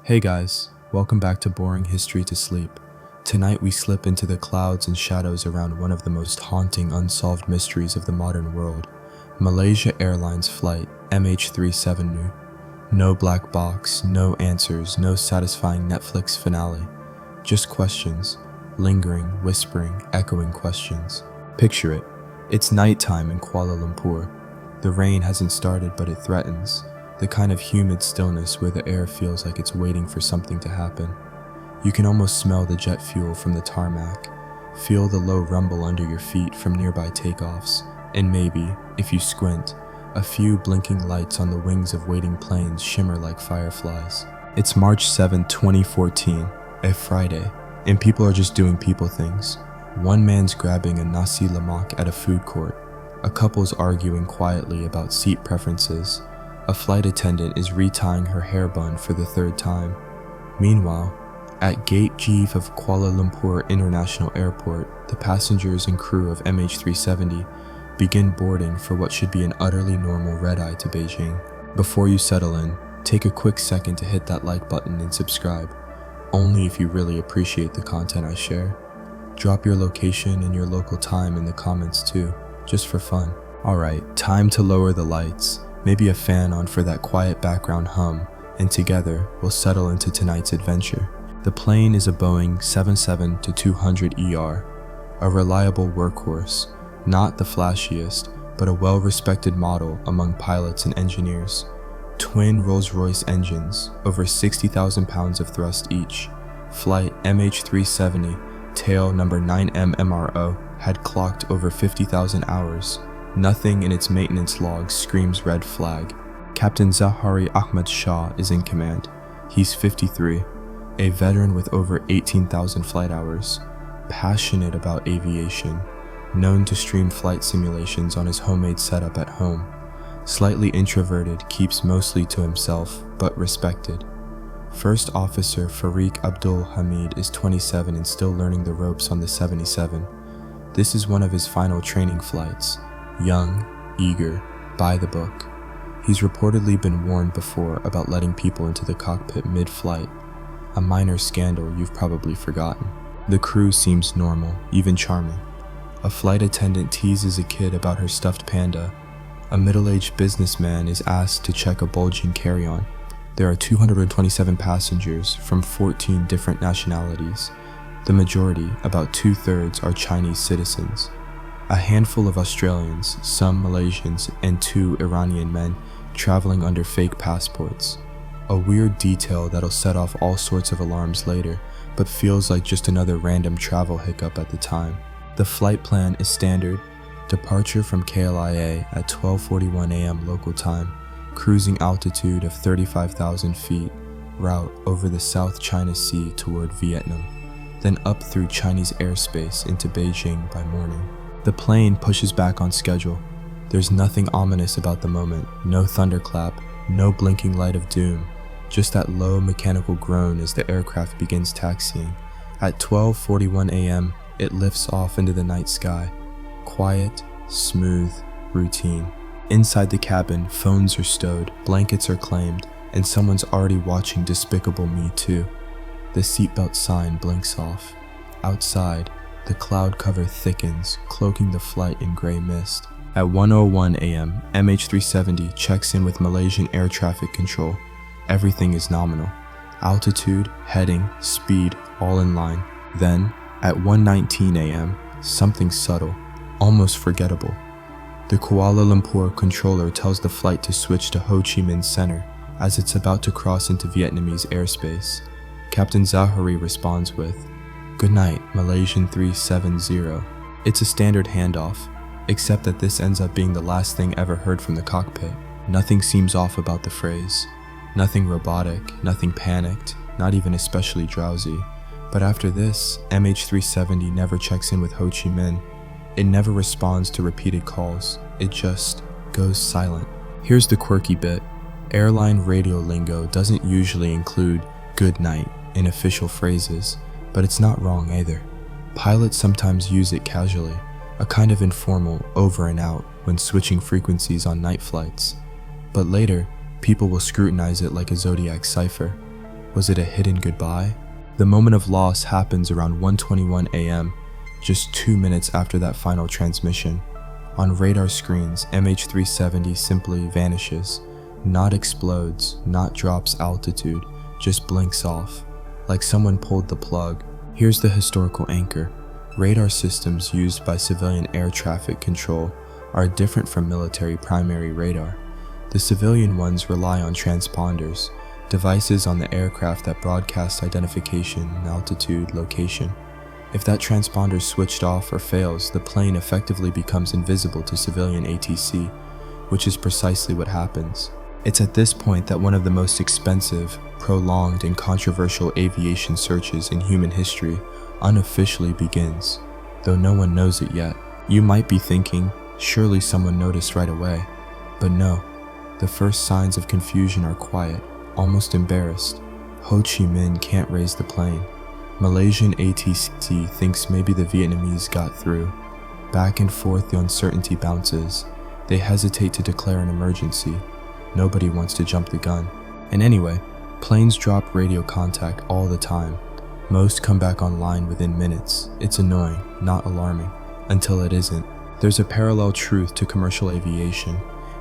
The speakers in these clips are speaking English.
Hey guys, welcome back to Boring History to Sleep. Tonight we slip into the clouds and shadows around one of the most haunting unsolved mysteries of the modern world, Malaysia Airlines Flight MH370. No black box, no answers, no satisfying Netflix finale. Just questions, lingering, whispering, echoing questions. Picture it. It's nighttime in Kuala Lumpur. The rain hasn't started, but it threatens. The kind of humid stillness where the air feels like it's waiting for something to happen. You can almost smell the jet fuel from the tarmac, feel the low rumble under your feet from nearby takeoffs, and maybe, if you squint, a few blinking lights on the wings of waiting planes shimmer like fireflies. It's March 7, 2014, a Friday, and people are just doing people things. One man's grabbing a nasi lemak at a food court. A couple's arguing quietly about seat preferences. A flight attendant is retying her hair bun for the third time. Meanwhile, at Gate G of Kuala Lumpur International Airport, the passengers and crew of MH370 begin boarding for what should be an utterly normal red-eye to Beijing. Before you settle in, take a quick second to hit that like button and subscribe, only if you really appreciate the content I share. Drop your location and your local time in the comments too, just for fun. Alright, time to lower the lights. Maybe a fan on for that quiet background hum, and together we'll settle into tonight's adventure. The plane is a Boeing 777-200ER, a reliable workhorse, not the flashiest, but a well-respected model among pilots and engineers. Twin Rolls-Royce engines, over 60,000 pounds of thrust each. Flight MH370, tail number 9M MRO, had clocked over 50,000 hours. Nothing in its maintenance logs screams red flag. Captain Zahari Ahmed Shah is in command. He's 53, a veteran with over 18,000 flight hours, passionate about aviation, known to stream flight simulations on his homemade setup at home. Slightly introverted, keeps mostly to himself, but respected. First Officer Farik Abdul Hamid is 27 and still learning the ropes on the 77. This is one of his final training flights. Young, eager, by the book. He's reportedly been warned before about letting people into the cockpit mid-flight, a minor scandal you've probably forgotten. The crew seems normal, even charming. A flight attendant teases a kid about her stuffed panda. A middle-aged businessman is asked to check a bulging carry-on. There are 227 passengers from 14 different nationalities. The majority, about 2/3, are Chinese citizens. A handful of Australians, some Malaysians, and 2 Iranian men traveling under fake passports. A weird detail that'll set off all sorts of alarms later, but feels like just another random travel hiccup at the time. The flight plan is standard. Departure from KLIA at 12:41 a.m. local time, cruising altitude of 35,000 feet, route over the South China Sea toward Vietnam, then up through Chinese airspace into Beijing by morning. The plane pushes back on schedule. There's nothing ominous about the moment, no thunderclap, no blinking light of doom, just that low mechanical groan as the aircraft begins taxiing. At 12:41 a.m., it lifts off into the night sky. Quiet, smooth, routine. Inside the cabin, phones are stowed, blankets are claimed, and someone's already watching Despicable Me 2. The seatbelt sign blinks off. Outside, the cloud cover thickens, cloaking the flight in gray mist. At 1:01 a.m., MH370 checks in with Malaysian Air Traffic Control. Everything is nominal. Altitude, heading, speed, all in line. Then, at 1:19 a.m., something subtle, almost forgettable. The Kuala Lumpur controller tells the flight to switch to Ho Chi Minh Center as it's about to cross into Vietnamese airspace. Captain Zahari responds with, "Good night, Malaysian 370. It's a standard handoff, except that this ends up being the last thing ever heard from the cockpit. Nothing seems off about the phrase. Nothing robotic, nothing panicked, not even especially drowsy. But after this, MH370 never checks in with Ho Chi Minh. It never responds to repeated calls. It just goes silent." Here's the quirky bit. Airline radio lingo doesn't usually include "good night" in official phrases, but it's not wrong either. Pilots sometimes use it casually, a kind of informal over and out when switching frequencies on night flights. But later, people will scrutinize it like a zodiac cipher. Was it a hidden goodbye? The moment of loss happens around 1:21 a.m., just 2 minutes after that final transmission. On radar screens, MH370 simply vanishes. Not explodes, not drops altitude, just blinks off, like someone pulled the plug. Here's the historical anchor. Radar systems used by civilian air traffic control are different from military primary radar. The civilian ones rely on transponders, devices on the aircraft that broadcast identification, altitude, location. If that transponder is switched off or fails, the plane effectively becomes invisible to civilian ATC, which is precisely what happens. It's at this point that one of the most expensive, prolonged, and controversial aviation searches in human history unofficially begins, though no one knows it yet. You might be thinking, surely someone noticed right away. But no, the first signs of confusion are quiet, almost embarrassed. Ho Chi Minh can't raise the plane. Malaysian ATC thinks maybe the Vietnamese got through. Back and forth the uncertainty bounces. They hesitate to declare an emergency. Nobody wants to jump the gun. And anyway, planes drop radio contact all the time. Most come back online within minutes. It's annoying, not alarming, until it isn't. There's a parallel truth to commercial aviation.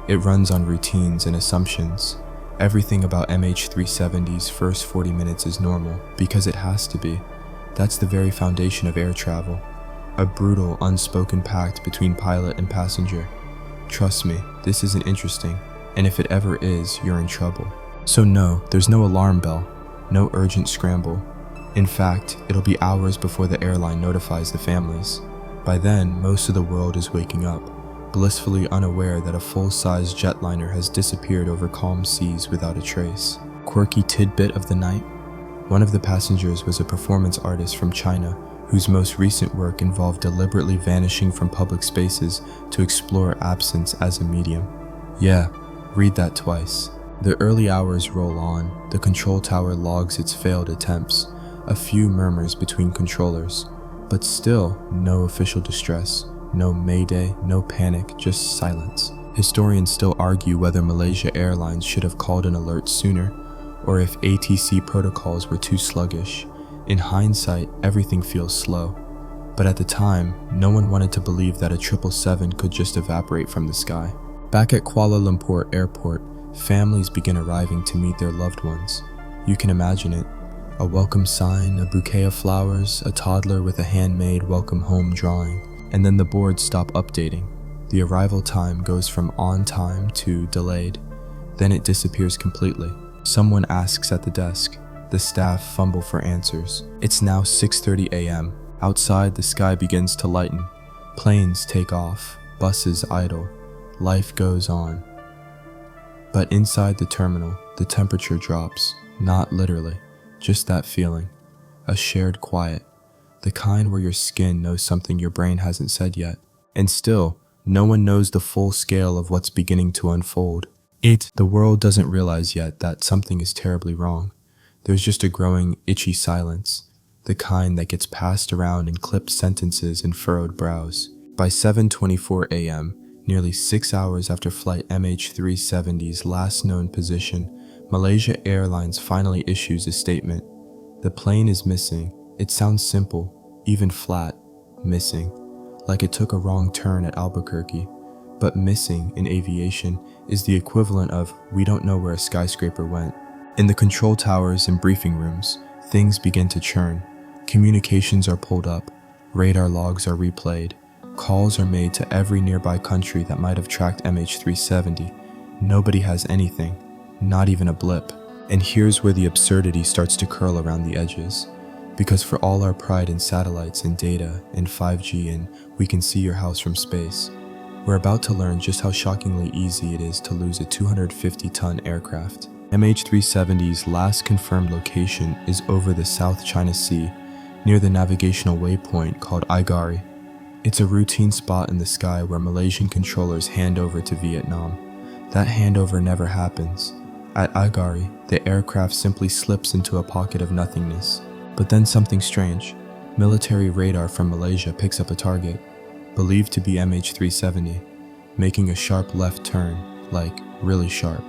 It runs on routines and assumptions. Everything about MH370's first 40 minutes is normal, because it has to be. That's the very foundation of air travel. A brutal, unspoken pact between pilot and passenger. Trust me, this isn't interesting, and if it ever is, you're in trouble. So no, there's no alarm bell, no urgent scramble. In fact, it'll be hours before the airline notifies the families. By then, most of the world is waking up, blissfully unaware that a full-size jetliner has disappeared over calm seas without a trace. Quirky tidbit of the night? One of the passengers was a performance artist from China whose most recent work involved deliberately vanishing from public spaces to explore absence as a medium. Yeah, read that twice. The early hours roll on, the control tower logs its failed attempts, a few murmurs between controllers, but still no official distress. No mayday, no panic, just silence. Historians still argue whether Malaysia Airlines should have called an alert sooner, or if ATC protocols were too sluggish. In hindsight, everything feels slow. But at the time, no one wanted to believe that a 777 could just evaporate from the sky. Back at Kuala Lumpur Airport, families begin arriving to meet their loved ones. You can imagine it. A welcome sign, a bouquet of flowers, a toddler with a handmade welcome home drawing. And then the boards stop updating. The arrival time goes from on time to delayed. Then it disappears completely. Someone asks at the desk. The staff fumble for answers. It's now 6:30 a.m. Outside, the sky begins to lighten. Planes take off. Buses idle. Life goes on. But inside the terminal, the temperature drops. Not literally, just that feeling. A shared quiet. The kind where your skin knows something your brain hasn't said yet. And still, no one knows the full scale of what's beginning to unfold. The world doesn't realize yet that something is terribly wrong. There's just a growing, itchy silence, the kind that gets passed around in clipped sentences and furrowed brows. By 7:24 a.m., nearly 6 hours after flight MH370's last known position, Malaysia Airlines finally issues a statement. The plane is missing. It sounds simple, even flat, missing, like it took a wrong turn at Albuquerque. But missing in aviation is the equivalent of we don't know where a skyscraper went. In the control towers and briefing rooms, things begin to churn. Communications are pulled up, radar logs are replayed, calls are made to every nearby country that might have tracked MH370. Nobody has anything, not even a blip. And here's where the absurdity starts to curl around the edges. Because for all our pride in satellites and data and 5G and we can see your house from space, we're about to learn just how shockingly easy it is to lose a 250-ton aircraft. MH370's last confirmed location is over the South China Sea, near the navigational waypoint called Aigari. It's a routine spot in the sky where Malaysian controllers hand over to Vietnam. That handover never happens. At Aigari, the aircraft simply slips into a pocket of nothingness. But then something strange. Military radar from Malaysia picks up a target, believed to be MH370, making a sharp left turn, like really sharp.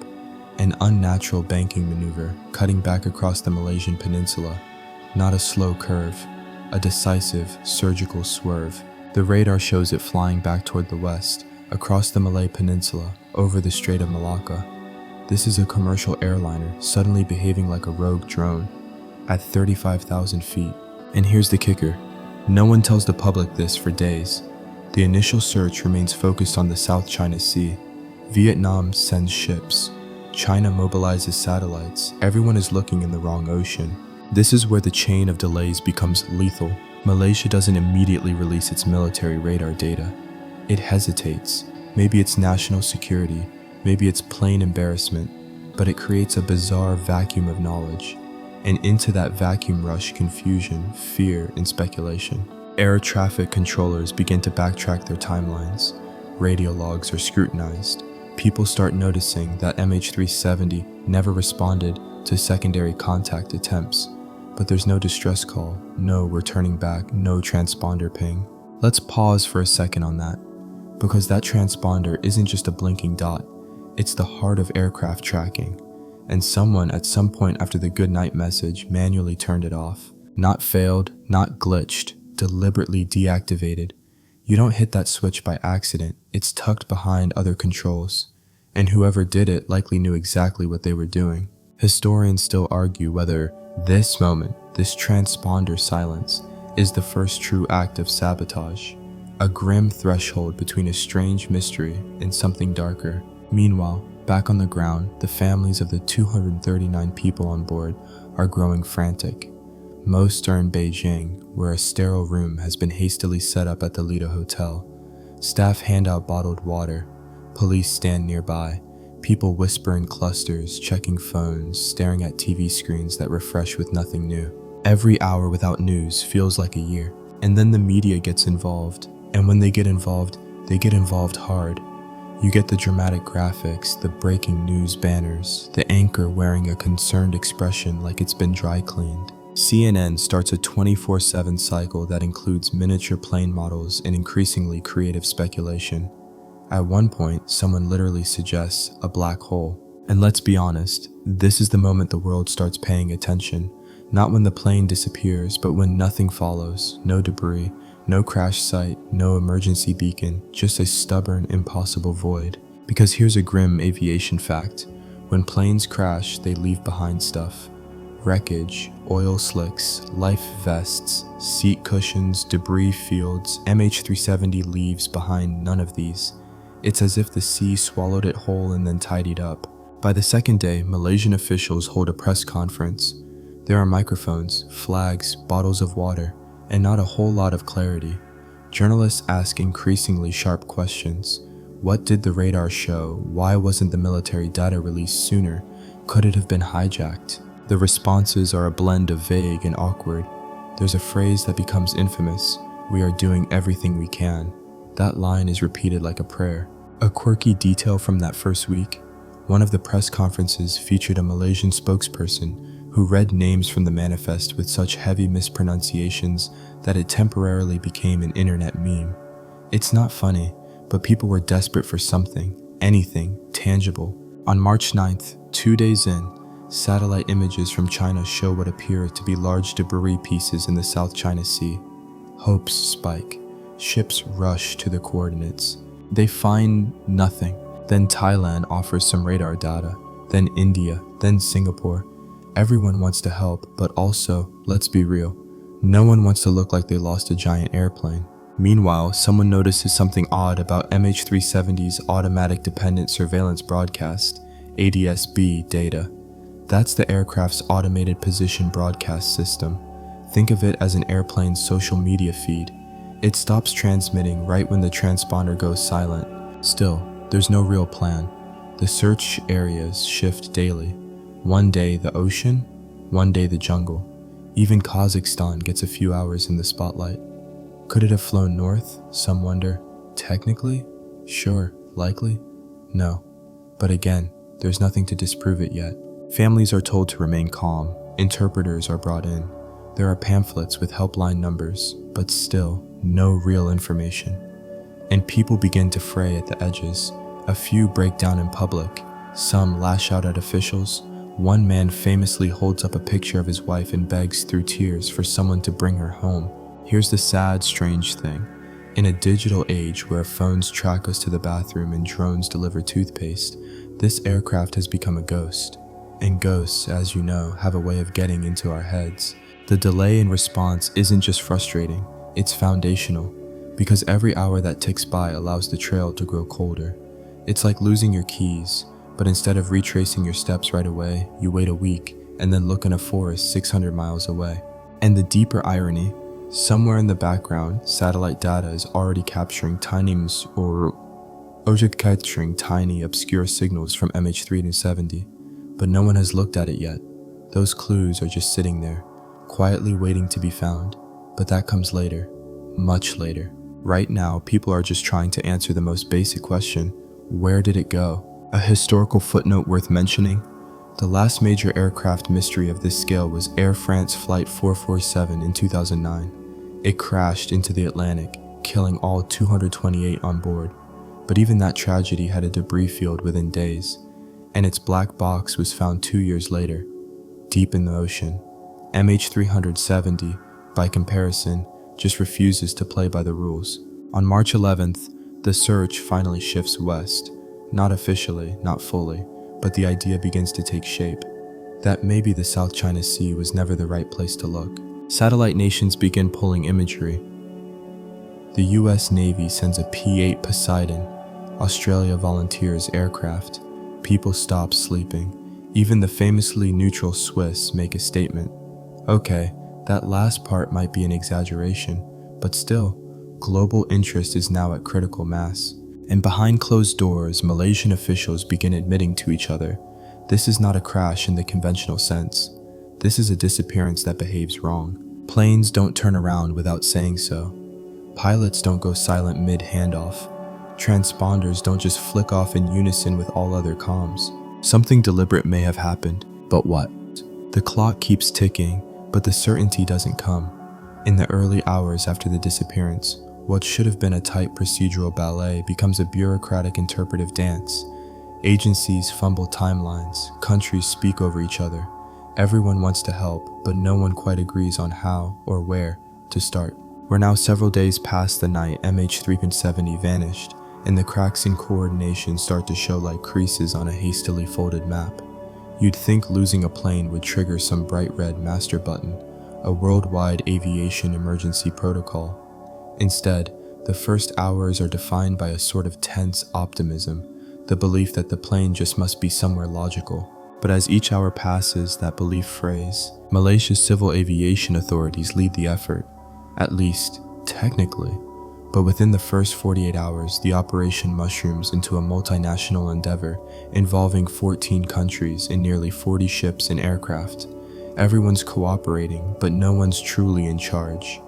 An unnatural banking maneuver cutting back across the Malaysian peninsula. Not a slow curve, a decisive, surgical swerve. The radar shows it flying back toward the west, across the Malay Peninsula, over the Strait of Malacca. This is a commercial airliner suddenly behaving like a rogue drone at 35,000 feet. And here's the kicker. No one tells the public this for days. The initial search remains focused on the South China Sea. Vietnam sends ships. China mobilizes satellites. Everyone is looking in the wrong ocean. This is where the chain of delays becomes lethal. Malaysia doesn't immediately release its military radar data. It hesitates. Maybe it's national security, maybe it's plain embarrassment, but it creates a bizarre vacuum of knowledge. And into that vacuum rush confusion, fear, and speculation. Air traffic controllers begin to backtrack their timelines. Radio logs are scrutinized. People start noticing that MH370 never responded to secondary contact attempts. But there's no distress call, no "we're turning back," no transponder ping. Let's pause for a second on that, because that transponder isn't just a blinking dot, it's the heart of aircraft tracking. And someone at some point after the goodnight message manually turned it off. Not failed, not glitched, deliberately deactivated. You don't hit that switch by accident, it's tucked behind other controls. And whoever did it likely knew exactly what they were doing. Historians still argue whether this moment, this transponder silence, is the first true act of sabotage. A grim threshold between a strange mystery and something darker. Meanwhile, back on the ground, the families of the 239 people on board are growing frantic. Most are in Beijing, where a sterile room has been hastily set up at the Lido Hotel. Staff hand out bottled water. Police stand nearby. People whisper in clusters, checking phones, staring at TV screens that refresh with nothing new. Every hour without news feels like a year. And then the media gets involved. And when they get involved hard. You get the dramatic graphics, the breaking news banners, the anchor wearing a concerned expression like it's been dry cleaned. CNN starts a 24/7 cycle that includes miniature plane models and increasingly creative speculation. At one point, someone literally suggests a black hole. And let's be honest, this is the moment the world starts paying attention. Not when the plane disappears, but when nothing follows, no debris, no crash site, no emergency beacon, just a stubborn, impossible void. Because here's a grim aviation fact. When planes crash, they leave behind stuff. Wreckage, oil slicks, life vests, seat cushions, debris fields. MH370 leaves behind none of these. It's as if the sea swallowed it whole and then tidied up. By the second day, Malaysian officials hold a press conference. There are microphones, flags, bottles of water, and not a whole lot of clarity. Journalists ask increasingly sharp questions. What did the radar show? Why wasn't the military data released sooner? Could it have been hijacked? The responses are a blend of vague and awkward. There's a phrase that becomes infamous: "We are doing everything we can." That line is repeated like a prayer. A quirky detail from that first week: one of the press conferences featured a Malaysian spokesperson who read names from the manifest with such heavy mispronunciations that it temporarily became an internet meme. It's not funny, but people were desperate for something, anything, tangible. On March 9th, 2 days in, satellite images from China show what appear to be large debris pieces in the South China Sea. Hopes spike. Ships rush to the coordinates. They find nothing. Then Thailand offers some radar data. Then India. Then Singapore. Everyone wants to help, but also, let's be real, no one wants to look like they lost a giant airplane. Meanwhile, someone notices something odd about MH370's automatic dependent surveillance broadcast, ADS-B data. That's the aircraft's automated position broadcast system. Think of it as an airplane's social media feed. It stops transmitting right when the transponder goes silent. Still, there's no real plan. The search areas shift daily. One day the ocean, one day the jungle. Even Kazakhstan gets a few hours in the spotlight. Could it have flown north? Some wonder. Technically? Sure. Likely? No. But again, there's nothing to disprove it yet. Families are told to remain calm. Interpreters are brought in. There are pamphlets with helpline numbers, but still, no real information. And people begin to fray at the edges. A few break down in public. Some lash out at officials. One man famously holds up a picture of his wife and begs through tears for someone to bring her home. Here's the sad, strange thing. In a digital age where phones track us to the bathroom and drones deliver toothpaste, this aircraft has become a ghost. And ghosts, as you know, have a way of getting into our heads. The delay in response isn't just frustrating, it's foundational, because every hour that ticks by allows the trail to grow colder. It's like losing your keys, but instead of retracing your steps right away, you wait a week and then look in a forest 600 miles away. And the deeper irony, somewhere in the background, satellite data is already capturing tiny obscure signals from MH370, but no one has looked at it yet. Those clues are just sitting there, quietly waiting to be found, but that comes later, much later. Right now, people are just trying to answer the most basic question: where did it go? A historical footnote worth mentioning: the last major aircraft mystery of this scale was Air France Flight 447 in 2009. It crashed into the Atlantic, killing all 228 on board. But even that tragedy had a debris field within days, and its black box was found 2 years later, deep in the ocean. MH370, by comparison, just refuses to play by the rules. On March 11th, the search finally shifts west. Not officially, not fully, but the idea begins to take shape, that maybe the South China Sea was never the right place to look. Satellite nations begin pulling imagery. The US Navy sends a P-8 Poseidon. Australia volunteers aircraft. People stop sleeping. Even the famously neutral Swiss make a statement. Okay, that last part might be an exaggeration, but still, global interest is now at critical mass. And behind closed doors, Malaysian officials begin admitting to each other, this is not a crash in the conventional sense. This is a disappearance that behaves wrong. Planes don't turn around without saying so. Pilots don't go silent mid-handoff. Transponders don't just flick off in unison with all other comms. Something deliberate may have happened, but what? The clock keeps ticking, but the certainty doesn't come. In the early hours after the disappearance, what should have been a tight procedural ballet becomes a bureaucratic interpretive dance. Agencies fumble timelines, countries speak over each other. Everyone wants to help, but no one quite agrees on how or where to start. We're now several days past the night MH370 vanished, and the cracks in coordination start to show like creases on a hastily folded map. You'd think losing a plane would trigger some bright red master button, a worldwide aviation emergency protocol. Instead, the first hours are defined by a sort of tense optimism, the belief that the plane just must be somewhere logical. But as each hour passes, that belief frays. Malaysia's civil aviation authorities lead the effort, at least technically. But within the first 48 hours, the operation mushrooms into a multinational endeavor involving 14 countries and nearly 40 ships and aircraft. Everyone's cooperating, but no one's truly in charge.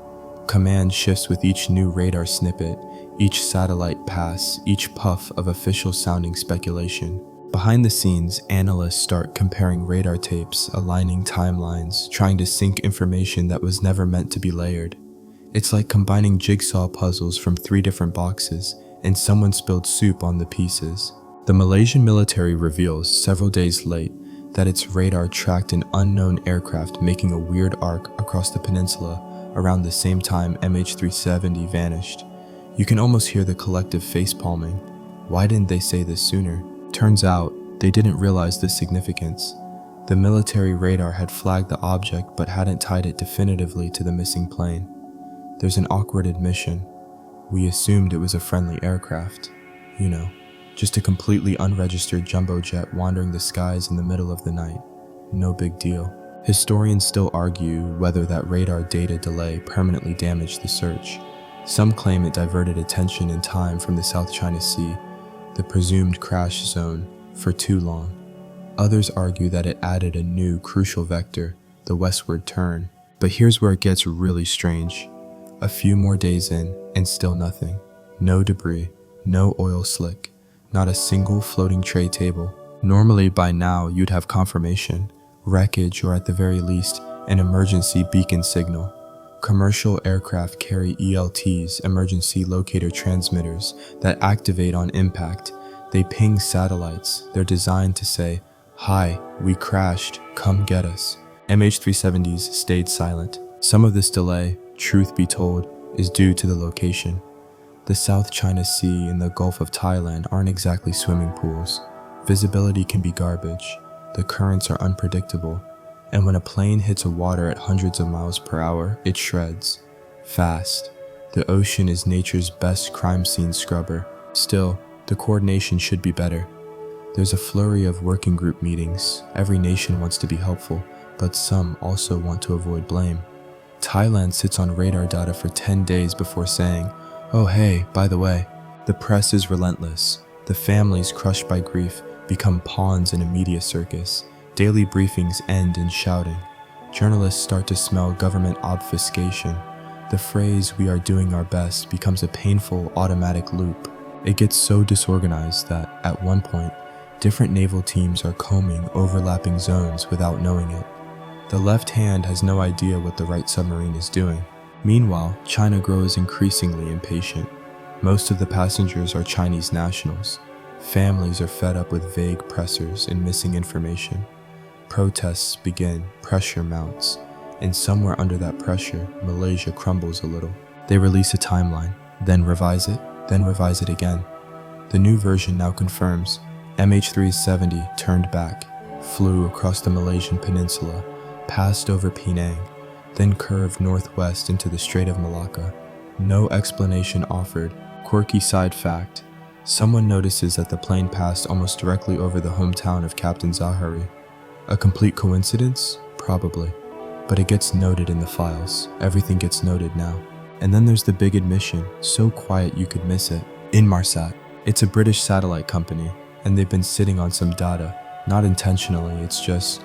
Command shifts with each new radar snippet, each satellite pass, each puff of official-sounding speculation. Behind the scenes, analysts start comparing radar tapes, aligning timelines, trying to sync information that was never meant to be layered. It's like combining jigsaw puzzles from 3 different boxes, and someone spilled soup on the pieces. The Malaysian military reveals, several days late, that its radar tracked an unknown aircraft making a weird arc across the peninsula around the same time MH370 vanished. You can almost hear the collective face-palming. Why didn't they say this sooner? Turns out, they didn't realize the significance. The military radar had flagged the object but hadn't tied it definitively to the missing plane. There's an awkward admission. We assumed it was a friendly aircraft. You know, just a completely unregistered jumbo jet wandering the skies in the middle of the night. No big deal. Historians still argue whether that radar data delay permanently damaged the search. Some claim it diverted attention and time from the South China Sea, the presumed crash zone, for too long. Others argue that it added a new crucial vector, the westward turn. But here's where it gets really strange. A few more days in, and still nothing. No debris, no oil slick, not a single floating tray table. Normally by now you'd have confirmation, wreckage, or at the very least, an emergency beacon signal. Commercial aircraft carry ELTs, emergency locator transmitters, that activate on impact. They ping satellites. They're designed to say, "Hi, we crashed, come get us." MH370s stayed silent. Some of this delay, truth be told, is due to the location. The South China Sea and the Gulf of Thailand aren't exactly swimming pools. Visibility can be garbage. The currents are unpredictable. And when a plane hits a water at hundreds of miles per hour, it shreds. Fast. The ocean is nature's best crime scene scrubber. Still, the coordination should be better. There's a flurry of working group meetings. Every nation wants to be helpful, but some also want to avoid blame. Thailand sits on radar data for 10 days before saying, "Oh hey, by the way." The press is relentless. The families crushed by grief become pawns in a media circus. Daily briefings end in shouting. Journalists start to smell government obfuscation. The phrase "we are doing our best" becomes a painful automatic loop. It gets so disorganized that, at one point, different naval teams are combing overlapping zones without knowing it. The left hand has no idea what the right submarine is doing. Meanwhile, China grows increasingly impatient. Most of the passengers are Chinese nationals. Families are fed up with vague pressers and missing information. Protests begin, pressure mounts, and somewhere under that pressure, Malaysia crumbles a little. They release a timeline, then revise it again. The new version now confirms MH370 turned back, flew across the Malaysian peninsula, passed over Penang, then curved northwest into the Strait of Malacca. No explanation offered. Quirky side fact: someone notices that the plane passed almost directly over the hometown of Captain Zahari. A complete coincidence? Probably. But it gets noted in the files. Everything gets noted now. And then there's the big admission, so quiet you could miss it. Inmarsat. It's a British satellite company, and they've been sitting on some data. Not intentionally, it's just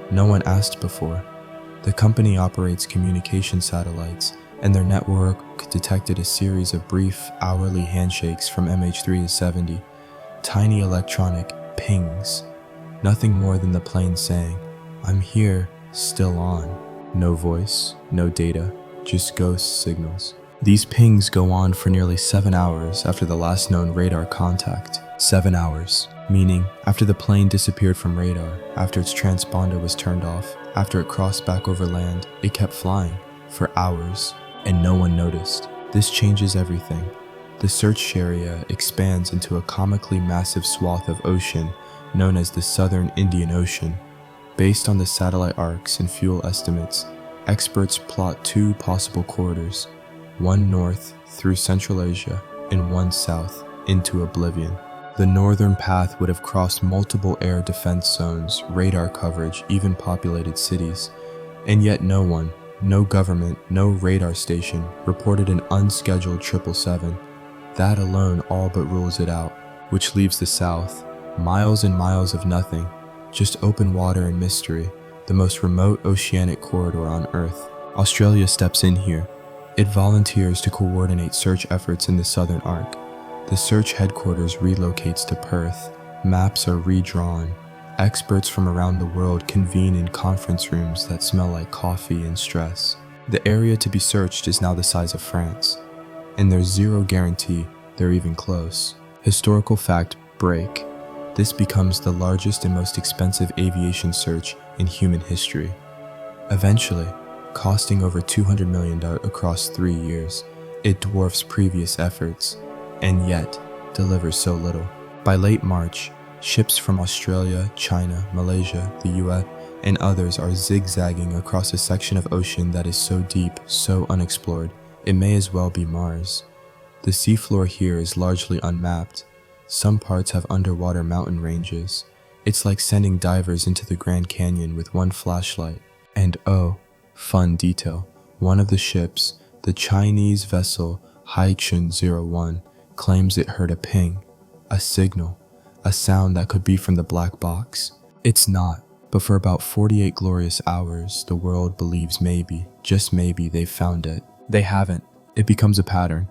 no one asked before. The company operates communication satellites, and their network detected a series of brief, hourly handshakes from MH370. Tiny electronic pings. Nothing more than the plane saying, "I'm here, still on." No voice, no data, just ghost signals. These pings go on for nearly 7 hours after the last known radar contact. 7 hours, meaning after the plane disappeared from radar, after its transponder was turned off, after it crossed back over land, it kept flying for hours, and no one noticed. This changes everything. The search area expands into a comically massive swath of ocean known as the Southern Indian Ocean. Based on the satellite arcs and fuel estimates, experts plot 2 possible corridors, one north through Central Asia and one south into oblivion. The northern path would have crossed multiple air defense zones, radar coverage, even populated cities. And yet no one, no government, no radar station reported an unscheduled 777. That alone all but rules it out, which leaves the south. Miles and miles of nothing, just open water and mystery, the most remote oceanic corridor on Earth. Australia steps in here. It volunteers to coordinate search efforts in the southern arc. The search headquarters relocates to Perth. Maps are redrawn. Experts from around the world convene in conference rooms that smell like coffee and stress. The area to be searched is now the size of France, and there's zero guarantee they're even close. Historical fact break. This becomes the largest and most expensive aviation search in human history. Eventually, costing over $200 million across 3 years, it dwarfs previous efforts, and yet delivers so little. By late March, ships from Australia, China, Malaysia, the US, and others are zigzagging across a section of ocean that is so deep, so unexplored, it may as well be Mars. The seafloor here is largely unmapped. Some parts have underwater mountain ranges. It's like sending divers into the Grand Canyon with one flashlight. And oh, fun detail, one of the ships, the Chinese vessel Haichun-01, claims it heard a ping, a signal, a sound that could be from the black box. It's not, but for about 48 glorious hours, the world believes maybe, just maybe, they've found it. They haven't. It becomes a pattern.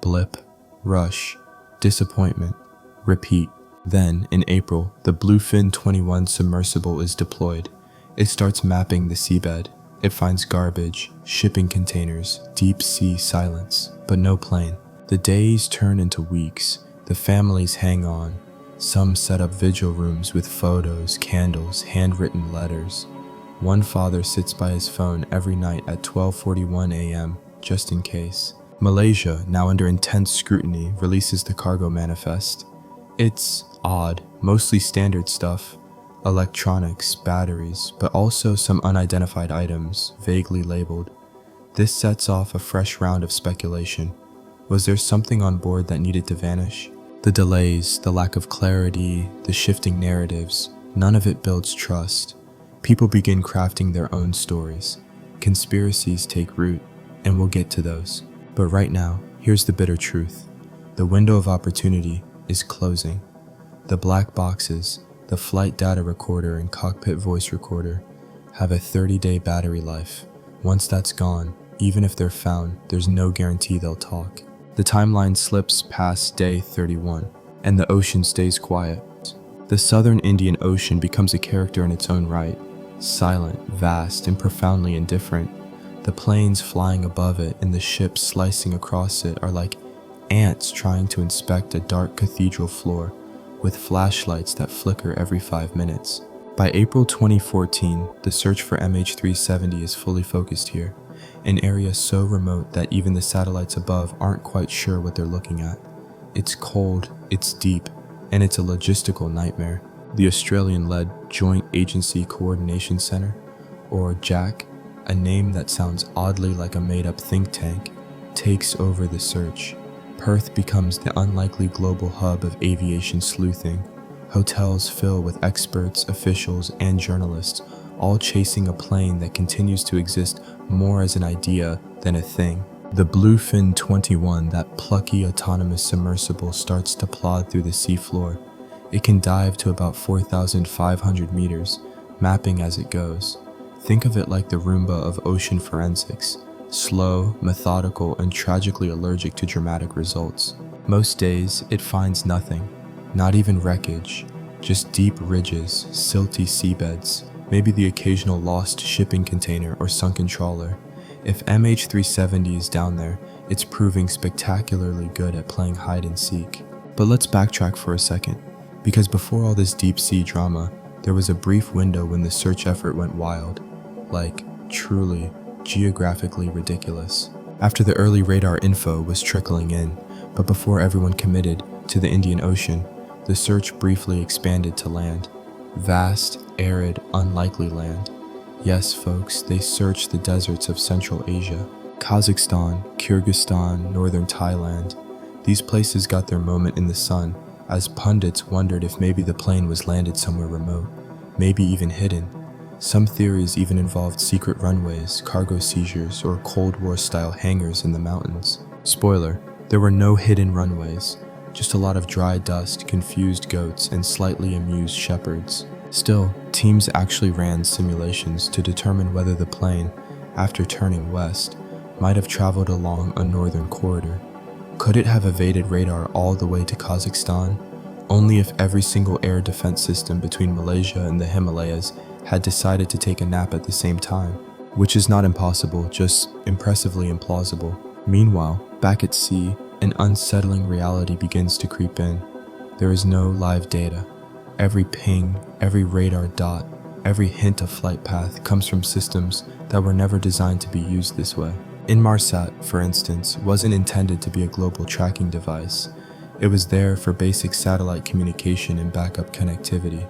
Blip, rush, disappointment, repeat. Then, in April, the Bluefin 21 submersible is deployed. It starts mapping the seabed. It finds garbage, shipping containers, deep sea silence, but no plane. The days turn into weeks. The families hang on. Some set up vigil rooms with photos, candles, handwritten letters. One father sits by his phone every night at 12:41 a.m., just in case. Malaysia, now under intense scrutiny, releases the cargo manifest. It's odd, mostly standard stuff. Electronics, batteries, but also some unidentified items, vaguely labeled. This sets off a fresh round of speculation. Was there something on board that needed to vanish? The delays, the lack of clarity, the shifting narratives, none of it builds trust. People begin crafting their own stories. Conspiracies take root, and we'll get to those. But right now, here's the bitter truth. The window of opportunity is closing. The black boxes, the flight data recorder and cockpit voice recorder, have a 30-day battery life. Once that's gone, even if they're found, there's no guarantee they'll talk. The timeline slips past day 31, and the ocean stays quiet. The southern Indian Ocean becomes a character in its own right, silent, vast, and profoundly indifferent. The planes flying above it and the ships slicing across it are like ants trying to inspect a dark cathedral floor, with flashlights that flicker every 5 minutes. By April 2014, the search for MH370 is fully focused here, an area so remote that even the satellites above aren't quite sure what they're looking at. It's cold, it's deep, and it's a logistical nightmare. The Australian-led Joint Agency Coordination Center, or JAC, a name that sounds oddly like a made-up think tank, takes over the search. Perth becomes the unlikely global hub of aviation sleuthing. Hotels fill with experts, officials, and journalists, all chasing a plane that continues to exist more as an idea than a thing. The Bluefin 21, that plucky autonomous submersible, starts to plod through the seafloor. It can dive to about 4,500 meters, mapping as it goes. Think of it like the Roomba of ocean forensics. Slow, methodical, and tragically allergic to dramatic results. Most days, it finds nothing, not even wreckage, just deep ridges, silty seabeds, maybe the occasional lost shipping container or sunken trawler. If MH370 is down there, it's proving spectacularly good at playing hide and seek. But let's backtrack for a second, because before all this deep sea drama, there was a brief window when the search effort went wild, like truly geographically ridiculous. After the early radar info was trickling in, but before everyone committed to the Indian Ocean, the search briefly expanded to land. Vast, arid, unlikely land. Yes, folks, they searched the deserts of Central Asia. Kazakhstan, Kyrgyzstan, northern Thailand. These places got their moment in the sun, as pundits wondered if maybe the plane was landed somewhere remote, maybe even hidden. Some theories even involved secret runways, cargo seizures, or Cold War-style hangars in the mountains. Spoiler, there were no hidden runways, just a lot of dry dust, confused goats, and slightly amused shepherds. Still, teams actually ran simulations to determine whether the plane, after turning west, might have traveled along a northern corridor. Could it have evaded radar all the way to Kazakhstan? Only if every single air defense system between Malaysia and the Himalayas had decided to take a nap at the same time, which is not impossible, just impressively implausible. Meanwhile, back at sea, an unsettling reality begins to creep in. There is no live data. Every ping, every radar dot, every hint of flight path comes from systems that were never designed to be used this way. Inmarsat, for instance, wasn't intended to be a global tracking device. It was there for basic satellite communication and backup connectivity.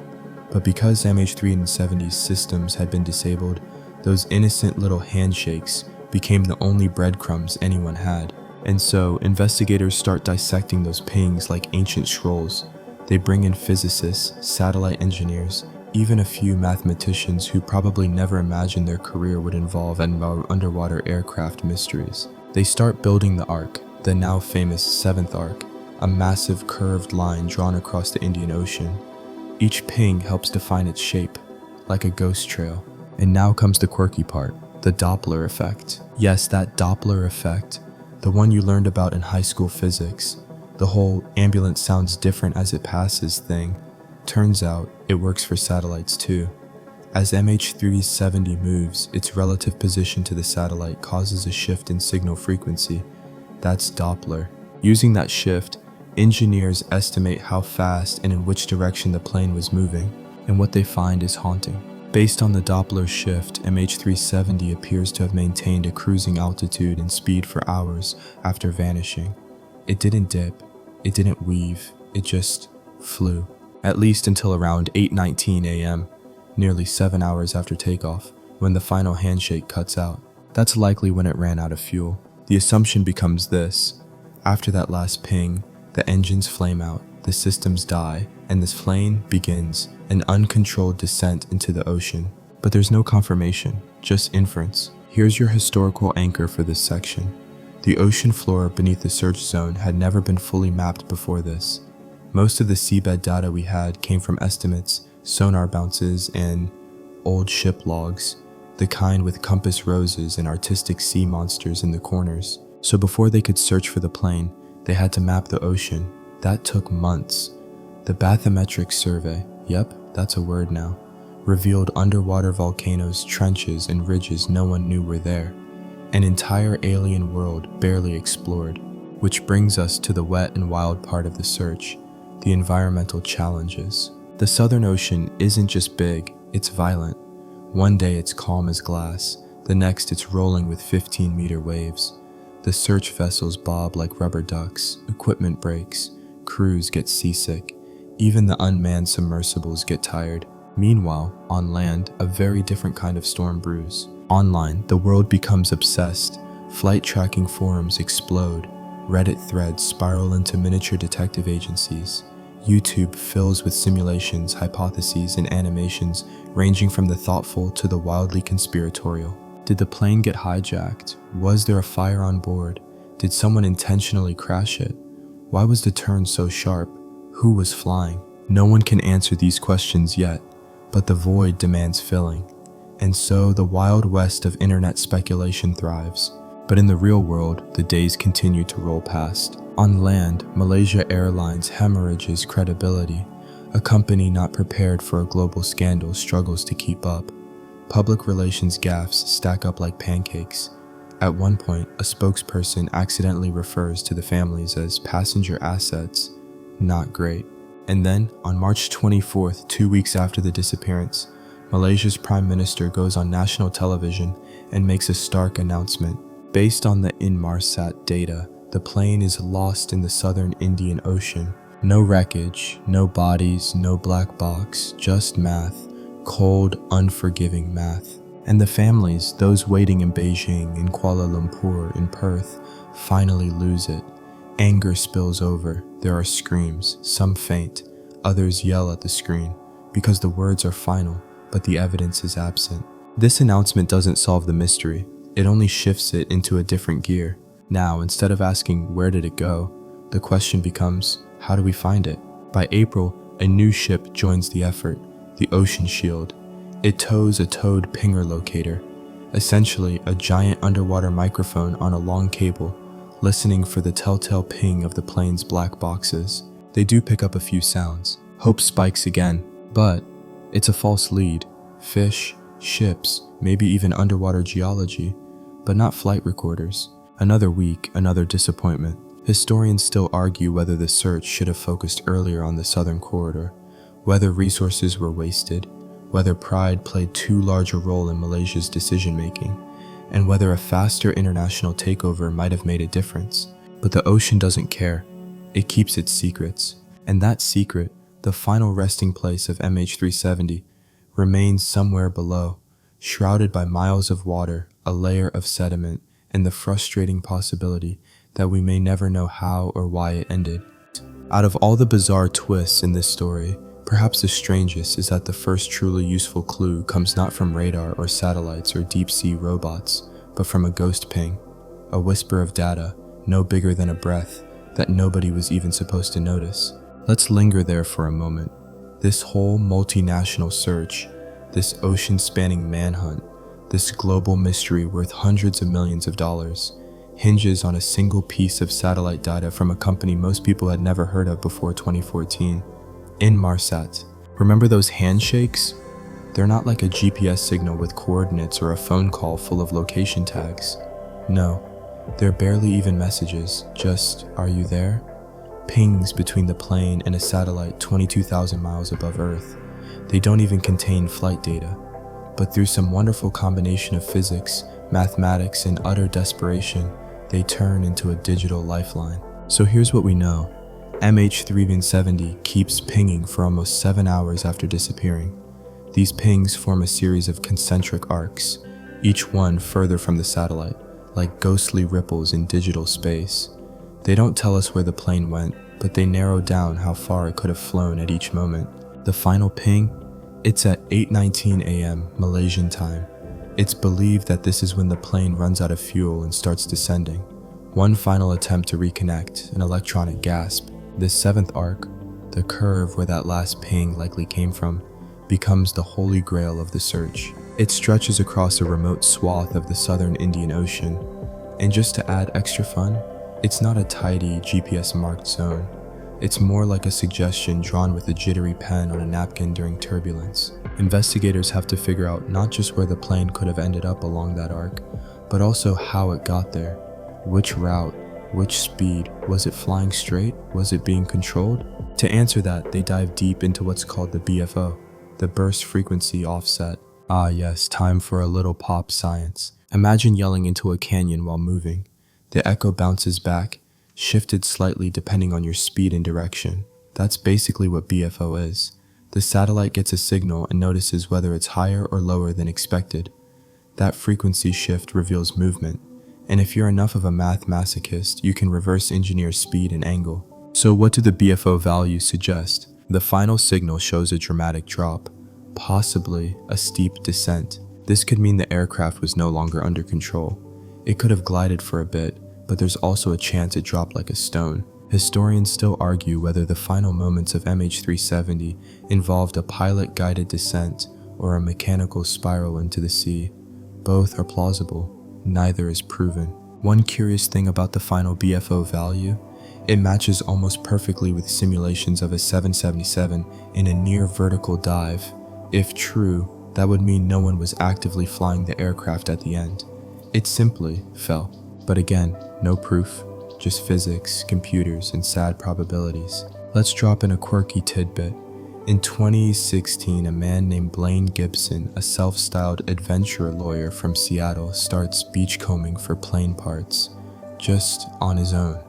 But because MH370's systems had been disabled, those innocent little handshakes became the only breadcrumbs anyone had. And so, investigators start dissecting those pings like ancient scrolls. They bring in physicists, satellite engineers, even a few mathematicians who probably never imagined their career would involve underwater aircraft mysteries. They start building the arc, the now famous seventh arc, a massive curved line drawn across the Indian Ocean. Each ping helps define its shape, like a ghost trail. And now comes the quirky part, the Doppler effect. Yes, that Doppler effect, the one you learned about in high school physics. The whole ambulance sounds different as it passes thing. Turns out, it works for satellites too. As MH370 moves, its relative position to the satellite causes a shift in signal frequency. That's Doppler. Using that shift, Engineers estimate how fast and in which direction the plane was moving, and what they find is haunting. Based on the Doppler shift, MH370 appears to have maintained a cruising altitude and speed for hours after vanishing. It didn't dip, it didn't weave, it just flew. At least until around 8:19 a.m., nearly 7 hours after takeoff, when the final handshake cuts out. That's likely when it ran out of fuel. The assumption becomes this: after that last ping, the engines flame out, the systems die, and this plane begins an uncontrolled descent into the ocean. But there's no confirmation, just inference. Here's your historical anchor for this section. The ocean floor beneath the search zone had never been fully mapped before this. Most of the seabed data we had came from estimates, sonar bounces, and old ship logs, the kind with compass roses and artistic sea monsters in the corners. So before they could search for the plane, they had to map the ocean. That took months. The bathymetric survey, yep, that's a word now, revealed underwater volcanoes, trenches, and ridges no one knew were there. An entire alien world barely explored. Which brings us to the wet and wild part of the search, the environmental challenges. The Southern Ocean isn't just big, it's violent. One day it's calm as glass, the next it's rolling with 15-meter waves. The search vessels bob like rubber ducks, equipment breaks, crews get seasick, even the unmanned submersibles get tired. Meanwhile, on land, a very different kind of storm brews. Online, the world becomes obsessed. Flight tracking forums explode. Reddit threads spiral into miniature detective agencies. YouTube fills with simulations, hypotheses, and animations ranging from the thoughtful to the wildly conspiratorial. Did the plane get hijacked? Was there a fire on board? Did someone intentionally crash it? Why was the turn so sharp? Who was flying? No one can answer these questions yet, but the void demands filling. And so the Wild West of internet speculation thrives. But in the real world, the days continue to roll past. On land, Malaysia Airlines hemorrhages credibility. A company not prepared for a global scandal struggles to keep up. Public relations gaffes stack up like pancakes. At one point, a spokesperson accidentally refers to the families as passenger assets. Not great. And then, on March 24th, 2 weeks after the disappearance, Malaysia's Prime Minister goes on national television and makes a stark announcement. Based on the Inmarsat data, the plane is lost in the southern Indian Ocean. No wreckage, no bodies, no black box, just math. Cold, unforgiving math. And the families, those waiting in Beijing, in Kuala Lumpur, in Perth, finally lose it. Anger spills over. There are screams, some faint, others yell at the screen, because the words are final, but the evidence is absent. This announcement doesn't solve the mystery. It only shifts it into a different gear. Now, instead of asking where did it go, the question becomes, how do we find it? By April, a new ship joins the effort, the Ocean Shield. It tows a towed pinger locator, essentially a giant underwater microphone on a long cable, listening for the telltale ping of the plane's black boxes. They do pick up a few sounds. Hope spikes again, but it's a false lead. Fish, ships, maybe even underwater geology, but not flight recorders. Another week, another disappointment. Historians still argue whether the search should have focused earlier on the southern corridor, whether resources were wasted, whether pride played too large a role in Malaysia's decision-making, and whether a faster international takeover might have made a difference. But the ocean doesn't care. It keeps its secrets. And that secret, the final resting place of MH370, remains somewhere below, shrouded by miles of water, a layer of sediment, and the frustrating possibility that we may never know how or why it ended. Out of all the bizarre twists in this story, perhaps the strangest is that the first truly useful clue comes not from radar or satellites or deep-sea robots, but from a ghost ping, a whisper of data, no bigger than a breath, that nobody was even supposed to notice. Let's linger there for a moment. This whole multinational search, this ocean-spanning manhunt, this global mystery worth hundreds of millions of dollars, hinges on a single piece of satellite data from a company most people had never heard of before 2014. Inmarsat. Remember those handshakes? They're not like a GPS signal with coordinates or a phone call full of location tags. No, they're barely even messages, just, "Are you there?" pings between the plane and a satellite 22,000 miles above Earth. They don't even contain flight data, but through some wonderful combination of physics, mathematics, and utter desperation, they turn into a digital lifeline. So here's what we know. MH370 keeps pinging for almost 7 hours after disappearing. These pings form a series of concentric arcs, each one further from the satellite, like ghostly ripples in digital space. They don't tell us where the plane went, but they narrow down how far it could have flown at each moment. The final ping? It's at 8:19 a.m. Malaysian time. It's believed that this is when the plane runs out of fuel and starts descending. One final attempt to reconnect, an electronic gasp. This seventh arc, the curve where that last ping likely came from, becomes the holy grail of the search. It stretches across a remote swath of the southern Indian Ocean. And just to add extra fun, it's not a tidy GPS-marked zone. It's more like a suggestion drawn with a jittery pen on a napkin during turbulence. Investigators have to figure out not just where the plane could have ended up along that arc, but also how it got there. Which route? Which speed? Was it flying straight? Was it being controlled? To answer that, they dive deep into what's called the BFO, the burst frequency offset. Ah yes, time for a little pop science. Imagine yelling into a canyon while moving. The echo bounces back, shifted slightly depending on your speed and direction. That's basically what BFO is. The satellite gets a signal and notices whether it's higher or lower than expected. That frequency shift reveals movement, and if you're enough of a math masochist, you can reverse engineer speed and angle. So what do the BFO values suggest? The final signal shows a dramatic drop, possibly a steep descent. This could mean the aircraft was no longer under control. It could have glided for a bit, but there's also a chance it dropped like a stone. Historians still argue whether the final moments of MH370 involved a pilot-guided descent or a mechanical spiral into the sea. Both are plausible. Neither is proven. One curious thing about the final BFO value, it matches almost perfectly with simulations of a 777 in a near vertical dive. If true, that would mean no one was actively flying the aircraft at the end. It simply fell. But again, no proof, just physics, computers, and sad probabilities. Let's drop in a quirky tidbit. In 2016, a man named Blaine Gibson, a self-styled adventurer lawyer from Seattle, starts beachcombing for plane parts, just on his own.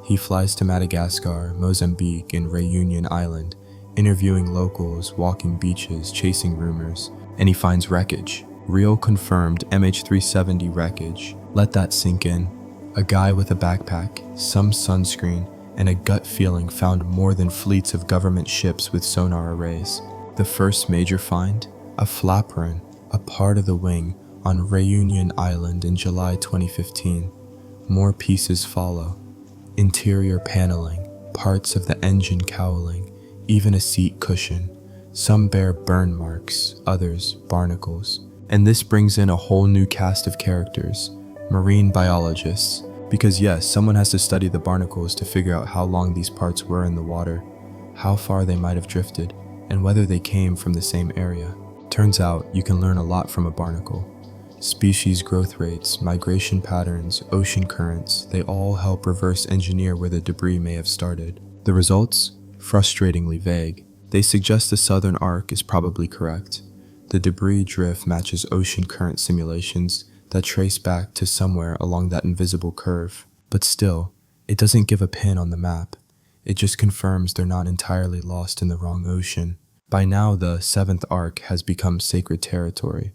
He flies to Madagascar, Mozambique, and Reunion Island, interviewing locals, walking beaches, chasing rumors, and he finds wreckage. Real confirmed MH370 wreckage. Let that sink in. A guy with a backpack, some sunscreen, and a gut feeling found more than fleets of government ships with sonar arrays. The first major find? A flaperon, a part of the wing, on Reunion Island in July 2015. More pieces follow. Interior paneling, parts of the engine cowling, even a seat cushion. Some bear burn marks, others barnacles. And this brings in a whole new cast of characters, marine biologists, because yes, someone has to study the barnacles to figure out how long these parts were in the water, how far they might have drifted, and whether they came from the same area. Turns out you can learn a lot from a barnacle. Species growth rates, migration patterns, ocean currents, they all help reverse engineer where the debris may have started. The results? Frustratingly vague. They suggest the southern arc is probably correct. The debris drift matches ocean current simulations that trace back to somewhere along that invisible curve. But still, it doesn't give a pin on the map. It just confirms they're not entirely lost in the wrong ocean. By now, the seventh arc has become sacred territory.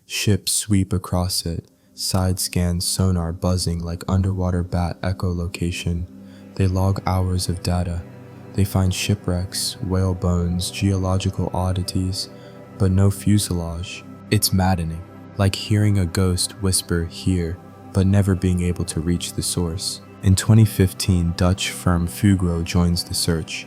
Ships sweep across it, side scans sonar buzzing like underwater bat echolocation. They log hours of data. They find shipwrecks, whale bones, geological oddities, but no fuselage. It's maddening, like hearing a ghost whisper here, but never being able to reach the source. In 2015, Dutch firm Fugro joins the search.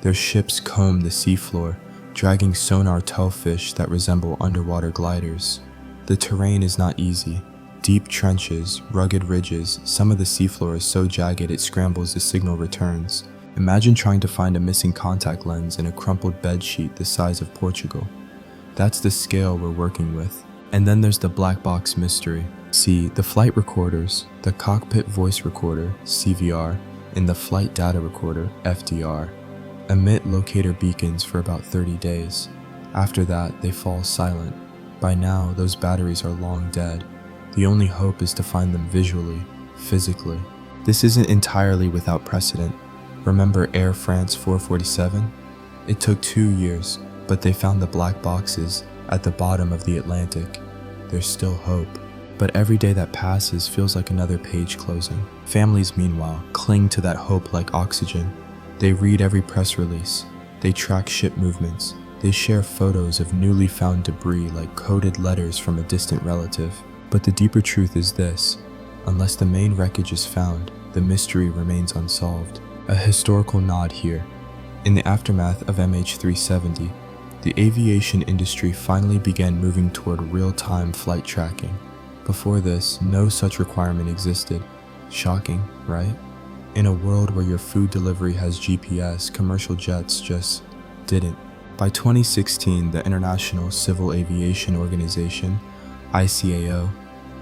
Their ships comb the seafloor, dragging sonar towfish that resemble underwater gliders. The terrain is not easy. Deep trenches, rugged ridges, some of the seafloor is so jagged it scrambles the signal returns. Imagine trying to find a missing contact lens in a crumpled bedsheet the size of Portugal. That's the scale we're working with. And then there's the black box mystery. See, the flight recorders, the cockpit voice recorder, CVR, in the Flight Data Recorder, FDR, emit locator beacons for about 30 days. After that, they fall silent. By now, those batteries are long dead. The only hope is to find them visually, physically. This isn't entirely without precedent. Remember Air France 447? It took 2 years, but they found the black boxes at the bottom of the Atlantic. There's still hope. But every day that passes feels like another page closing. Families, meanwhile, cling to that hope like oxygen. They read every press release. They track ship movements. They share photos of newly found debris like coded letters from a distant relative. But the deeper truth is this: unless the main wreckage is found, the mystery remains unsolved. A historical nod here. In the aftermath of MH370, the aviation industry finally began moving toward real-time flight tracking. Before this, no such requirement existed. Shocking, right? In a world where your food delivery has GPS, commercial jets just didn't. By 2016, the International Civil Aviation Organization, ICAO,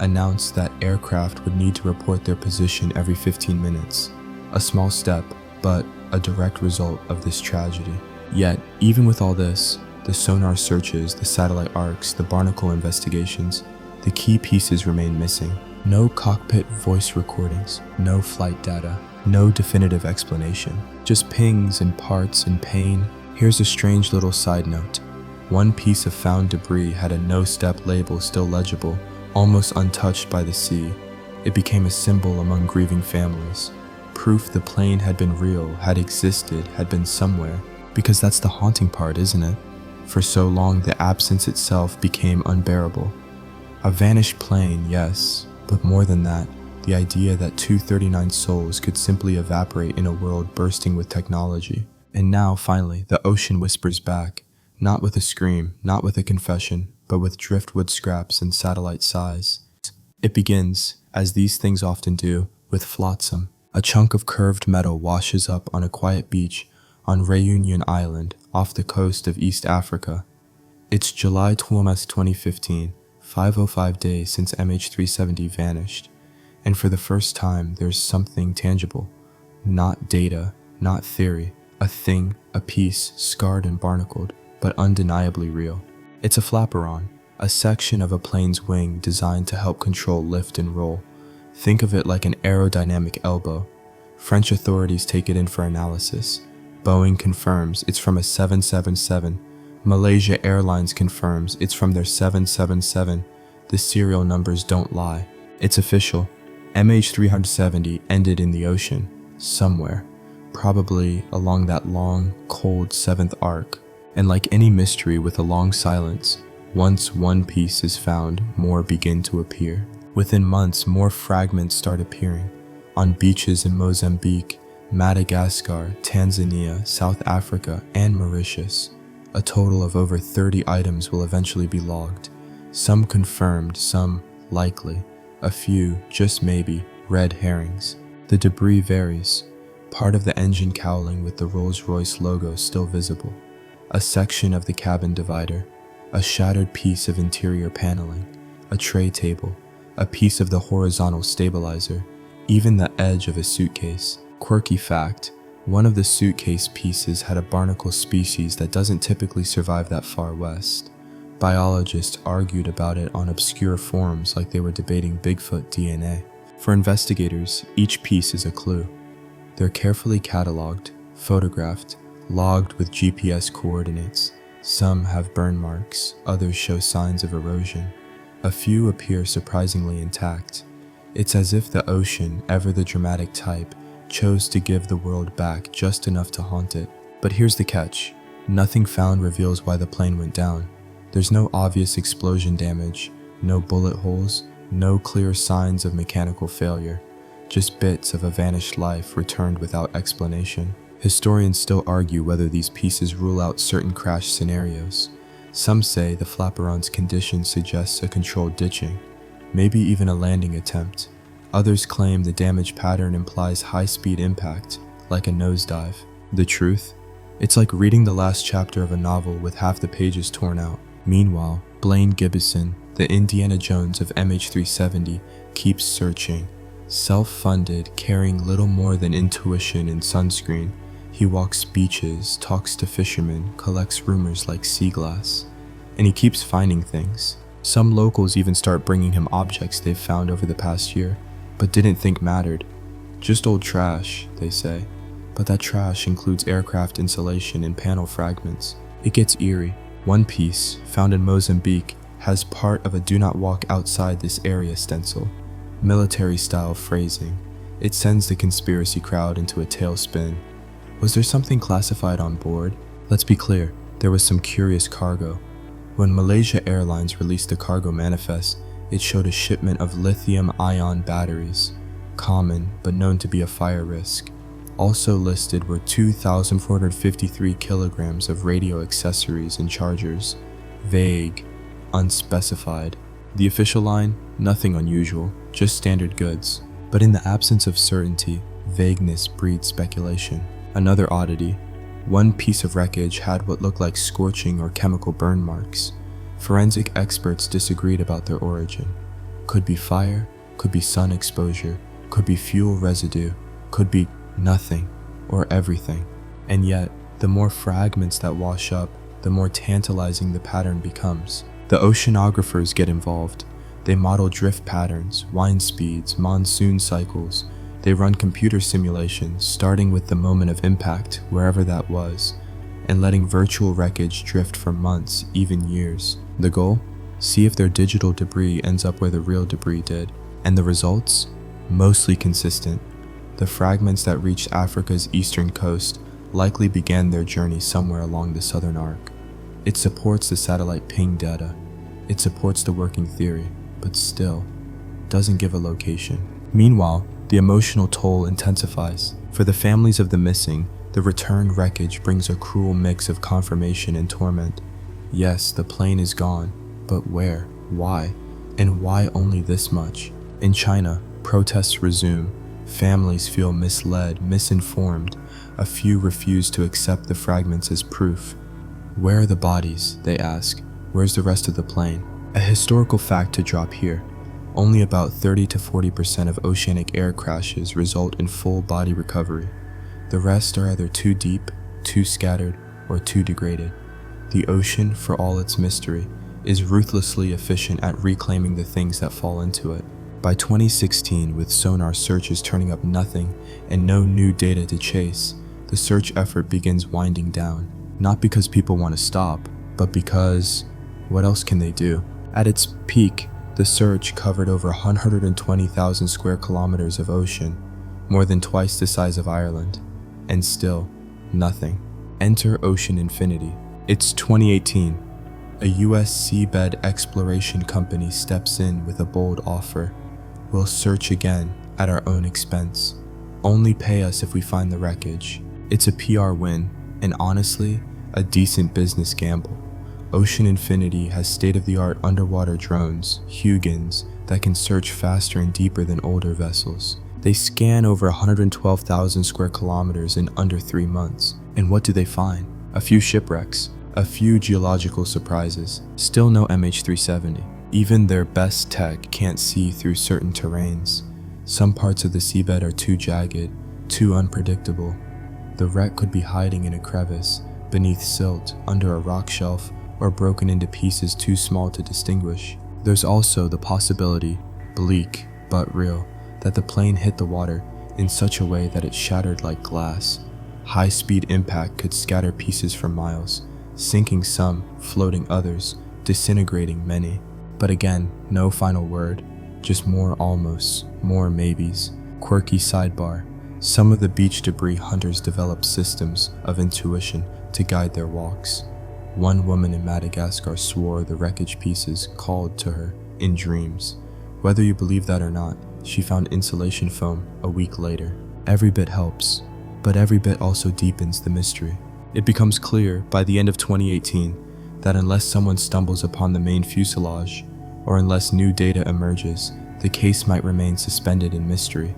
announced that aircraft would need to report their position every 15 minutes. A small step, but a direct result of this tragedy. Yet, even with all this, the sonar searches, the satellite arcs, the barnacle investigations, the key pieces remain missing. No cockpit voice recordings, no flight data, no definitive explanation. Just pings and parts and pain. Here's a strange little side note. One piece of found debris had a no-step label still legible, almost untouched by the sea. It became a symbol among grieving families. Proof the plane had been real, had existed, had been somewhere. Because that's the haunting part, isn't it? For so long, the absence itself became unbearable. A vanished plane, yes, but more than that, the idea that 239 souls could simply evaporate in a world bursting with technology. And now, finally, the ocean whispers back, not with a scream, not with a confession, but with driftwood scraps and satellite sighs. It begins, as these things often do, with flotsam. A chunk of curved metal washes up on a quiet beach on Réunion Island, off the coast of East Africa. It's July 12, 2015, 505 days since MH370 vanished, and for the first time there's something tangible. Not data, not theory, a thing, a piece, scarred and barnacled, but undeniably real. It's a flaperon, a section of a plane's wing designed to help control lift and roll. Think of it like an aerodynamic elbow. French authorities take it in for analysis. Boeing confirms it's from a 777. Malaysia Airlines confirms it's from their 777. The serial numbers don't lie. It's official. MH370 ended in the ocean, somewhere, probably along that long, cold seventh arc. And like any mystery with a long silence, once one piece is found, more begin to appear. Within months, more fragments start appearing. On beaches in Mozambique, Madagascar, Tanzania, South Africa, and Mauritius. A total of over 30 items will eventually be logged. Some confirmed, some likely. A few, just maybe, red herrings. The debris varies. Part of the engine cowling with the Rolls-Royce logo still visible. A section of the cabin divider. A shattered piece of interior paneling. A tray table. A piece of the horizontal stabilizer. Even the edge of a suitcase. Quirky fact, one of the suitcase pieces had a barnacle species that doesn't typically survive that far west. Biologists argued about it on obscure forums like they were debating Bigfoot DNA. For investigators, each piece is a clue. They're carefully cataloged, photographed, logged with GPS coordinates. Some have burn marks, others show signs of erosion. A few appear surprisingly intact. It's as if the ocean, ever the dramatic type, chose to give the world back just enough to haunt it. But here's the catch. Nothing found reveals why the plane went down. There's no obvious explosion damage, no bullet holes, no clear signs of mechanical failure. Just bits of a vanished life returned without explanation. Historians still argue whether these pieces rule out certain crash scenarios. Some say the flaperon's condition suggests a controlled ditching, maybe even a landing attempt. Others claim the damage pattern implies high-speed impact, like a nosedive. The truth? It's like reading the last chapter of a novel with half the pages torn out. Meanwhile, Blaine Gibbison, the Indiana Jones of MH370, keeps searching. Self-funded, carrying little more than intuition and sunscreen, he walks beaches, talks to fishermen, collects rumors like sea glass, and he keeps finding things. Some locals even start bringing him objects they've found over the past year, but didn't think mattered. Just old trash, they say, but that trash includes aircraft insulation and panel fragments. It gets eerie. One piece, found in Mozambique, has part of a "do not walk outside this area" stencil. Military-style phrasing. It sends the conspiracy crowd into a tailspin. Was there something classified on board? Let's be clear, there was some curious cargo. When Malaysia Airlines released the cargo manifest, it showed a shipment of lithium-ion batteries, common but known to be a fire risk. Also listed were 2,453 kilograms of radio accessories and chargers. Vague, unspecified. The official line, nothing unusual, just standard goods. But in the absence of certainty, vagueness breeds speculation. Another oddity, one piece of wreckage had what looked like scorching or chemical burn marks. Forensic experts disagreed about their origin. Could be fire, could be sun exposure, could be fuel residue, could be nothing or everything. And yet, the more fragments that wash up, the more tantalizing the pattern becomes. The oceanographers get involved. They model drift patterns, wind speeds, monsoon cycles. They run computer simulations, starting with the moment of impact, wherever that was, and letting virtual wreckage drift for months, even years. The goal? See if their digital debris ends up where the real debris did. And the results? Mostly consistent. The fragments that reached Africa's eastern coast likely began their journey somewhere along the southern arc. It supports the satellite ping data. It supports the working theory, but still doesn't give a location. Meanwhile, the emotional toll intensifies. For the families of the missing, the returned wreckage brings a cruel mix of confirmation and torment. Yes, the plane is gone, but where? Why? And why only this much? In China, protests resume. Families feel misled, misinformed. A few refuse to accept the fragments as proof. Where are the bodies? They ask. Where's the rest of the plane? A historical fact to drop here. Only about 30 to 40% of oceanic air crashes result in full body recovery. The rest are either too deep, too scattered, or too degraded. The ocean, for all its mystery, is ruthlessly efficient at reclaiming the things that fall into it. By 2016, with sonar searches turning up nothing and no new data to chase, the search effort begins winding down. Not because people want to stop, but because what else can they do? At its peak, the search covered over 120,000 square kilometers of ocean, more than twice the size of Ireland, and still, nothing. Enter Ocean Infinity. It's 2018. A US seabed exploration company steps in with a bold offer. We'll search again at our own expense. Only pay us if we find the wreckage. It's a PR win, and honestly, a decent business gamble. Ocean Infinity has state-of-the-art underwater drones, Hugiens, that can search faster and deeper than older vessels. They scan over 112,000 square kilometers in under 3 months. And what do they find? A few shipwrecks, a few geological surprises, still no MH370. Even their best tech can't see through certain terrains. Some parts of the seabed are too jagged, too unpredictable. The wreck could be hiding in a crevice, beneath silt, under a rock shelf, or broken into pieces too small to distinguish. There's also the possibility, bleak but real, that the plane hit the water in such a way that it shattered like glass. High-speed impact could scatter pieces for miles, sinking some, floating others, disintegrating many. But again, no final word, just more almosts, more maybes. Quirky sidebar. Some of the beach debris hunters developed systems of intuition to guide their walks. One woman in Madagascar swore the wreckage pieces called to her in dreams. Whether you believe that or not, she found insulation foam a week later. Every bit helps, but every bit also deepens the mystery. It becomes clear by the end of 2018 that unless someone stumbles upon the main fuselage, or unless new data emerges, the case might remain suspended in mystery.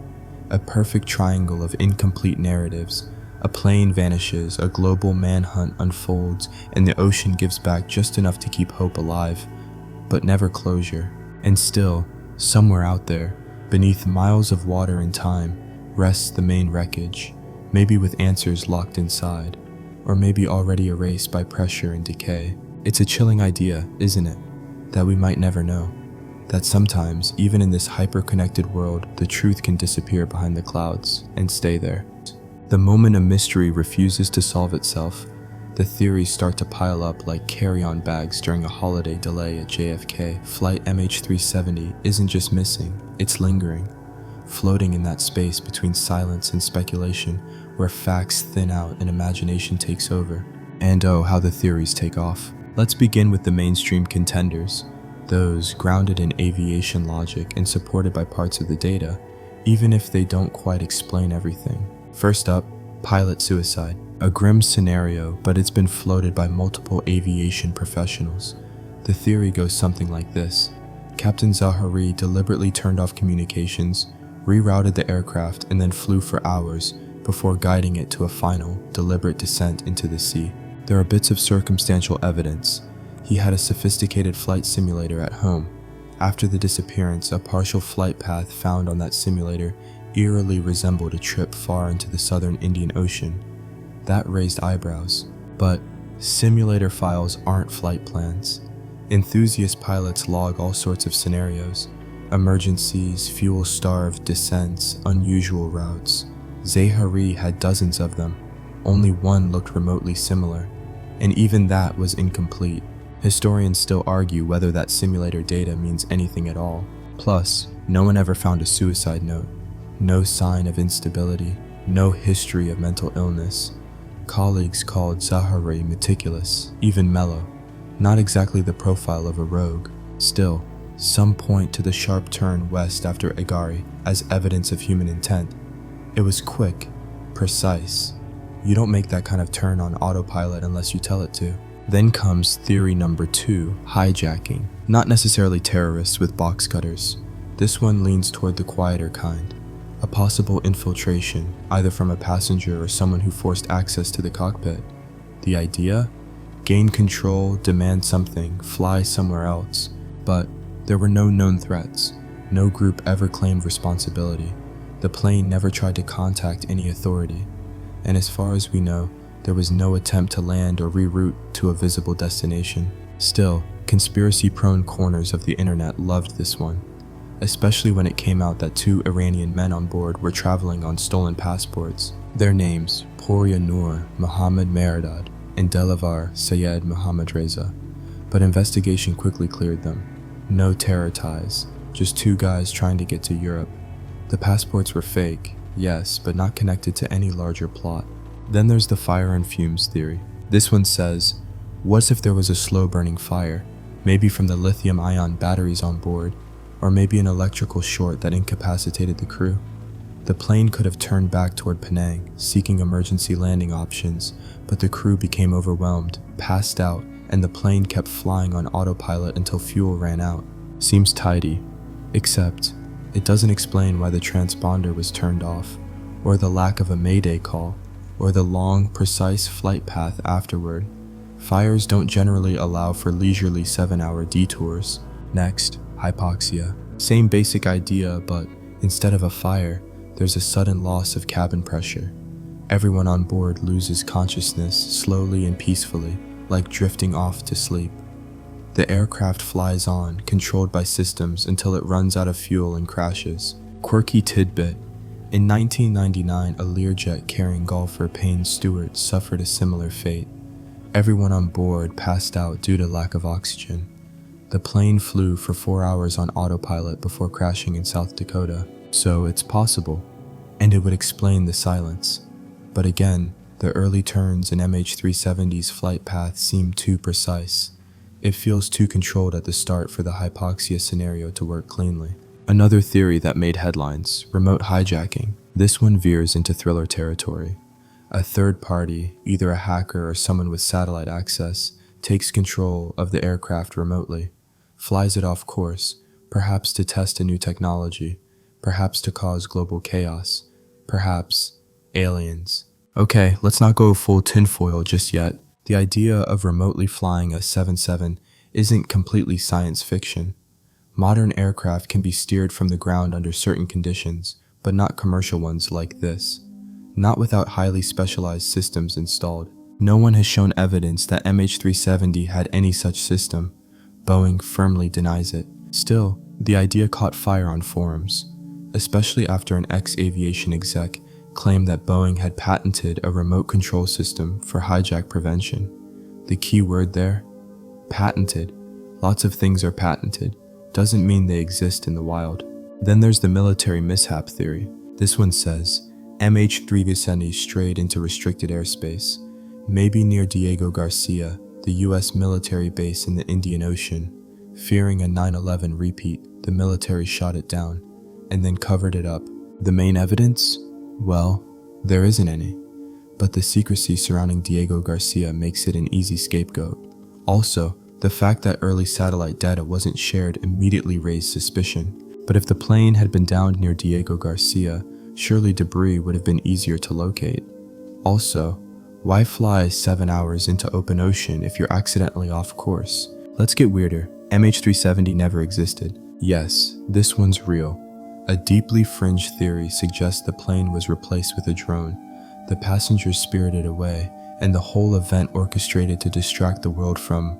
A perfect triangle of incomplete narratives. A plane vanishes, a global manhunt unfolds, and the ocean gives back just enough to keep hope alive, but never closure. And still, somewhere out there, Beneath miles of water and time rests the main wreckage, maybe with answers locked inside, or maybe already erased by pressure and decay. It's a chilling idea, isn't it? That we might never know. That sometimes, even in this hyper-connected world, the truth can disappear behind the clouds and stay there. The moment a mystery refuses to solve itself, the theories start to pile up like carry-on bags during a holiday delay at JFK. Flight MH370 isn't just missing, it's lingering, floating in that space between silence and speculation where facts thin out and imagination takes over. And oh, how the theories take off. Let's begin with the mainstream contenders, those grounded in aviation logic and supported by parts of the data, even if they don't quite explain everything. First up, pilot suicide. A grim scenario, but it's been floated by multiple aviation professionals. The theory goes something like this. Captain Zahari deliberately turned off communications, rerouted the aircraft, and then flew for hours before guiding it to a final, deliberate descent into the sea. There are bits of circumstantial evidence. He had a sophisticated flight simulator at home. After the disappearance, a partial flight path found on that simulator eerily resembled a trip far into the southern Indian Ocean. That raised eyebrows. But simulator files aren't flight plans. Enthusiast pilots log all sorts of scenarios: emergencies, fuel-starved descents, unusual routes. Zahari had dozens of them. Only one looked remotely similar, and even that was incomplete. Historians still argue whether that simulator data means anything at all. Plus, no one ever found a suicide note. No sign of instability, no history of mental illness. Colleagues called Zahari meticulous, even mellow. Not exactly the profile of a rogue. Still, some point to the sharp turn west after Agari as evidence of human intent. It was quick, precise. You don't make that kind of turn on autopilot unless you tell it to. Then comes theory number 2, hijacking. Not necessarily terrorists with box cutters. This one leans toward the quieter kind. A possible infiltration, either from a passenger or someone who forced access to the cockpit. The idea? Gain control, demand something, fly somewhere else. But there were no known threats. No group ever claimed responsibility. The plane never tried to contact any authority. And as far as we know, there was no attempt to land or reroute to a visible destination. Still, conspiracy-prone corners of the internet loved this one, especially when it came out that 2 Iranian men on board were traveling on stolen passports. Their names, Poria Noor Mohammad Mehrdad and Delavar Sayed Mohammad Reza. But investigation quickly cleared them. No terror ties, just 2 guys trying to get to Europe. The passports were fake, yes, but not connected to any larger plot. Then there's the fire and fumes theory. This one says, what if there was a slow-burning fire, maybe from the lithium-ion batteries on board, or maybe an electrical short that incapacitated the crew? The plane could have turned back toward Penang, seeking emergency landing options, but the crew became overwhelmed, passed out, and the plane kept flying on autopilot until fuel ran out. Seems tidy, except it doesn't explain why the transponder was turned off, or the lack of a mayday call, or the long, precise flight path afterward. Fires don't generally allow for leisurely 7-hour detours. Next, hypoxia. Same basic idea, but instead of a fire, there's a sudden loss of cabin pressure. Everyone on board loses consciousness slowly and peacefully, like drifting off to sleep. The aircraft flies on, controlled by systems, until it runs out of fuel and crashes. Quirky tidbit. In 1999, a Learjet carrying golfer Payne Stewart suffered a similar fate. Everyone on board passed out due to lack of oxygen. The plane flew for 4 hours on autopilot before crashing in South Dakota, so it's possible, and it would explain the silence. But again, the early turns in MH370's flight path seem too precise. It feels too controlled at the start for the hypoxia scenario to work cleanly. Another theory that made headlines, remote hijacking. This one veers into thriller territory. A third party, either a hacker or someone with satellite access, takes control of the aircraft remotely, flies it off course, perhaps to test a new technology, perhaps to cause global chaos, perhaps aliens. Okay, let's not go full tinfoil just yet. The idea of remotely flying a 777 isn't completely science fiction. Modern aircraft can be steered from the ground under certain conditions, but not commercial ones like this. Not without highly specialized systems installed. No one has shown evidence that MH370 had any such system. Boeing firmly denies it. Still, the idea caught fire on forums, especially after an ex-aviation exec claimed that Boeing had patented a remote control system for hijack prevention. The key word there? Patented. Lots of things are patented. Doesn't mean they exist in the wild. Then there's the military mishap theory. This one says, MH370 strayed into restricted airspace, maybe near Diego Garcia, the US military base in the Indian Ocean. Fearing a 9/11 repeat, the military shot it down, and then covered it up. The main evidence? Well, there isn't any, but the secrecy surrounding Diego Garcia makes it an easy scapegoat. Also, the fact that early satellite data wasn't shared immediately raised suspicion. But if the plane had been downed near Diego Garcia, surely debris would have been easier to locate. Also, why fly 7 hours into open ocean if you're accidentally off course? Let's get weirder. MH370 never existed. Yes, this one's real. A deeply fringed theory suggests the plane was replaced with a drone, the passengers spirited away, and the whole event orchestrated to distract the world from,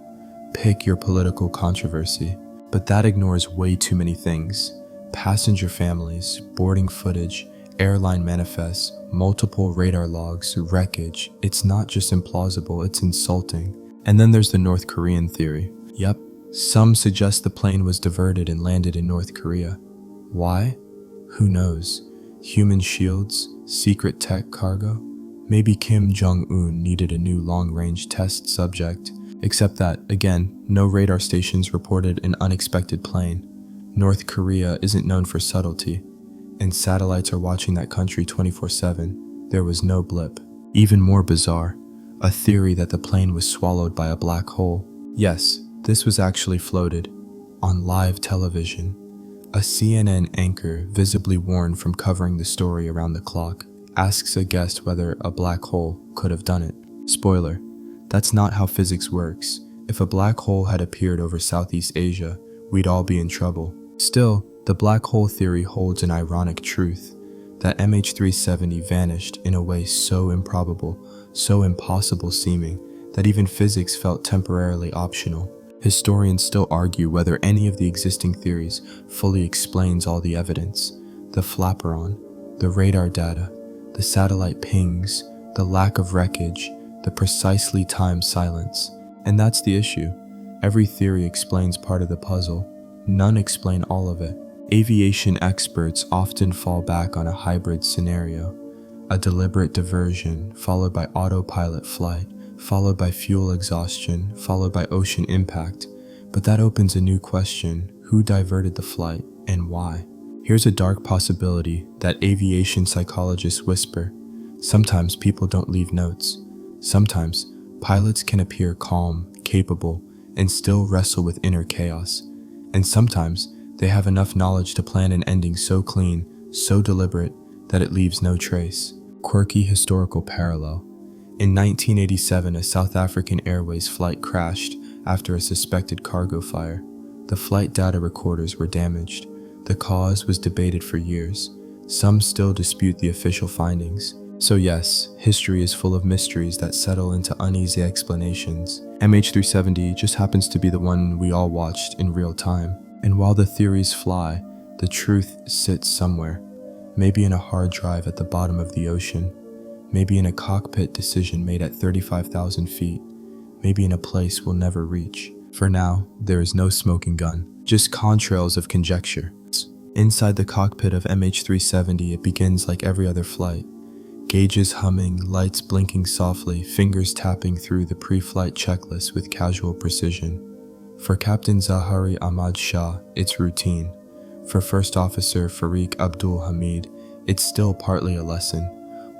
pick your political controversy. But that ignores way too many things. Passenger families, boarding footage, airline manifests, multiple radar logs, wreckage. It's not just implausible, it's insulting. And then there's the North Korean theory. Yep, some suggest the plane was diverted and landed in North Korea. Why? Who knows? Human shields? Secret tech cargo? Maybe Kim Jong-un needed a new long-range test subject. Except that, again, no radar stations reported an unexpected plane. North Korea isn't known for subtlety, and satellites are watching that country 24/7. There was no blip. Even more bizarre, a theory that the plane was swallowed by a black hole. Yes, this was actually floated on live television. A CNN anchor, visibly worn from covering the story around the clock, asks a guest whether a black hole could have done it. Spoiler, that's not how physics works. If a black hole had appeared over Southeast Asia, we'd all be in trouble. Still, the black hole theory holds an ironic truth, that MH370 vanished in a way so improbable, so impossible seeming, that even physics felt temporarily optional. Historians still argue whether any of the existing theories fully explains all the evidence. The flaperon, the radar data, the satellite pings, the lack of wreckage, the precisely timed silence. And that's the issue. Every theory explains part of the puzzle. None explain all of it. Aviation experts often fall back on a hybrid scenario, a deliberate diversion followed by autopilot flight, followed by fuel exhaustion, followed by ocean impact. But that opens a new question: who diverted the flight and why? Here's a dark possibility that aviation psychologists whisper. Sometimes people don't leave notes. Sometimes pilots can appear calm, capable, and still wrestle with inner chaos. And sometimes they have enough knowledge to plan an ending so clean, so deliberate, that it leaves no trace. Quirky historical parallel. In 1987, a South African Airways flight crashed after a suspected cargo fire. The flight data recorders were damaged. The cause was debated for years. Some still dispute the official findings. So yes, history is full of mysteries that settle into uneasy explanations. MH370 just happens to be the one we all watched in real time. And while the theories fly, the truth sits somewhere. Maybe in a hard drive at the bottom of the ocean. Maybe in a cockpit decision made at 35,000 feet. Maybe in a place we'll never reach. For now, there is no smoking gun, just contrails of conjecture. Inside the cockpit of MH370, it begins like every other flight. Gauges humming, lights blinking softly, fingers tapping through the pre-flight checklist with casual precision. For Captain Zahari Ahmad Shah, it's routine. For First Officer Farik Abdul Hamid, it's still partly a lesson,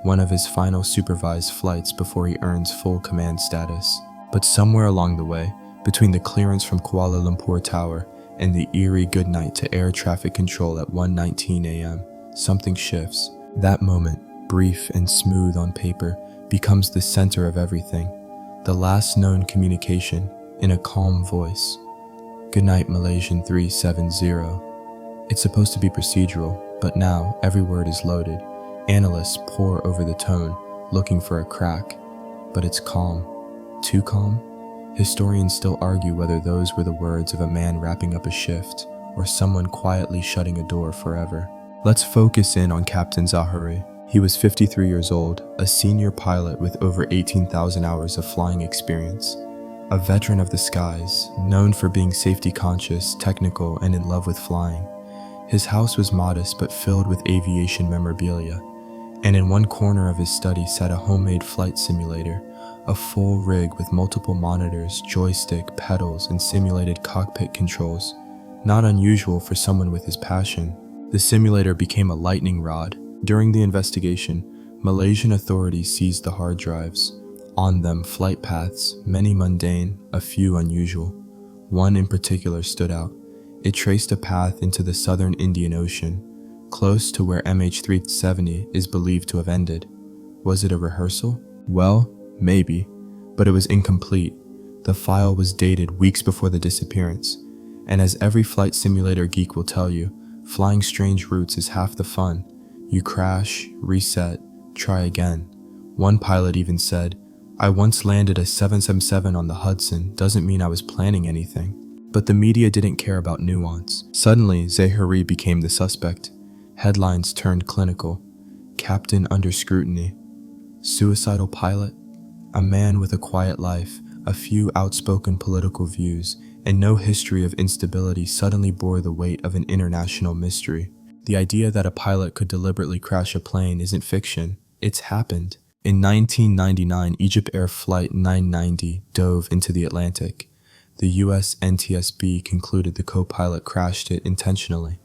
one of his final supervised flights before he earns full command status. But somewhere along the way, between the clearance from Kuala Lumpur Tower and the eerie goodnight to air traffic control at 1:19 a.m., something shifts. That moment, brief and smooth on paper, becomes the center of everything. The last known communication, in a calm voice. Goodnight Malaysian 370. It's supposed to be procedural, but now every word is loaded. Analysts pore over the tone, looking for a crack. But it's calm. Too calm? Historians still argue whether those were the words of a man wrapping up a shift, or someone quietly shutting a door forever. Let's focus in on Captain Zahari. He was 53 years old, a senior pilot with over 18,000 hours of flying experience. A veteran of the skies, known for being safety conscious, technical, and in love with flying. His house was modest but filled with aviation memorabilia, and in one corner of his study sat a homemade flight simulator, a full rig with multiple monitors, joystick, pedals, and simulated cockpit controls. Not unusual for someone with his passion. The simulator became a lightning rod. During the investigation, Malaysian authorities seized the hard drives. On them, flight paths, many mundane, a few unusual. One in particular stood out. It traced a path into the southern Indian Ocean, close to where MH370 is believed to have ended. Was it a rehearsal? Well, maybe, but it was incomplete. The file was dated weeks before the disappearance, and as every flight simulator geek will tell you, flying strange routes is half the fun. You crash, reset, try again. One pilot even said, "I once landed a 777 on the Hudson, doesn't mean I was planning anything." But the media didn't care about nuance. Suddenly, Zahari became the suspect. Headlines turned clinical. Captain under scrutiny. Suicidal pilot? A man with a quiet life, a few outspoken political views, and no history of instability suddenly bore the weight of an international mystery. The idea that a pilot could deliberately crash a plane isn't fiction. It's happened. In 1999, Egypt Air Flight 990 dove into the Atlantic. The US NTSB concluded the co-pilot crashed it intentionally.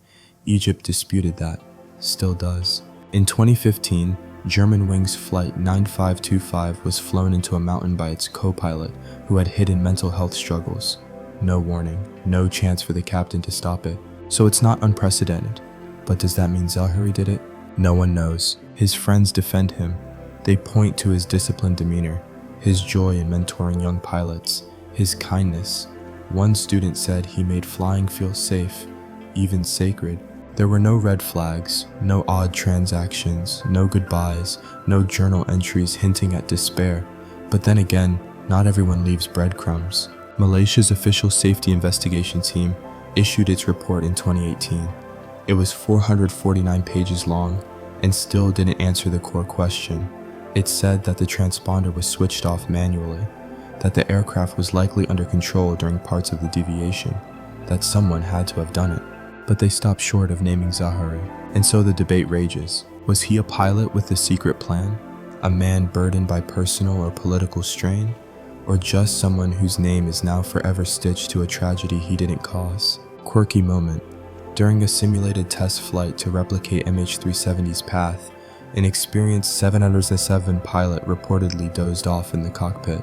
Egypt disputed that, still does. In 2015, Germanwings Flight 9525 was flown into a mountain by its co-pilot, who had hidden mental health struggles. No warning, no chance for the captain to stop it. So it's not unprecedented. But does that mean Zahari did it? No one knows. His friends defend him. They point to his disciplined demeanor, his joy in mentoring young pilots, his kindness. One student said he made flying feel safe, even sacred. There were no red flags, no odd transactions, no goodbyes, no journal entries hinting at despair. But then again, not everyone leaves breadcrumbs. Malaysia's official safety investigation team issued its report in 2018. It was 449 pages long and still didn't answer the core question. It said that the transponder was switched off manually, that the aircraft was likely under control during parts of the deviation, that someone had to have done it. But they stopped short of naming Zahari, and so the debate rages. Was he a pilot with a secret plan? A man burdened by personal or political strain? Or just someone whose name is now forever stitched to a tragedy he didn't cause? Quirky moment. During a simulated test flight to replicate MH370's path, an experienced 707 pilot reportedly dozed off in the cockpit.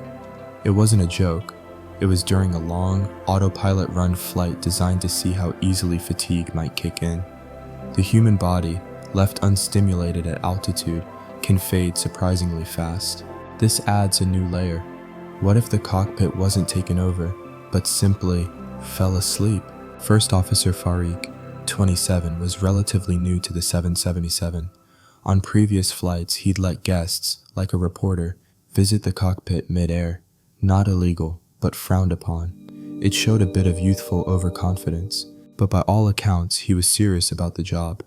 It wasn't a joke. It was during a long, autopilot-run flight designed to see how easily fatigue might kick in. The human body, left unstimulated at altitude, can fade surprisingly fast. This adds a new layer. What if the cockpit wasn't taken over, but simply fell asleep? First Officer Farik, 27, was relatively new to the 777. On previous flights, he'd let guests, like a reporter, visit the cockpit mid-air. Not illegal, but frowned upon. It showed a bit of youthful overconfidence, but by all accounts, he was serious about the job.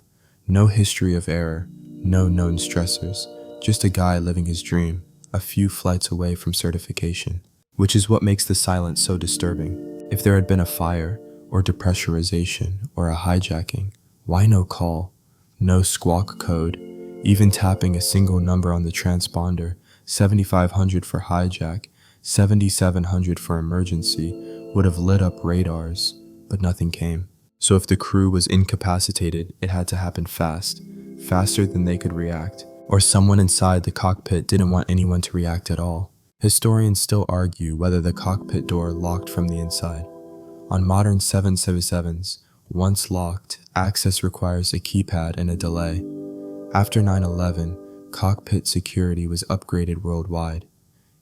No history of error, no known stressors, just a guy living his dream, a few flights away from certification. Which is what makes the silence so disturbing. If there had been a fire, or depressurization, or a hijacking, why no call? No squawk code, even tapping a single number on the transponder, 7500 for hijack, 7700 for emergency, would have lit up radars, but nothing came. So if the crew was incapacitated, it had to happen fast, faster than they could react, or someone inside the cockpit didn't want anyone to react at all. Historians still argue whether the cockpit door locked from the inside. On modern 777s, once locked, access requires a keypad and a delay. After 9/11, cockpit security was upgraded worldwide.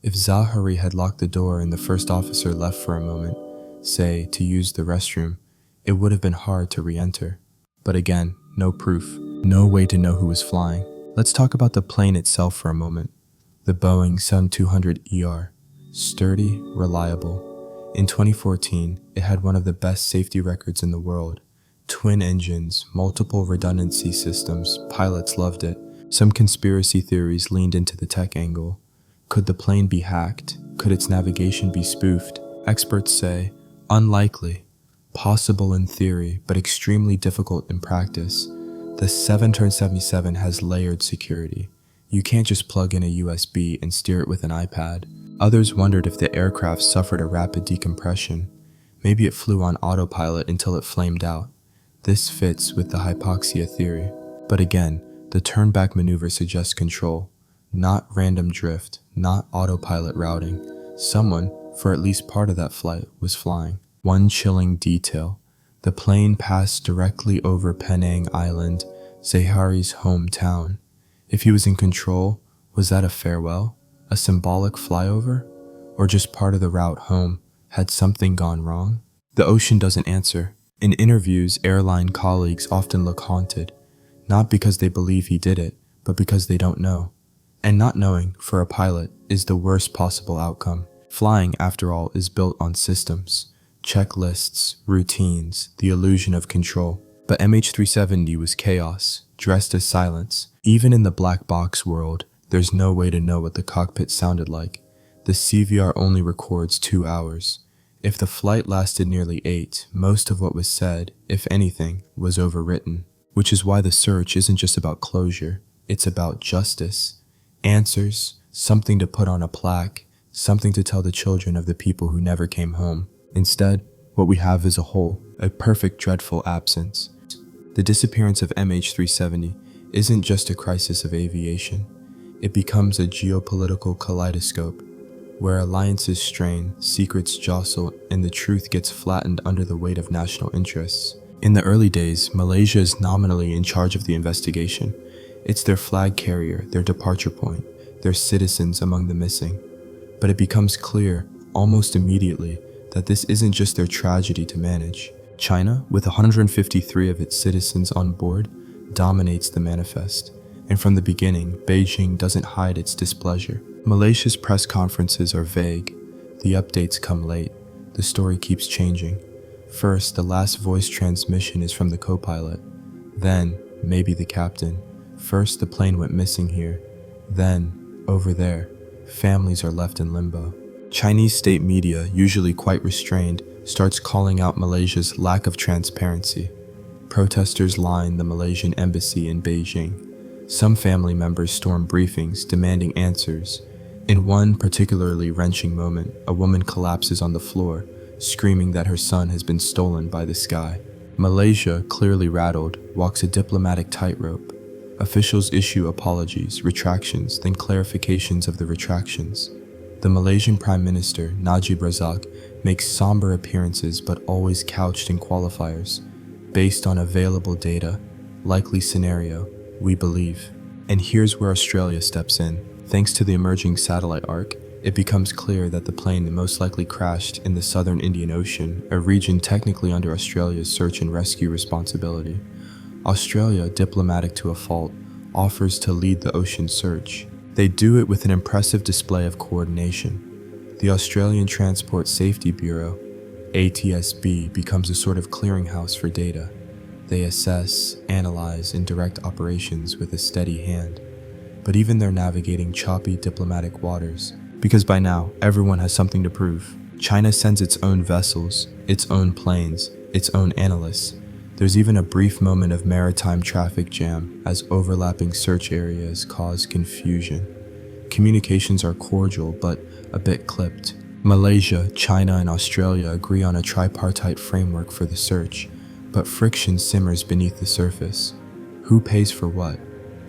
If Zahari had locked the door and the first officer left for a moment, say to use the restroom, it would have been hard to re-enter. But again, no proof, no way to know who was flying. Let's talk about the plane itself for a moment. The Boeing 727-ER. Sturdy, reliable. In 2014, it had one of the best safety records in the world. Twin engines, multiple redundancy systems, pilots loved it. Some conspiracy theories leaned into the tech angle. Could the plane be hacked? Could its navigation be spoofed? Experts say, unlikely. Possible in theory, but extremely difficult in practice. The 777 has layered security. You can't just plug in a USB and steer it with an iPad. Others wondered if the aircraft suffered a rapid decompression. Maybe it flew on autopilot until it flamed out. This fits with the hypoxia theory. But again, the turn-back maneuver suggests control, not random drift, not autopilot routing. Someone, for at least part of that flight, was flying. One chilling detail: the plane passed directly over Penang Island, Zahari's hometown. If he was in control, was that a farewell? A symbolic flyover? Or just part of the route home? Had something gone wrong? The ocean doesn't answer. In interviews, airline colleagues often look haunted, not because they believe he did it, but because they don't know. And not knowing, for a pilot, is the worst possible outcome. Flying, after all, is built on systems, checklists, routines, the illusion of control. But MH370 was chaos, dressed as silence. Even in the black box world, there's no way to know what the cockpit sounded like. The CVR only records 2 hours. If the flight lasted nearly 8, most of what was said, if anything, was overwritten. Which is why the search isn't just about closure, it's about justice. Answers, something to put on a plaque, something to tell the children of the people who never came home. Instead, what we have is a hole, a perfect dreadful absence. The disappearance of MH370 isn't just a crisis of aviation. It becomes a geopolitical kaleidoscope, where alliances strain, secrets jostle, and the truth gets flattened under the weight of national interests. In the early days, Malaysia is nominally in charge of the investigation. It's their flag carrier, their departure point, their citizens among the missing. But it becomes clear, almost immediately, that this isn't just their tragedy to manage. China, with 153 of its citizens on board, dominates the manifest. And from the beginning, Beijing doesn't hide its displeasure. Malaysia's press conferences are vague. The updates come late. The story keeps changing. First, the last voice transmission is from the co-pilot. Then, maybe the captain. First, the plane went missing here. Then, over there, families are left in limbo. Chinese state media, usually quite restrained, starts calling out Malaysia's lack of transparency. Protesters line the Malaysian embassy in Beijing. Some family members storm briefings, demanding answers. In one particularly wrenching moment, a woman collapses on the floor, screaming that her son has been stolen by the sky. Malaysia, clearly rattled, walks a diplomatic tightrope. Officials issue apologies, retractions, then clarifications of the retractions. The Malaysian Prime Minister, Najib Razak, makes somber appearances but always couched in qualifiers. Based on available data, likely scenario, we believe. And here's where Australia steps in. Thanks to the emerging satellite arc, it becomes clear that the plane most likely crashed in the southern Indian Ocean, a region technically under Australia's search and rescue responsibility. Australia, diplomatic to a fault, offers to lead the ocean search. They do it with an impressive display of coordination. The Australian Transport Safety Bureau, ATSB, becomes a sort of clearinghouse for data. They assess, analyze, and direct operations with a steady hand. But even they're navigating choppy diplomatic waters, because by now, everyone has something to prove. China sends its own vessels, its own planes, its own analysts. There's even a brief moment of maritime traffic jam as overlapping search areas cause confusion. Communications are cordial, but a bit clipped. Malaysia, China, and Australia agree on a tripartite framework for the search, but friction simmers beneath the surface. Who pays for what?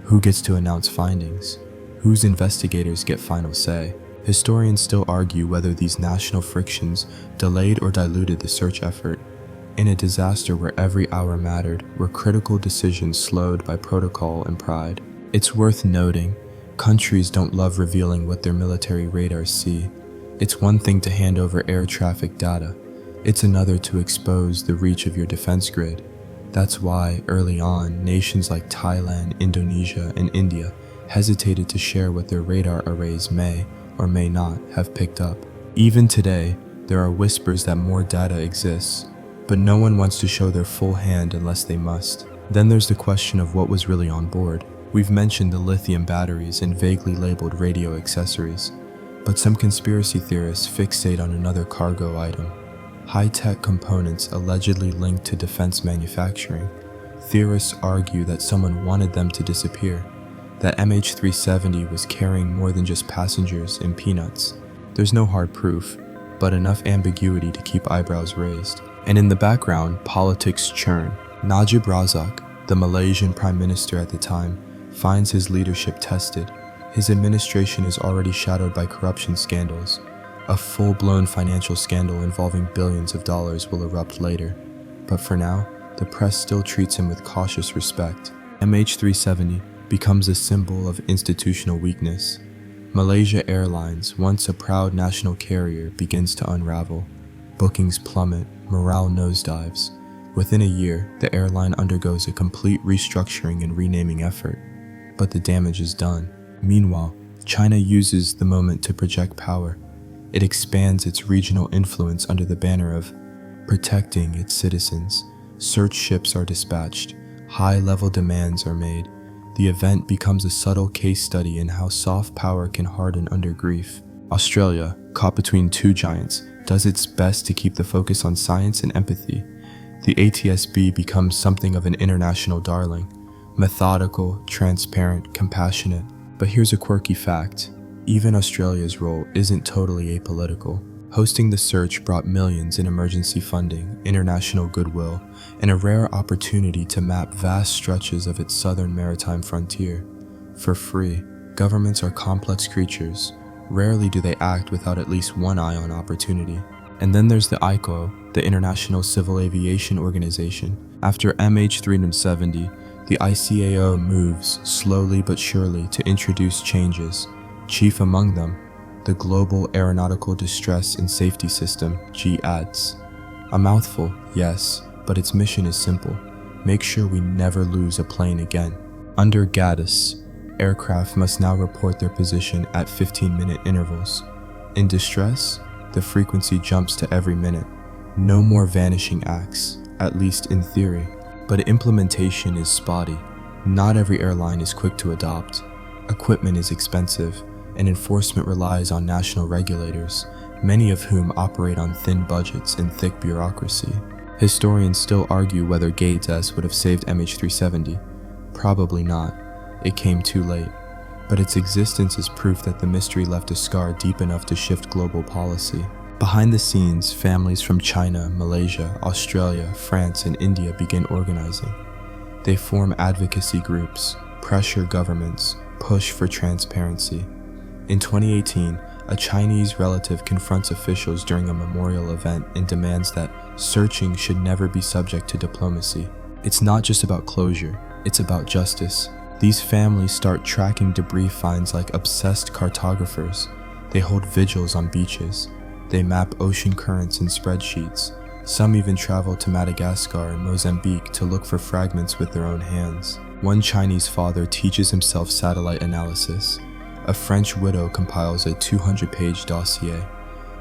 Who gets to announce findings? Whose investigators get final say? Historians still argue whether these national frictions delayed or diluted the search effort. In a disaster where every hour mattered, were critical decisions slowed by protocol and pride. It's worth noting, countries don't love revealing what their military radars see. It's one thing to hand over air traffic data. It's another to expose the reach of your defense grid. That's why, early on, nations like Thailand, Indonesia, and India hesitated to share what their radar arrays may or may not have picked up. Even today, there are whispers that more data exists, but no one wants to show their full hand unless they must. Then there's the question of what was really on board. We've mentioned the lithium batteries and vaguely labeled radio accessories, but some conspiracy theorists fixate on another cargo item: high-tech components allegedly linked to defense manufacturing. Theorists argue that someone wanted them to disappear, that MH370 was carrying more than just passengers and peanuts. There's no hard proof, but enough ambiguity to keep eyebrows raised. And in the background, politics churn. Najib Razak, the Malaysian Prime Minister at the time, finds his leadership tested. His administration is already shadowed by corruption scandals. A full-blown financial scandal involving billions of dollars will erupt later. But for now, the press still treats him with cautious respect. MH370 becomes a symbol of institutional weakness. Malaysia Airlines, once a proud national carrier, begins to unravel. Bookings plummet, morale nosedives. Within a year, the airline undergoes a complete restructuring and renaming effort. But the damage is done. Meanwhile, China uses the moment to project power. It expands its regional influence under the banner of protecting its citizens. Search ships are dispatched. High-level demands are made. The event becomes a subtle case study in how soft power can harden under grief. Australia, caught between two giants, does its best to keep the focus on science and empathy. The ATSB becomes something of an international darling, methodical, transparent, compassionate. But here's a quirky fact. Even Australia's role isn't totally apolitical. Hosting the search brought millions in emergency funding, international goodwill, and a rare opportunity to map vast stretches of its southern maritime frontier. For free, governments are complex creatures. Rarely do they act without at least one eye on opportunity. And then there's the ICAO, the International Civil Aviation Organization. After MH370, the ICAO moves slowly but surely to introduce changes. Chief among them, the Global Aeronautical Distress and Safety System, GADS. A mouthful, yes, but its mission is simple: make sure we never lose a plane again. Under GADS, aircraft must now report their position at 15-minute intervals. In distress, the frequency jumps to every minute. No more vanishing acts, at least in theory. But implementation is spotty. Not every airline is quick to adopt. Equipment is expensive, and enforcement relies on national regulators, many of whom operate on thin budgets and thick bureaucracy. Historians still argue whether GATS would have saved MH370. Probably not. It came too late. But its existence is proof that the mystery left a scar deep enough to shift global policy. Behind the scenes, families from China, Malaysia, Australia, France, and India begin organizing. They form advocacy groups, pressure governments, push for transparency. In 2018, a Chinese relative confronts officials during a memorial event and demands that searching should never be subject to diplomacy. It's not just about closure, it's about justice. These families start tracking debris finds like obsessed cartographers. They hold vigils on beaches. They map ocean currents in spreadsheets. Some even travel to Madagascar and Mozambique to look for fragments with their own hands. One Chinese father teaches himself satellite analysis. A French widow compiles a 200-page dossier.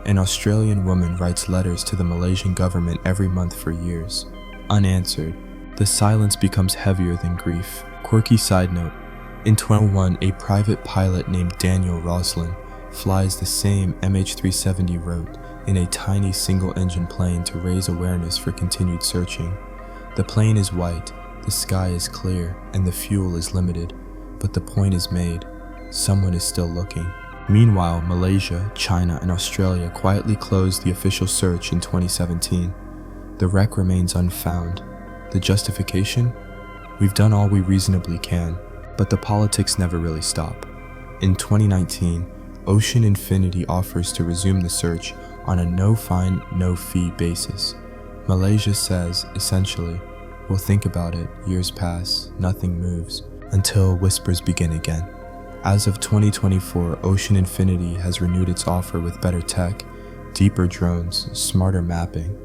An Australian woman writes letters to the Malaysian government every month for years. Unanswered, the silence becomes heavier than grief. Quirky side note, in 2021, a private pilot named Daniel Roslin flies the same MH370 route in a tiny single-engine plane to raise awareness for continued searching. The plane is white, the sky is clear, and the fuel is limited, but the point is made. Someone is still looking. Meanwhile, Malaysia, China, and Australia quietly closed the official search in 2017. The wreck remains unfound. The justification? We've done all we reasonably can, but the politics never really stop. In 2019, Ocean Infinity offers to resume the search on a no-fine, no-fee basis. Malaysia says, essentially, we'll think about it, years pass, nothing moves, until whispers begin again. As of 2024, Ocean Infinity has renewed its offer with better tech, deeper drones, smarter mapping.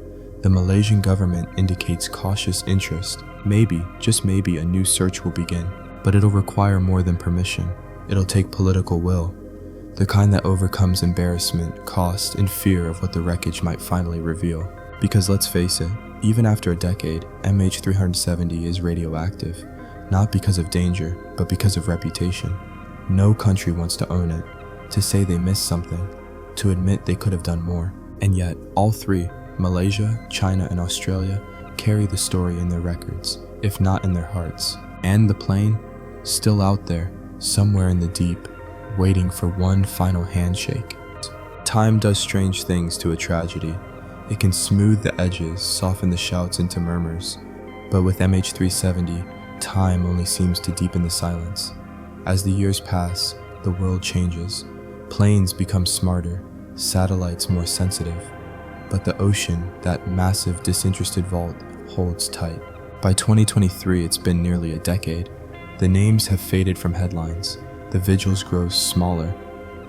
The Malaysian government indicates cautious interest. Maybe, just maybe, a new search will begin. But it'll require more than permission. It'll take political will. The kind that overcomes embarrassment, cost, and fear of what the wreckage might finally reveal. Because let's face it, even after a decade, MH370 is radioactive. Not because of danger, but because of reputation. No country wants to own it, to say they missed something, to admit they could have done more. And yet, all three, Malaysia, China, and Australia, carry the story in their records, if not in their hearts. And the plane, still out there, somewhere in the deep, waiting for one final handshake. Time does strange things to a tragedy. It can smooth the edges, soften the shouts into murmurs. But with MH370, time only seems to deepen the silence. As the years pass, the world changes. Planes become smarter, satellites more sensitive. But the ocean, that massive disinterested vault, holds tight. By 2023, it's been nearly a decade. The names have faded from headlines. The vigils grow smaller.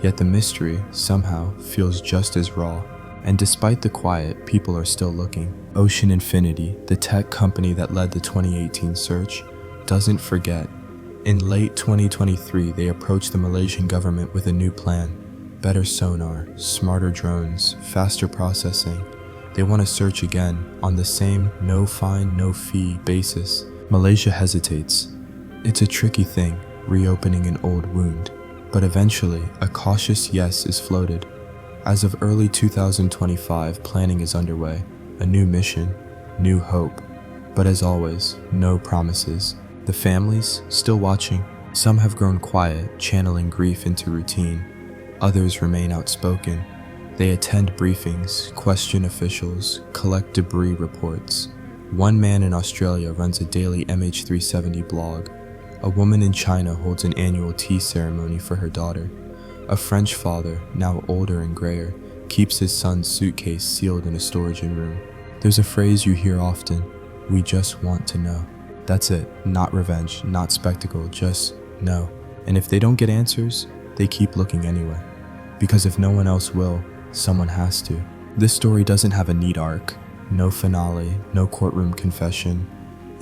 Yet the mystery, somehow, feels just as raw. And despite the quiet, people are still looking. Ocean Infinity, the tech company that led the 2018 search, doesn't forget. In late 2023, they approached the Malaysian government with a new plan. Better sonar, smarter drones, faster processing. They want to search again on the same no fine, no fee basis. Malaysia hesitates. It's a tricky thing, reopening an old wound. But eventually, a cautious yes is floated. As of early 2025, planning is underway. A new mission, new hope. But as always, no promises. The families, still watching. Some have grown quiet, channeling grief into routine. Others remain outspoken. They attend briefings, question officials, collect debris reports. One man in Australia runs a daily MH370 blog. A woman in China holds an annual tea ceremony for her daughter. A French father, now older and grayer, keeps his son's suitcase sealed in a storage room. There's a phrase you hear often, "We just want to know." That's it, not revenge, not spectacle, just know. And if they don't get answers, they keep looking anyway. Because if no one else will, someone has to. This story doesn't have a neat arc, no finale, no courtroom confession.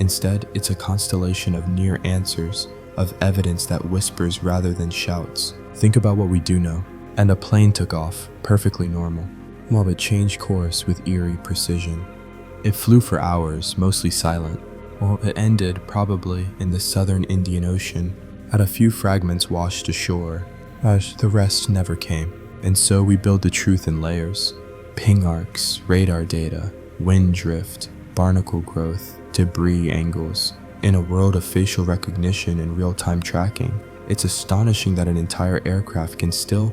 Instead, it's a constellation of near answers, of evidence that whispers rather than shouts. Think about what we do know. And a plane took off, perfectly normal, while it changed course with eerie precision. It flew for hours, mostly silent. Well, it ended, probably, in the southern Indian Ocean, at a few fragments washed ashore, as the rest never came. And so we build the truth in layers. Ping arcs, radar data, wind drift, barnacle growth, debris angles. In a world of facial recognition and real-time tracking, it's astonishing that an entire aircraft can still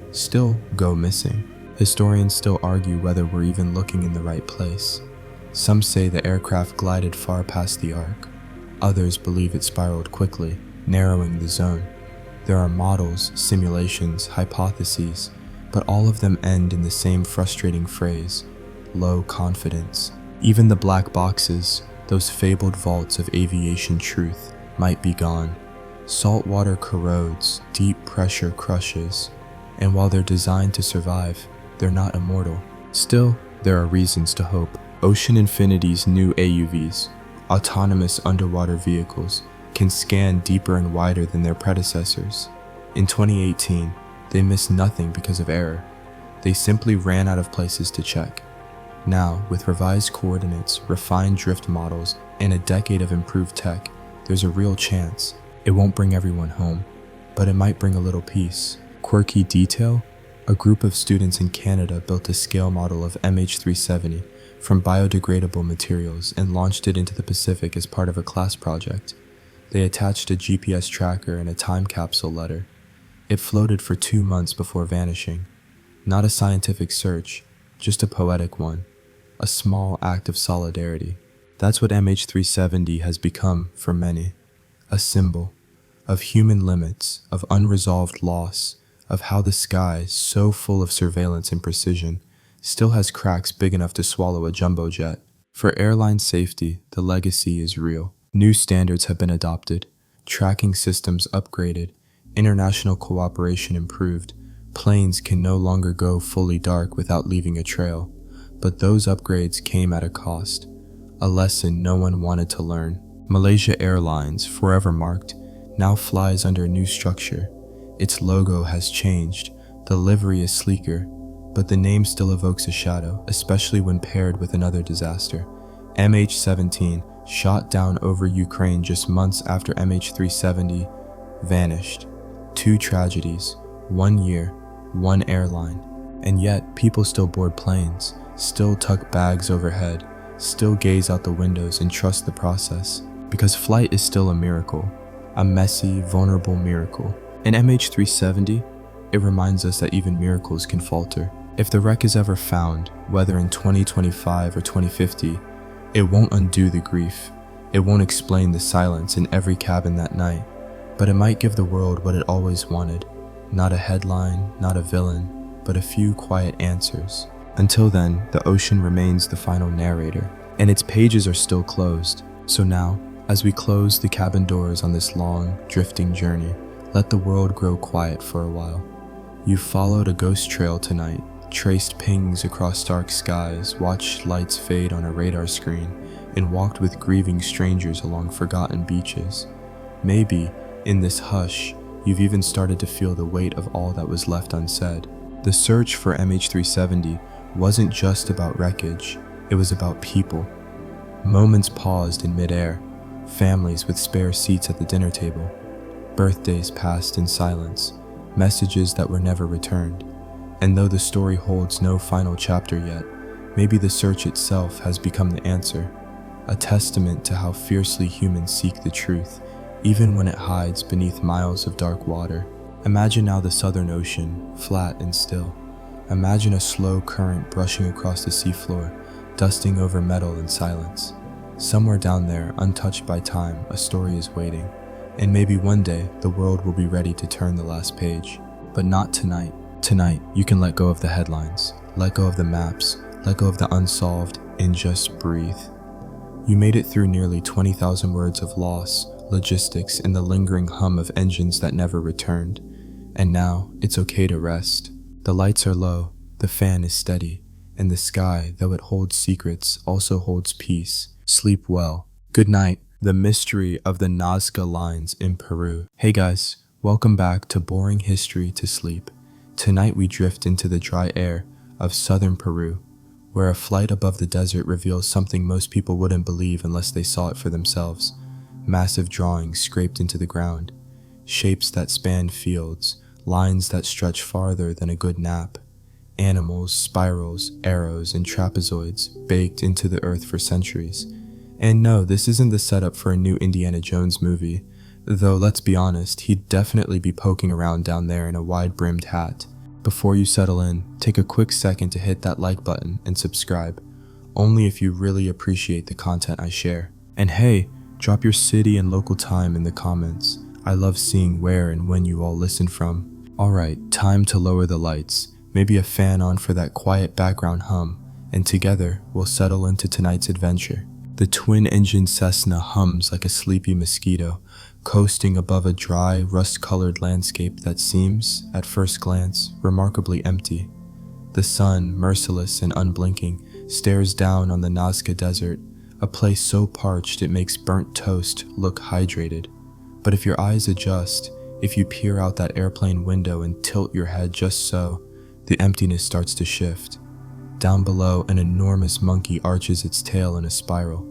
go missing. Historians still argue whether we're even looking in the right place. Some say the aircraft glided far past the arc. Others believe it spiraled quickly, narrowing the zone. There are models, simulations, hypotheses, but all of them end in the same frustrating phrase, low confidence. Even the black boxes, those fabled vaults of aviation truth, might be gone. Salt water corrodes, deep pressure crushes, and while they're designed to survive, they're not immortal. Still, there are reasons to hope. Ocean Infinity's new AUVs, autonomous underwater vehicles, can scan deeper and wider than their predecessors. In 2018, they missed nothing because of error. They simply ran out of places to check. Now, with revised coordinates, refined drift models, and a decade of improved tech, there's a real chance. It won't bring everyone home, but it might bring a little peace. Quirky detail? A group of students in Canada built a scale model of MH370 from biodegradable materials and launched it into the Pacific as part of a class project. They attached a GPS tracker and a time capsule letter. It floated for 2 months before vanishing. Not a scientific search, just a poetic one. A small act of solidarity. That's what MH370 has become for many. A symbol of human limits, of unresolved loss, of how the sky, so full of surveillance and precision, still has cracks big enough to swallow a jumbo jet. For airline safety, the legacy is real. New standards have been adopted, tracking systems upgraded, international cooperation improved. Planes can no longer go fully dark without leaving a trail. but those upgrades came at a cost, a lesson no one wanted to learn. Malaysia Airlines, forever marked, now flies under a new structure. Its logo has changed, the livery is sleeker, but the name still evokes a shadow, especially when paired with another disaster. MH17, shot down over Ukraine just months after MH370 vanished. 2 tragedies, 1 year, 1 airline. And yet, people still board planes, still tuck bags overhead, still gaze out the windows and trust the process. Because flight is still a miracle, a messy, vulnerable miracle. In MH370, it reminds us that even miracles can falter. If the wreck is ever found, whether in 2025 or 2050, it won't undo the grief. It won't explain the silence in every cabin that night, but it might give the world what it always wanted. Not a headline, not a villain, but a few quiet answers. Until then, the ocean remains the final narrator, and its pages are still closed. So now, as we close the cabin doors on this long, drifting journey, let the world grow quiet for a while. You've followed a ghost trail tonight, traced pings across dark skies, watched lights fade on a radar screen, and walked with grieving strangers along forgotten beaches. Maybe, in this hush, you've even started to feel the weight of all that was left unsaid. The search for MH370 wasn't just about wreckage, it was about people. Moments paused in midair, families with spare seats at the dinner table, birthdays passed in silence, messages that were never returned. And though the story holds no final chapter yet, maybe the search itself has become the answer, a testament to how fiercely humans seek the truth, even when it hides beneath miles of dark water. Imagine now the Southern Ocean, flat and still. Imagine a slow current brushing across the seafloor, dusting over metal in silence. Somewhere down there, untouched by time, a story is waiting. And maybe one day, the world will be ready to turn the last page. But not tonight. Tonight, you can let go of the headlines, let go of the maps, let go of the unsolved, and just breathe. You made it through nearly 20,000 words of loss, logistics, and the lingering hum of engines that never returned. And now, it's okay to rest. The lights are low, the fan is steady, and the sky, though it holds secrets, also holds peace. Sleep well. Good night. The mystery of the Nazca lines in Peru. Hey guys, welcome back to Boring History to Sleep. Tonight we drift into the dry air of southern Peru, where a flight above the desert reveals something most people wouldn't believe unless they saw it for themselves. Massive drawings scraped into the ground, shapes that span fields, lines that stretch farther than a good nap, animals, spirals, arrows, and trapezoids baked into the earth for centuries. And no, this isn't the setup for a new Indiana Jones movie, though let's be honest, he'd definitely be poking around down there in a wide-brimmed hat. Before you settle in, take a quick second to hit that like button and subscribe, only if you really appreciate the content I share. And hey, drop your city and local time in the comments. I love seeing where and when you all listen from. Alright, time to lower the lights, maybe a fan on for that quiet background hum, and together we'll settle into tonight's adventure. The twin-engine Cessna hums like a sleepy mosquito, coasting above a dry, rust-colored landscape that seems, at first glance, remarkably empty. The sun, merciless and unblinking, stares down on the Nazca Desert, a place so parched it makes burnt toast look hydrated. But if your eyes adjust, if you peer out that airplane window and tilt your head just so, the emptiness starts to shift. Down below, an enormous monkey arches its tail in a spiral.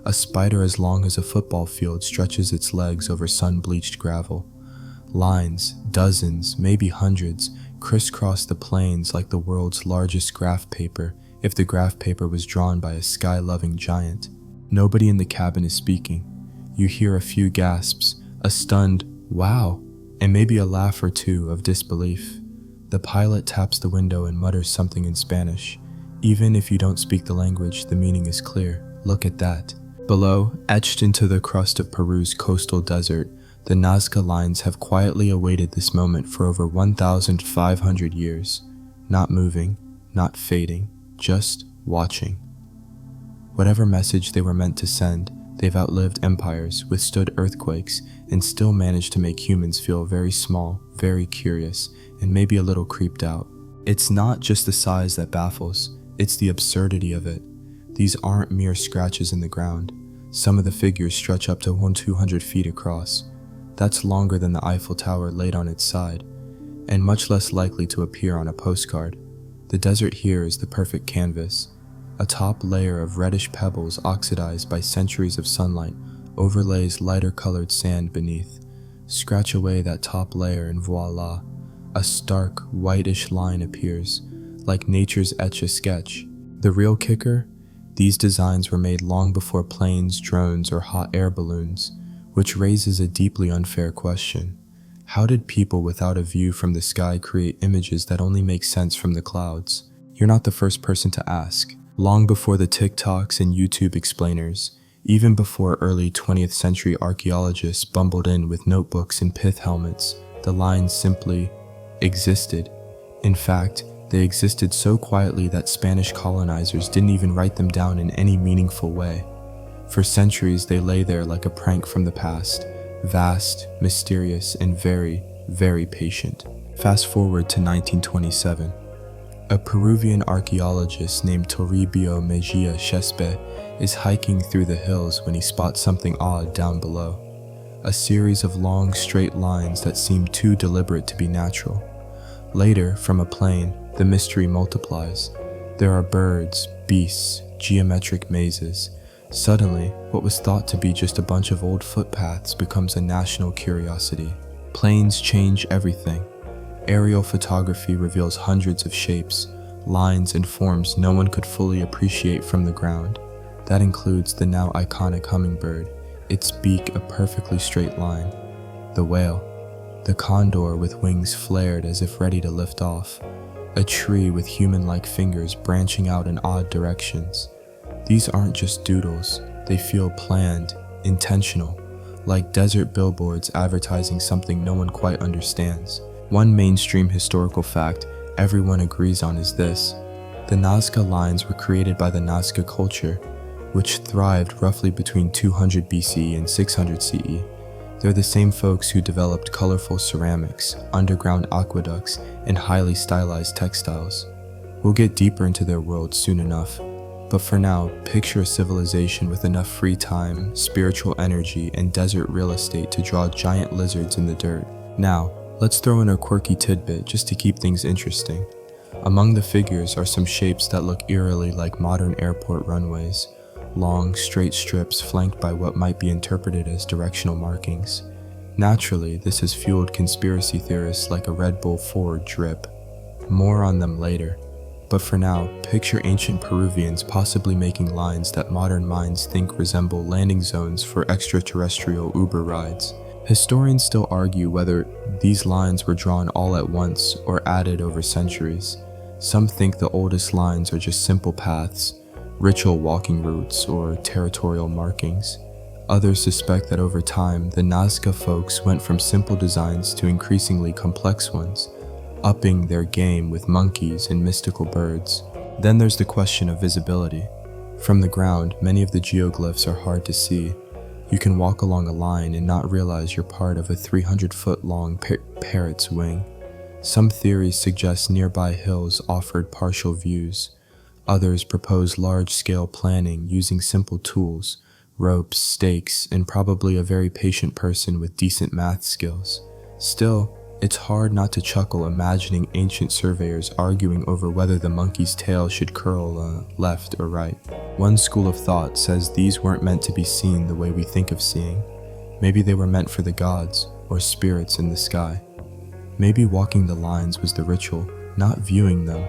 A spider as long as a football field stretches its legs over sun-bleached gravel. Lines, dozens, maybe hundreds, crisscross the plains like the world's largest graph paper if the graph paper was drawn by a sky-loving giant. Nobody in the cabin is speaking. You hear a few gasps, a stunned, wow, and maybe a laugh or two of disbelief. The pilot taps the window and mutters something in Spanish. Even if you don't speak the language, the meaning is clear. Look at that. Below, etched into the crust of Peru's coastal desert, the Nazca lines have quietly awaited this moment for over 1,500 years. Not moving, not fading, just watching. Whatever message they were meant to send, they've outlived empires, withstood earthquakes, and still managed to make humans feel very small, very curious, and maybe a little creeped out. It's not just the size that baffles, It's the absurdity of it. These aren't mere scratches in the ground. Some of the figures stretch up to 200 feet across. That's longer than the Eiffel Tower laid on its side, and much less likely to appear on a postcard. The desert here is the perfect canvas. A top layer of reddish pebbles oxidized by centuries of sunlight overlays lighter colored sand beneath. Scratch away that top layer and voila, a stark, whitish line appears, like nature's etch-a-sketch. The real kicker? These designs were made long before planes, drones, or hot air balloons, which raises a deeply unfair question. How did people without a view from the sky create images that only make sense from the clouds? You're not the first person to ask. Long before the TikToks and YouTube explainers, even before early 20th century archaeologists bumbled in with notebooks and pith helmets, the lines simply existed. In fact, they existed so quietly that Spanish colonizers didn't even write them down in any meaningful way. For centuries, they lay there like a prank from the past, vast, mysterious, and very, very patient. Fast forward to 1927. A Peruvian archaeologist named Toribio Mejia Chespe is hiking through the hills when he spots something odd down below. A series of long, straight lines that seem too deliberate to be natural. Later, from a plane, the mystery multiplies. There are birds, beasts, geometric mazes. Suddenly, what was thought to be just a bunch of old footpaths becomes a national curiosity. Planes change everything. Aerial photography reveals hundreds of shapes, lines, and forms no one could fully appreciate from the ground. That includes the now iconic hummingbird, its beak a perfectly straight line, the whale, the condor with wings flared as if ready to lift off, a tree with human-like fingers branching out in odd directions. These aren't just doodles, they feel planned, intentional, like desert billboards advertising something no one quite understands. One mainstream historical fact everyone agrees on is this: the Nazca lines were created by the Nazca culture, which thrived roughly between 200 BCE and 600 CE. They're the same folks who developed colorful ceramics, underground aqueducts, and highly stylized textiles. We'll get deeper into their world soon enough, but for now, picture a civilization with enough free time, spiritual energy, and desert real estate to draw giant lizards in the dirt. Now, let's throw in a quirky tidbit just to keep things interesting. Among the figures are some shapes that look eerily like modern airport runways. Long, straight strips flanked by what might be interpreted as directional markings. Naturally, this has fueled conspiracy theorists like a Red Bull Forward drip. More on them later. But for now, picture ancient Peruvians possibly making lines that modern minds think resemble landing zones for extraterrestrial Uber rides. Historians still argue whether these lines were drawn all at once or added over centuries. Some think the oldest lines are just simple paths, ritual walking routes, or territorial markings. Others suspect that over time, the Nazca folks went from simple designs to increasingly complex ones, upping their game with monkeys and mystical birds. Then there's the question of visibility. From the ground, many of the geoglyphs are hard to see. You can walk along a line and not realize you're part of a 300-foot-long parrot's wing. Some theories suggest nearby hills offered partial views. Others propose large-scale planning using simple tools, ropes, stakes, and probably a very patient person with decent math skills. Still, it's hard not to chuckle imagining ancient surveyors arguing over whether the monkey's tail should curl left or right. One school of thought says these weren't meant to be seen the way we think of seeing. Maybe they were meant for the gods or spirits in the sky. Maybe walking the lines was the ritual, not viewing them,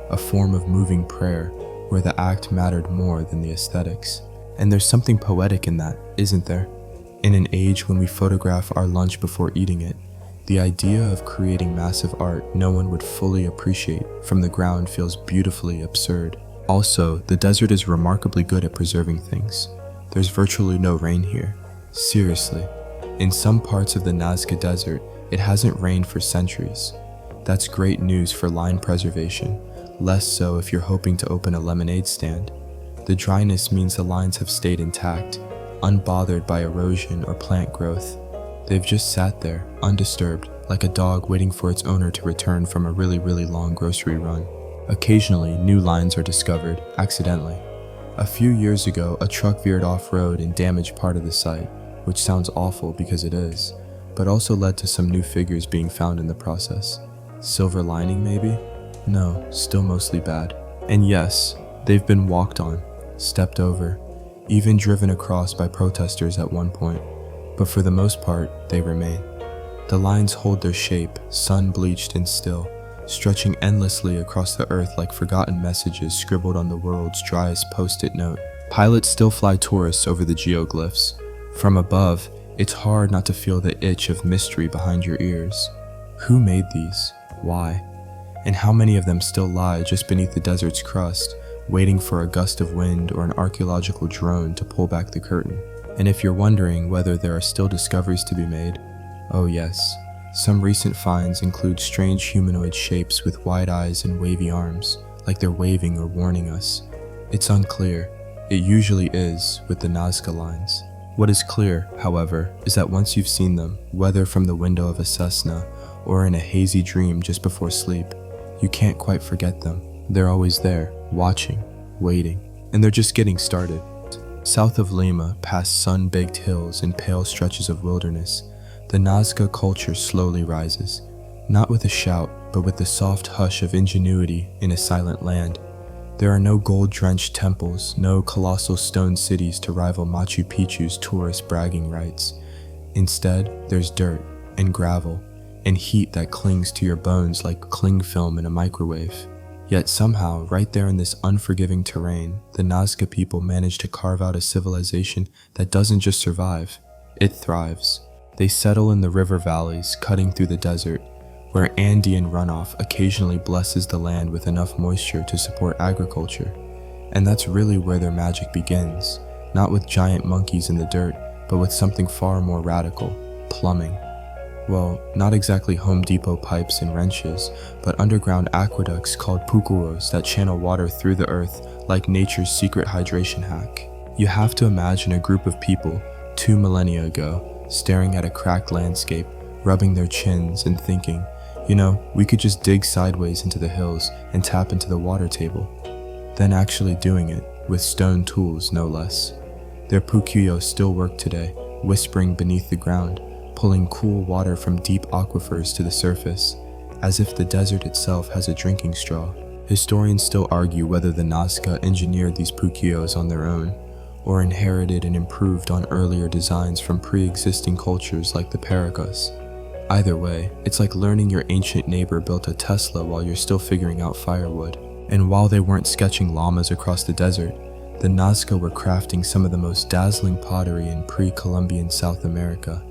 a form of moving prayer where the act mattered more than the aesthetics. And there's something poetic in that, isn't there? In an age when we photograph our lunch before eating it, the idea of creating massive art no one would fully appreciate from the ground feels beautifully absurd. Also, the desert is remarkably good at preserving things. There's virtually no rain here. Seriously. In some parts of the Nazca Desert, it hasn't rained for centuries. That's great news for line preservation, less so if you're hoping to open a lemonade stand. The dryness means the lines have stayed intact, unbothered by erosion or plant growth. They've just sat there, undisturbed, like a dog waiting for its owner to return from a really long grocery run. Occasionally, new lines are discovered, accidentally. A few years ago, a truck veered off-road and damaged part of the site, which sounds awful because it is, but also led to some new figures being found in the process. Silver lining, maybe? No, still mostly bad. And yes, they've been walked on, stepped over, even driven across by protesters at one point, but for the most part, they remain. The lines hold their shape, sun-bleached and still, stretching endlessly across the earth like forgotten messages scribbled on the world's driest post-it note. Pilots still fly tourists over the geoglyphs. From above, it's hard not to feel the itch of mystery behind your ears. Who made these? Why? And how many of them still lie just beneath the desert's crust, waiting for a gust of wind or an archaeological drone to pull back the curtain? And if you're wondering whether there are still discoveries to be made, oh yes. Some recent finds include strange humanoid shapes with wide eyes and wavy arms, like they're waving or warning us. It's unclear. It usually is with the Nazca lines. What is clear, however, is that once you've seen them, whether from the window of a Cessna or in a hazy dream just before sleep, you can't quite forget them. They're always there, watching, waiting, and they're just getting started. South of Lima, past sun-baked hills and pale stretches of wilderness, the Nazca culture slowly rises, not with a shout, but with the soft hush of ingenuity in a silent land. There are no gold-drenched temples, no colossal stone cities to rival Machu Picchu's tourist bragging rights. Instead, there's dirt and gravel and heat that clings to your bones like cling film in a microwave. Yet somehow, right there in this unforgiving terrain, the Nazca people manage to carve out a civilization that doesn't just survive, it thrives. They settle in the river valleys, cutting through the desert, where Andean runoff occasionally blesses the land with enough moisture to support agriculture. And that's really where their magic begins, not with giant monkeys in the dirt, but with something far more radical, plumbing. Well, not exactly Home Depot pipes and wrenches, but underground aqueducts called pucuros that channel water through the earth like nature's secret hydration hack. You have to imagine a group of people, 2 millennia ago, staring at a cracked landscape, rubbing their chins and thinking, we could just dig sideways into the hills and tap into the water table. Then actually doing it, with stone tools no less. Their pucuyos still work today, whispering beneath the ground, pulling cool water from deep aquifers to the surface, as if the desert itself has a drinking straw. Historians still argue whether the Nazca engineered these pucuyos on their own, or inherited and improved on earlier designs from pre-existing cultures like the Paracas. Either way, it's like learning your ancient neighbor built a Tesla while you're still figuring out firewood. And while they weren't sketching llamas across the desert, the Nazca were crafting some of the most dazzling pottery in pre-Columbian South America.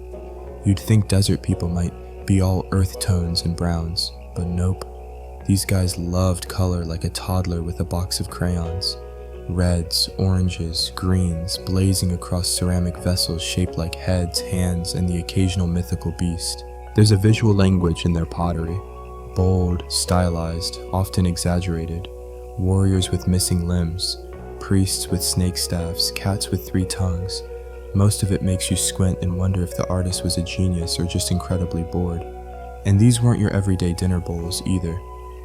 You'd think desert people might be all earth tones and browns, but nope. These guys loved color like a toddler with a box of crayons. Reds, oranges, greens blazing across ceramic vessels shaped like heads, hands, and the occasional mythical beast. There's a visual language in their pottery. Bold, stylized, often exaggerated. Warriors with missing limbs. Priests with snake staffs, cats with 3 tongues. Most of it makes you squint and wonder if the artist was a genius or just incredibly bored. And these weren't your everyday dinner bowls either.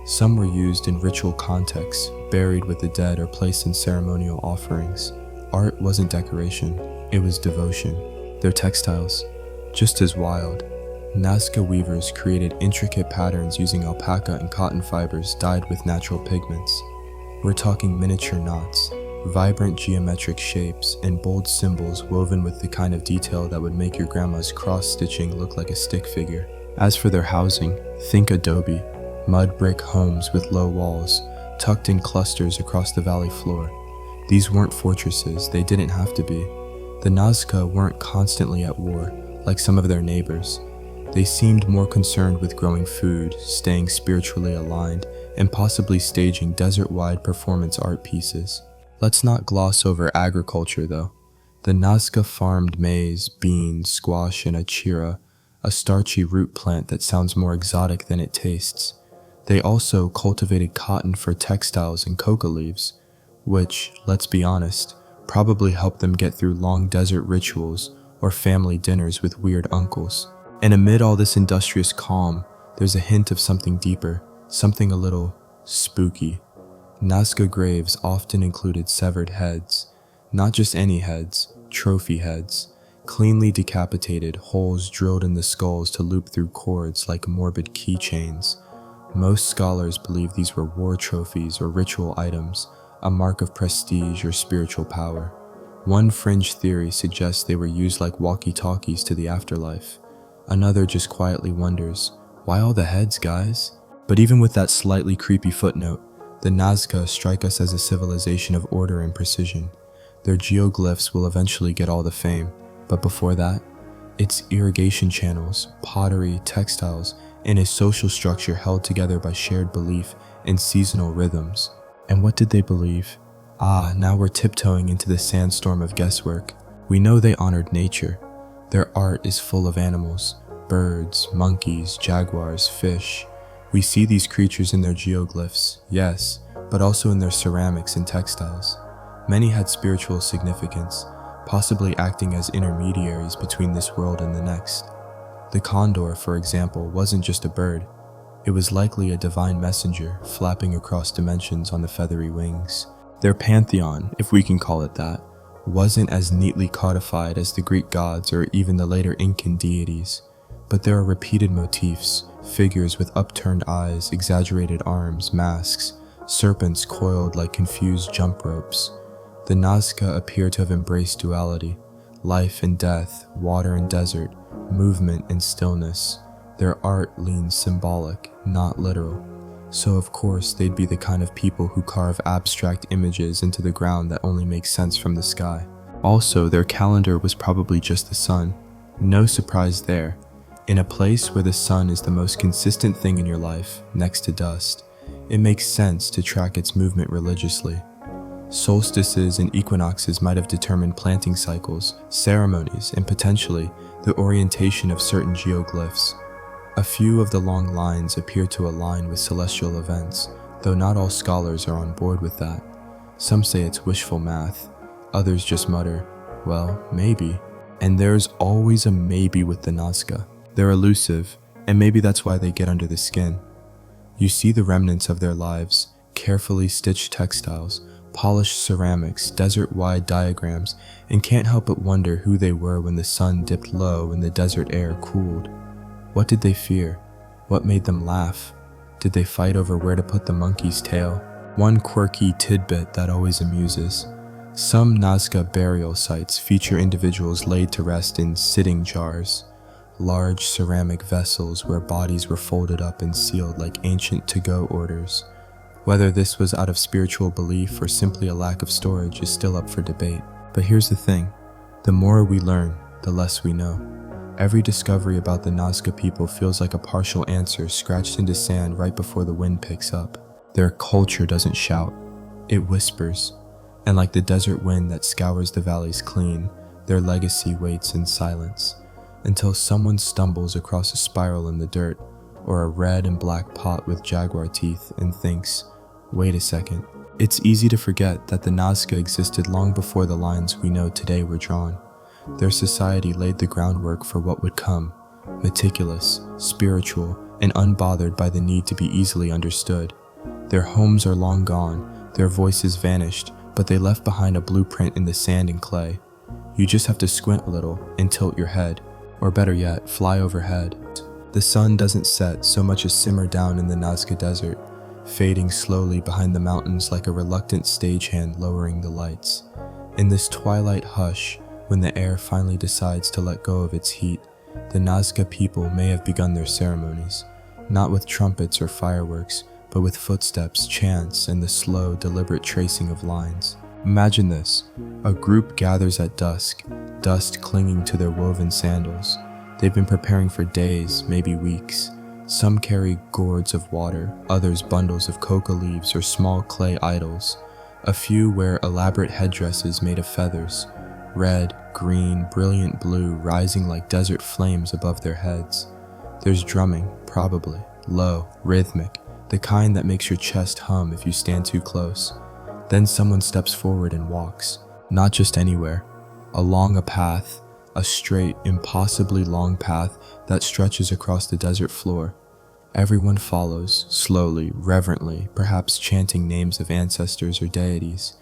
Some were used in ritual contexts, buried with the dead or placed in ceremonial offerings. Art wasn't decoration, it was devotion. Their textiles, just as wild. Nazca weavers created intricate patterns using alpaca and cotton fibers dyed with natural pigments. We're talking miniature knots, vibrant geometric shapes, and bold symbols woven with the kind of detail that would make your grandma's cross-stitching look like a stick figure. As for their housing, think adobe, mud brick homes with low walls, tucked in clusters across the valley floor. These weren't fortresses, they didn't have to be. The Nazca weren't constantly at war, like some of their neighbors. They seemed more concerned with growing food, staying spiritually aligned, and possibly staging desert-wide performance art pieces. Let's not gloss over agriculture though. The Nazca farmed maize, beans, squash, and achira, a starchy root plant that sounds more exotic than it tastes. They also cultivated cotton for textiles and coca leaves, which, let's be honest, probably helped them get through long desert rituals or family dinners with weird uncles. And amid all this industrious calm, there's a hint of something deeper, something a little Spooky. Nazca graves often included severed heads, not just any heads, trophy heads, cleanly decapitated, holes drilled in the skulls to loop through cords like morbid keychains. Most scholars believe these were war trophies or ritual items, a mark of prestige or spiritual power. One fringe theory suggests they were used like walkie-talkies to the afterlife. Another just quietly wonders, why all the heads, guys? But even with that slightly creepy footnote, the Nazca strike us as a civilization of order and precision. Their geoglyphs will eventually get all the fame, but before that, it's irrigation channels, pottery, textiles, and a social structure held together by shared belief and seasonal rhythms. And what did they believe? Now we're tiptoeing into the sandstorm of guesswork. We know they honored nature. Their art is full of animals, birds, monkeys, jaguars, fish. We see these creatures in their geoglyphs, yes, but also in their ceramics and textiles. Many had spiritual significance, possibly acting as intermediaries between this world and the next. The condor, for example, wasn't just a bird. It was likely a divine messenger flapping across dimensions on the feathery wings. Their pantheon, if we can call it that, wasn't as neatly codified as the Greek gods or even the later Incan deities, but there are repeated motifs, figures with upturned eyes, exaggerated arms, masks, serpents coiled like confused jump ropes. The Nazca appear to have embraced duality, life and death, water and desert, movement and stillness. Their art leans symbolic, not literal. So of course they'd be the kind of people who carve abstract images into the ground that only make sense from the sky. Also, their calendar was probably just the sun. No surprise there. In a place where the sun is the most consistent thing in your life, next to dust, it makes sense to track its movement religiously. Solstices and equinoxes might have determined planting cycles, ceremonies, and potentially the orientation of certain geoglyphs. A few of the long lines appear to align with celestial events, though not all scholars are on board with that. Some say it's wishful math, others just mutter, well, maybe. And there's always a maybe with the Nazca. They're elusive, and maybe that's why they get under the skin. You see the remnants of their lives, carefully stitched textiles, polished ceramics, desert-wide diagrams, and can't help but wonder who they were when the sun dipped low and the desert air cooled. What did they fear? What made them laugh? Did they fight over where to put the monkey's tail? One quirky tidbit that always amuses. Some Nazca burial sites feature individuals laid to rest in sitting jars, large ceramic vessels where bodies were folded up and sealed like ancient to-go orders. Whether this was out of spiritual belief or simply a lack of storage is still up for debate. But here's the thing, the more we learn, the less we know. Every discovery about the Nazca people feels like a partial answer scratched into sand right before the wind picks up. Their culture doesn't shout, it whispers. And like the desert wind that scours the valleys clean, their legacy waits in silence, until someone stumbles across a spiral in the dirt, or a red and black pot with jaguar teeth and thinks, wait a second. It's easy to forget that the Nazca existed long before the lines we know today were drawn. Their society laid the groundwork for what would come, meticulous, spiritual, and unbothered by the need to be easily understood. Their homes are long gone, their voices vanished, but they left behind a blueprint in the sand and clay. You just have to squint a little and tilt your head, or better yet, fly overhead. The sun doesn't set so much as simmer down in the Nazca desert, fading slowly behind the mountains like a reluctant stagehand lowering the lights. In this twilight hush, when the air finally decides to let go of its heat, the Nazca people may have begun their ceremonies, not with trumpets or fireworks, but with footsteps, chants, and the slow, deliberate tracing of lines. Imagine this, a group gathers at dusk, dust clinging to their woven sandals. They've been preparing for days, maybe weeks. Some carry gourds of water, others bundles of coca leaves or small clay idols. A few wear elaborate headdresses made of feathers, red, green, brilliant blue rising like desert flames above their heads. There's drumming, probably, low, rhythmic, the kind that makes your chest hum if you stand too close. Then someone steps forward and walks, not just anywhere, along a path, a straight, impossibly long path that stretches across the desert floor. Everyone follows, slowly, reverently, perhaps chanting names of ancestors or deities.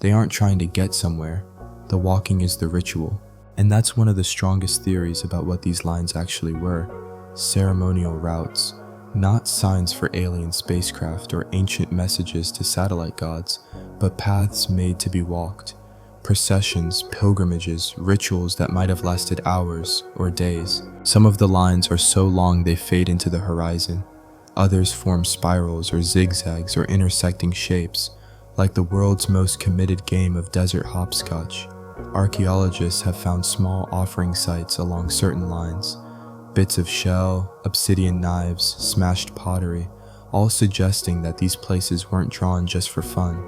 They aren't trying to get somewhere. The walking is the ritual. And that's one of the strongest theories about what these lines actually were. Ceremonial routes, not signs for alien spacecraft or ancient messages to satellite gods, but paths made to be walked. Processions, pilgrimages, rituals that might have lasted hours or days. Some of the lines are so long they fade into the horizon. Others form spirals or zigzags or intersecting shapes, like the world's most committed game of desert hopscotch. Archaeologists have found small offering sites along certain lines. Bits of shell, obsidian knives, smashed pottery, all suggesting that these places weren't drawn just for fun.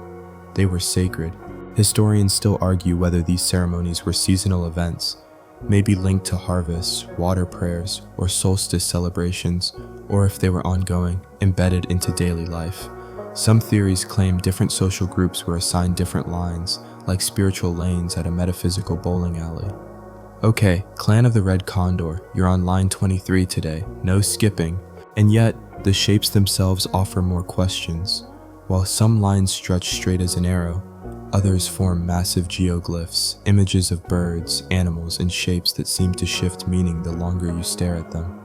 They were sacred. Historians still argue whether these ceremonies were seasonal events, maybe linked to harvests, water prayers, or solstice celebrations, or if they were ongoing, embedded into daily life. Some theories claim different social groups were assigned different lines, like spiritual lanes at a metaphysical bowling alley. Okay, Clan of the Red Condor, you're on line 23 today, no skipping, and yet the shapes themselves offer more questions. While some lines stretch straight as an arrow, others form massive geoglyphs, images of birds, animals, and shapes that seem to shift meaning the longer you stare at them.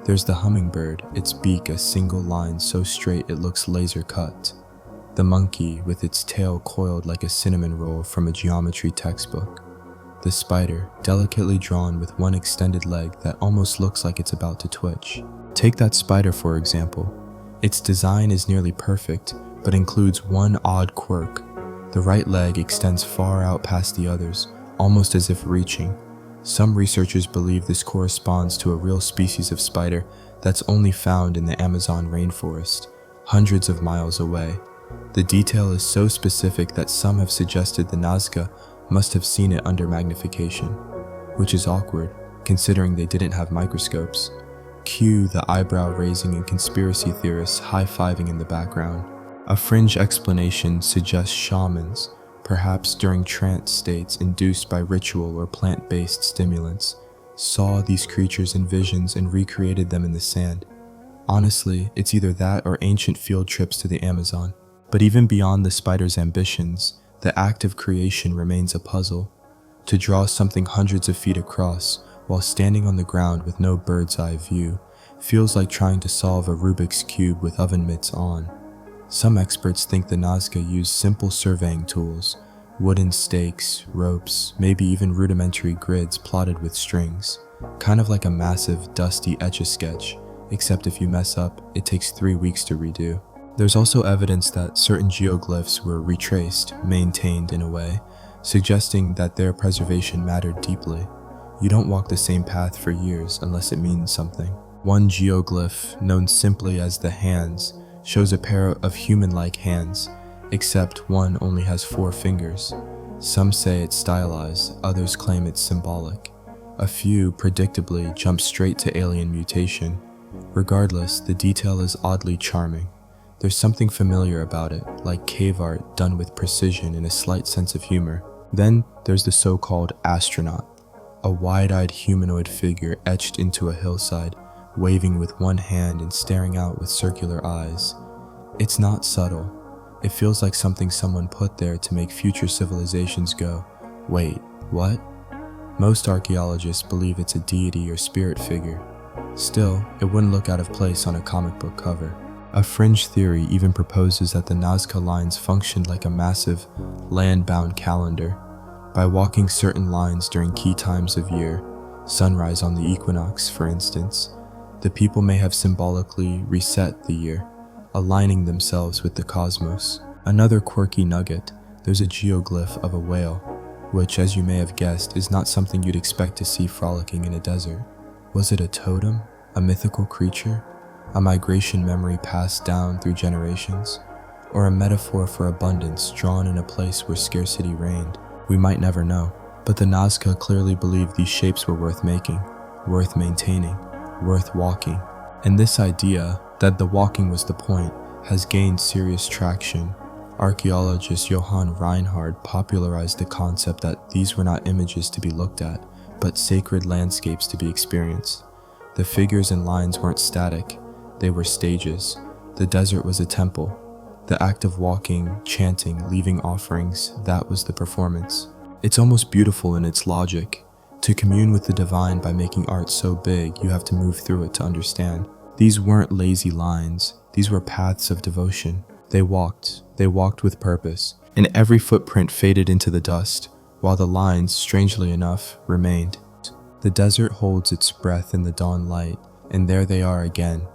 There's the hummingbird, its beak a single line so straight it looks laser cut. The monkey with its tail coiled like a cinnamon roll from a geometry textbook. The spider, delicately drawn with one extended leg that almost looks like it's about to twitch. Take that spider for example. Its design is nearly perfect, but includes one odd quirk. The right leg extends far out past the others, almost as if reaching. Some researchers believe this corresponds to a real species of spider that's only found in the Amazon rainforest, hundreds of miles away. The detail is so specific that some have suggested the Nazca must have seen it under magnification, which is awkward, considering they didn't have microscopes. Cue the eyebrow-raising and conspiracy theorists high-fiving in the background. A fringe explanation suggests shamans, perhaps during trance states induced by ritual or plant-based stimulants, saw these creatures in visions and recreated them in the sand. Honestly, it's either that or ancient field trips to the Amazon. But even beyond the spider's ambitions, the act of creation remains a puzzle. To draw something hundreds of feet across while standing on the ground with no bird's eye view feels like trying to solve a Rubik's Cube with oven mitts on. Some experts think the Nazca used simple surveying tools, wooden stakes, ropes, maybe even rudimentary grids plotted with strings, kind of like a massive, dusty etch-a-sketch, except if you mess up, it takes 3 weeks to redo. There's also evidence that certain geoglyphs were retraced, maintained in a way, suggesting that their preservation mattered deeply. You don't walk the same path for years unless it means something. One geoglyph, known simply as the hands, shows a pair of human-like hands, except one only has 4 fingers. Some say it's stylized, others claim it's symbolic. A few, predictably, jump straight to alien mutation. Regardless, the detail is oddly charming. There's something familiar about it, like cave art done with precision and a slight sense of humor. Then there's the so-called astronaut, a wide-eyed humanoid figure etched into a hillside, waving with one hand and staring out with circular eyes. It's not subtle. It feels like something someone put there to make future civilizations go, wait, what? Most archaeologists believe it's a deity or spirit figure. Still, it wouldn't look out of place on a comic book cover. A fringe theory even proposes that the Nazca lines functioned like a massive, land-bound calendar. By walking certain lines during key times of year, sunrise on the equinox for instance, the people may have symbolically reset the year, aligning themselves with the cosmos. Another quirky nugget, there's a geoglyph of a whale, which, as you may have guessed, is not something you'd expect to see frolicking in a desert. Was it a totem? A mythical creature? A migration memory passed down through generations? Or a metaphor for abundance drawn in a place where scarcity reigned? We might never know. But the Nazca clearly believed these shapes were worth making, worth maintaining, worth walking. And this idea, that the walking was the point, has gained serious traction. Archaeologist Johann Reinhard popularized the concept that these were not images to be looked at, but sacred landscapes to be experienced. The figures and lines weren't static. they were stages. The desert was a temple. The act of walking, chanting, leaving offerings, that was the performance. It's almost beautiful in its logic. To commune with the divine by making art so big, you have to move through it to understand. These weren't lazy lines. These were paths of devotion. They walked with purpose, and every footprint faded into the dust, while the lines, strangely enough, remained. The desert holds its breath in the dawn light, and there they are again,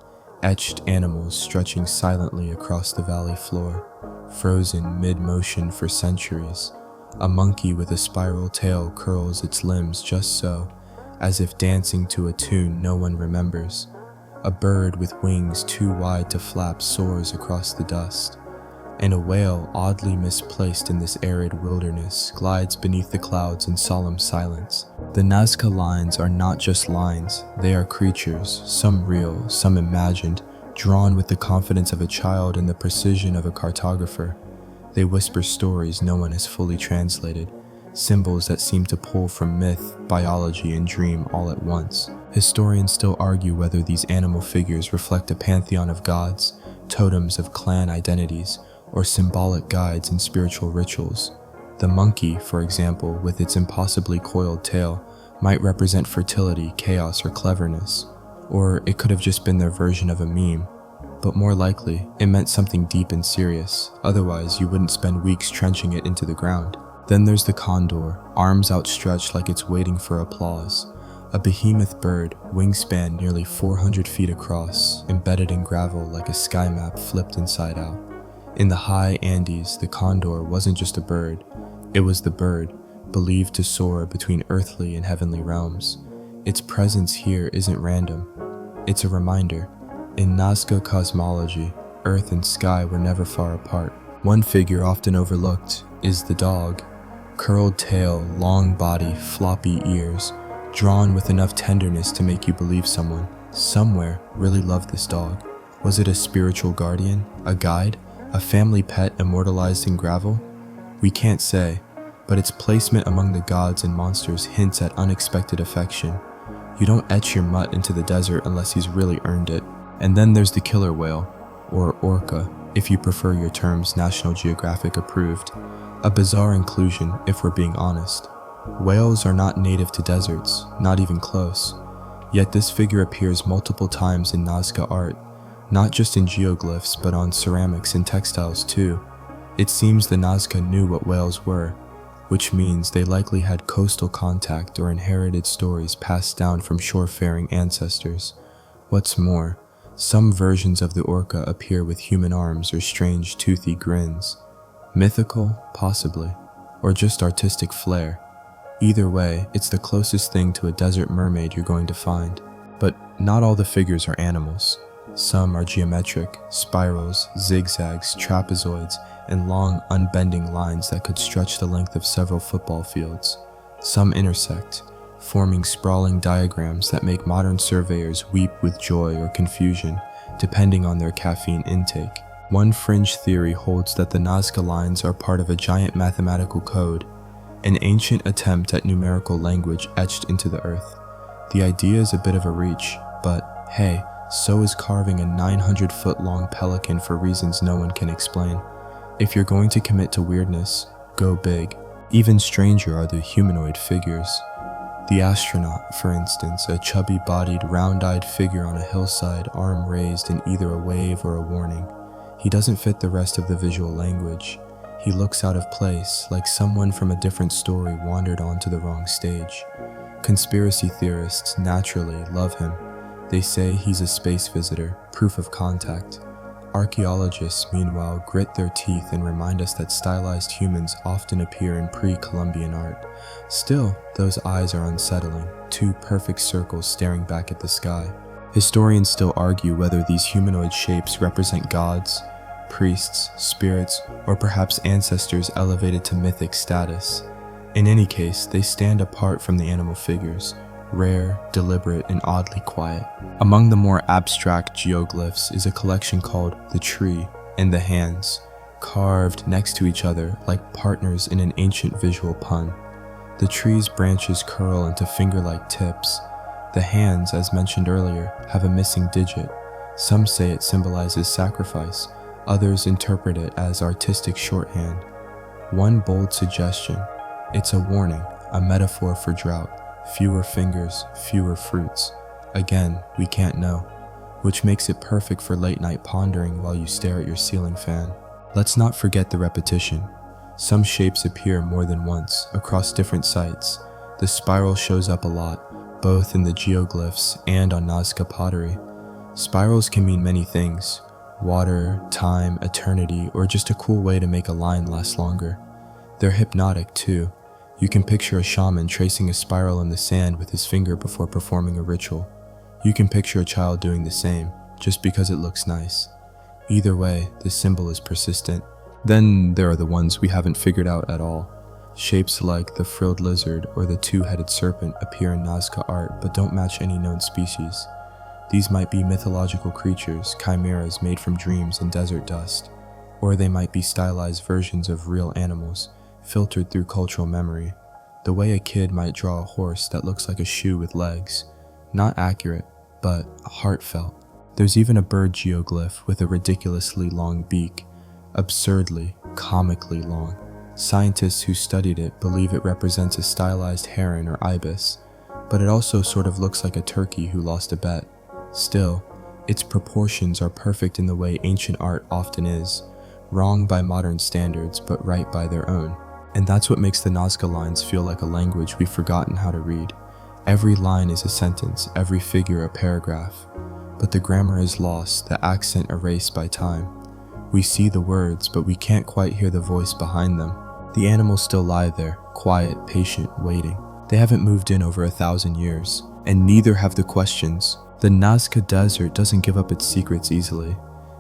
etched animals stretching silently across the valley floor, frozen mid-motion for centuries. A monkey with a spiral tail curls its limbs just so, as if dancing to a tune no one remembers. A bird with wings too wide to flap soars across the dust, and a whale oddly misplaced in this arid wilderness glides beneath the clouds in solemn silence. The Nazca lines are not just lines, they are creatures, some real, some imagined, drawn with the confidence of a child and the precision of a cartographer. They whisper stories no one has fully translated, symbols that seem to pull from myth, biology, and dream all at once. Historians still argue whether these animal figures reflect a pantheon of gods, totems of clan identities, or symbolic guides in spiritual rituals. The monkey, for example, with its impossibly coiled tail, might represent fertility, chaos, or cleverness. Or it could have just been their version of a meme. But more likely, it meant something deep and serious, otherwise you wouldn't spend weeks trenching it into the ground. Then there's the condor, arms outstretched like it's waiting for applause. A behemoth bird, wingspan nearly 400 feet across, embedded in gravel like a sky map flipped inside out. In the high Andes, the condor wasn't just a bird, it was the bird, believed to soar between earthly and heavenly realms. Its presence here isn't random, it's a reminder. In Nazca cosmology, earth and sky were never far apart. One figure often overlooked is the dog. Curled tail, long body, floppy ears, drawn with enough tenderness to make you believe someone, somewhere, really loved this dog. Was it a spiritual guardian, a guide, a family pet immortalized in gravel? We can't say, but its placement among the gods and monsters hints at unexpected affection. You don't etch your mutt into the desert unless he's really earned it. And then there's the killer whale, or orca, if you prefer your terms National Geographic approved. A bizarre inclusion, if we're being honest. Whales are not native to deserts, not even close. Yet this figure appears multiple times in Nazca art, not just in geoglyphs but on ceramics and textiles too. It seems the Nazca knew what whales were, which means they likely had coastal contact or inherited stories passed down from shore-faring ancestors. What's more, some versions of the orca appear with human arms or strange toothy grins. Mythical, possibly, or just artistic flair. Either way, it's the closest thing to a desert mermaid you're going to find. But not all the figures are animals. Some are geometric, spirals, zigzags, trapezoids, and long, unbending lines that could stretch the length of several football fields. Some intersect, forming sprawling diagrams that make modern surveyors weep with joy or confusion, depending on their caffeine intake. One fringe theory holds that the Nazca lines are part of a giant mathematical code, an ancient attempt at numerical language etched into the earth. The idea is a bit of a reach, but hey, so is carving a 900-foot-long pelican for reasons no one can explain. If you're going to commit to weirdness, go big. Even stranger are the humanoid figures. The astronaut, for instance, a chubby-bodied, round-eyed figure on a hillside, arm raised in either a wave or a warning. He doesn't fit the rest of the visual language. He looks out of place, like someone from a different story wandered onto the wrong stage. Conspiracy theorists naturally love him. They say he's a space visitor, proof of contact. Archaeologists, meanwhile, grit their teeth and remind us that stylized humans often appear in pre-Columbian art. Still, those eyes are unsettling, two perfect circles staring back at the sky. Historians still argue whether these humanoid shapes represent gods, priests, spirits, or perhaps ancestors elevated to mythic status. In any case, they stand apart from the animal figures, rare, deliberate, and oddly quiet. Among the more abstract geoglyphs is a collection called The Tree and the Hands, carved next to each other like partners in an ancient visual pun. The tree's branches curl into finger-like tips. The hands, as mentioned earlier, have a missing digit, Some say it symbolizes sacrifice, others interpret it as artistic shorthand. One bold suggestion: it's a warning, a metaphor for drought, fewer fingers, fewer fruits. Again, we can't know, which makes it perfect for late night pondering while you stare at your ceiling fan. Let's not forget the repetition. Some shapes appear more than once, across different sites. The spiral shows up a lot, both in the geoglyphs and on Nazca pottery. Spirals can mean many things: water, time, eternity, or just a cool way to make a line last longer. They're hypnotic too. You can picture a shaman tracing a spiral in the sand with his finger before performing a ritual. You can picture a child doing the same, just because it looks nice. Either way, the symbol is persistent. Then there are the ones we haven't figured out at all. Shapes like the frilled lizard or the two-headed serpent appear in Nazca art but don't match any known species. These might be mythological creatures, chimeras made from dreams and desert dust. Or they might be stylized versions of real animals, filtered through cultural memory. The way a kid might draw a horse that looks like a shoe with legs. Not accurate, but heartfelt. There's even a bird geoglyph with a ridiculously long beak. Absurdly, comically long. Scientists who studied it believe it represents a stylized heron or ibis, but it also sort of looks like a turkey who lost a bet. Still, its proportions are perfect in the way ancient art often is, wrong by modern standards but right by their own. And that's what makes the Nazca lines feel like a language we've forgotten how to read. Every line is a sentence, every figure a paragraph. But the grammar is lost, the accent erased by time. We see the words, but we can't quite hear the voice behind them. The animals still lie there, quiet, patient, waiting. They haven't moved in over 1,000 years, and neither have the questions. The Nazca Desert doesn't give up its secrets easily.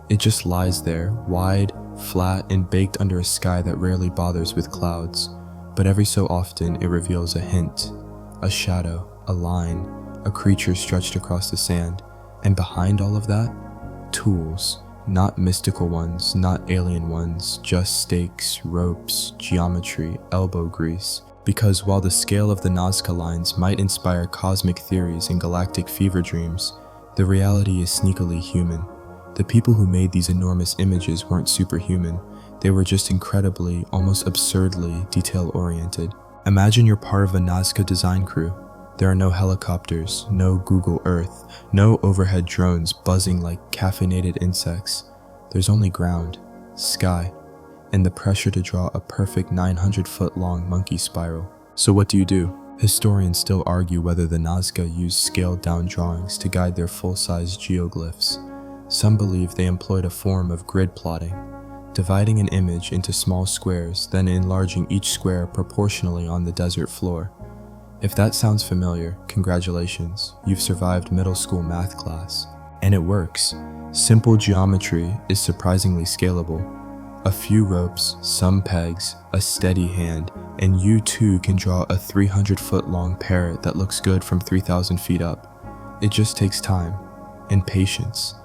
It just lies there, wide, flat, and baked under a sky that rarely bothers with clouds. But every so often it reveals a hint, a shadow, a line, a creature stretched across the sand. And behind all of that, tools. Not mystical ones, not alien ones, just stakes, ropes, geometry, elbow grease. Because while the scale of the Nazca lines might inspire cosmic theories and galactic fever dreams, the reality is sneakily human. The people who made these enormous images weren't superhuman. They were just incredibly, almost absurdly, detail-oriented. Imagine you're part of a Nazca design crew. There are no helicopters, no Google Earth, no overhead drones buzzing like caffeinated insects. There's only ground, sky, and the pressure to draw a perfect 900-foot-long monkey spiral. So what do? Historians still argue whether the Nazca used scaled-down drawings to guide their full-size geoglyphs. Some believe they employed a form of grid plotting, dividing an image into small squares, then enlarging each square proportionally on the desert floor. If that sounds familiar, congratulations, you've survived middle school math class. And it works. Simple geometry is surprisingly scalable. A few ropes, some pegs, a steady hand, and you too can draw a 300-foot-long parrot that looks good from 3,000 feet up. It just takes time, and patience,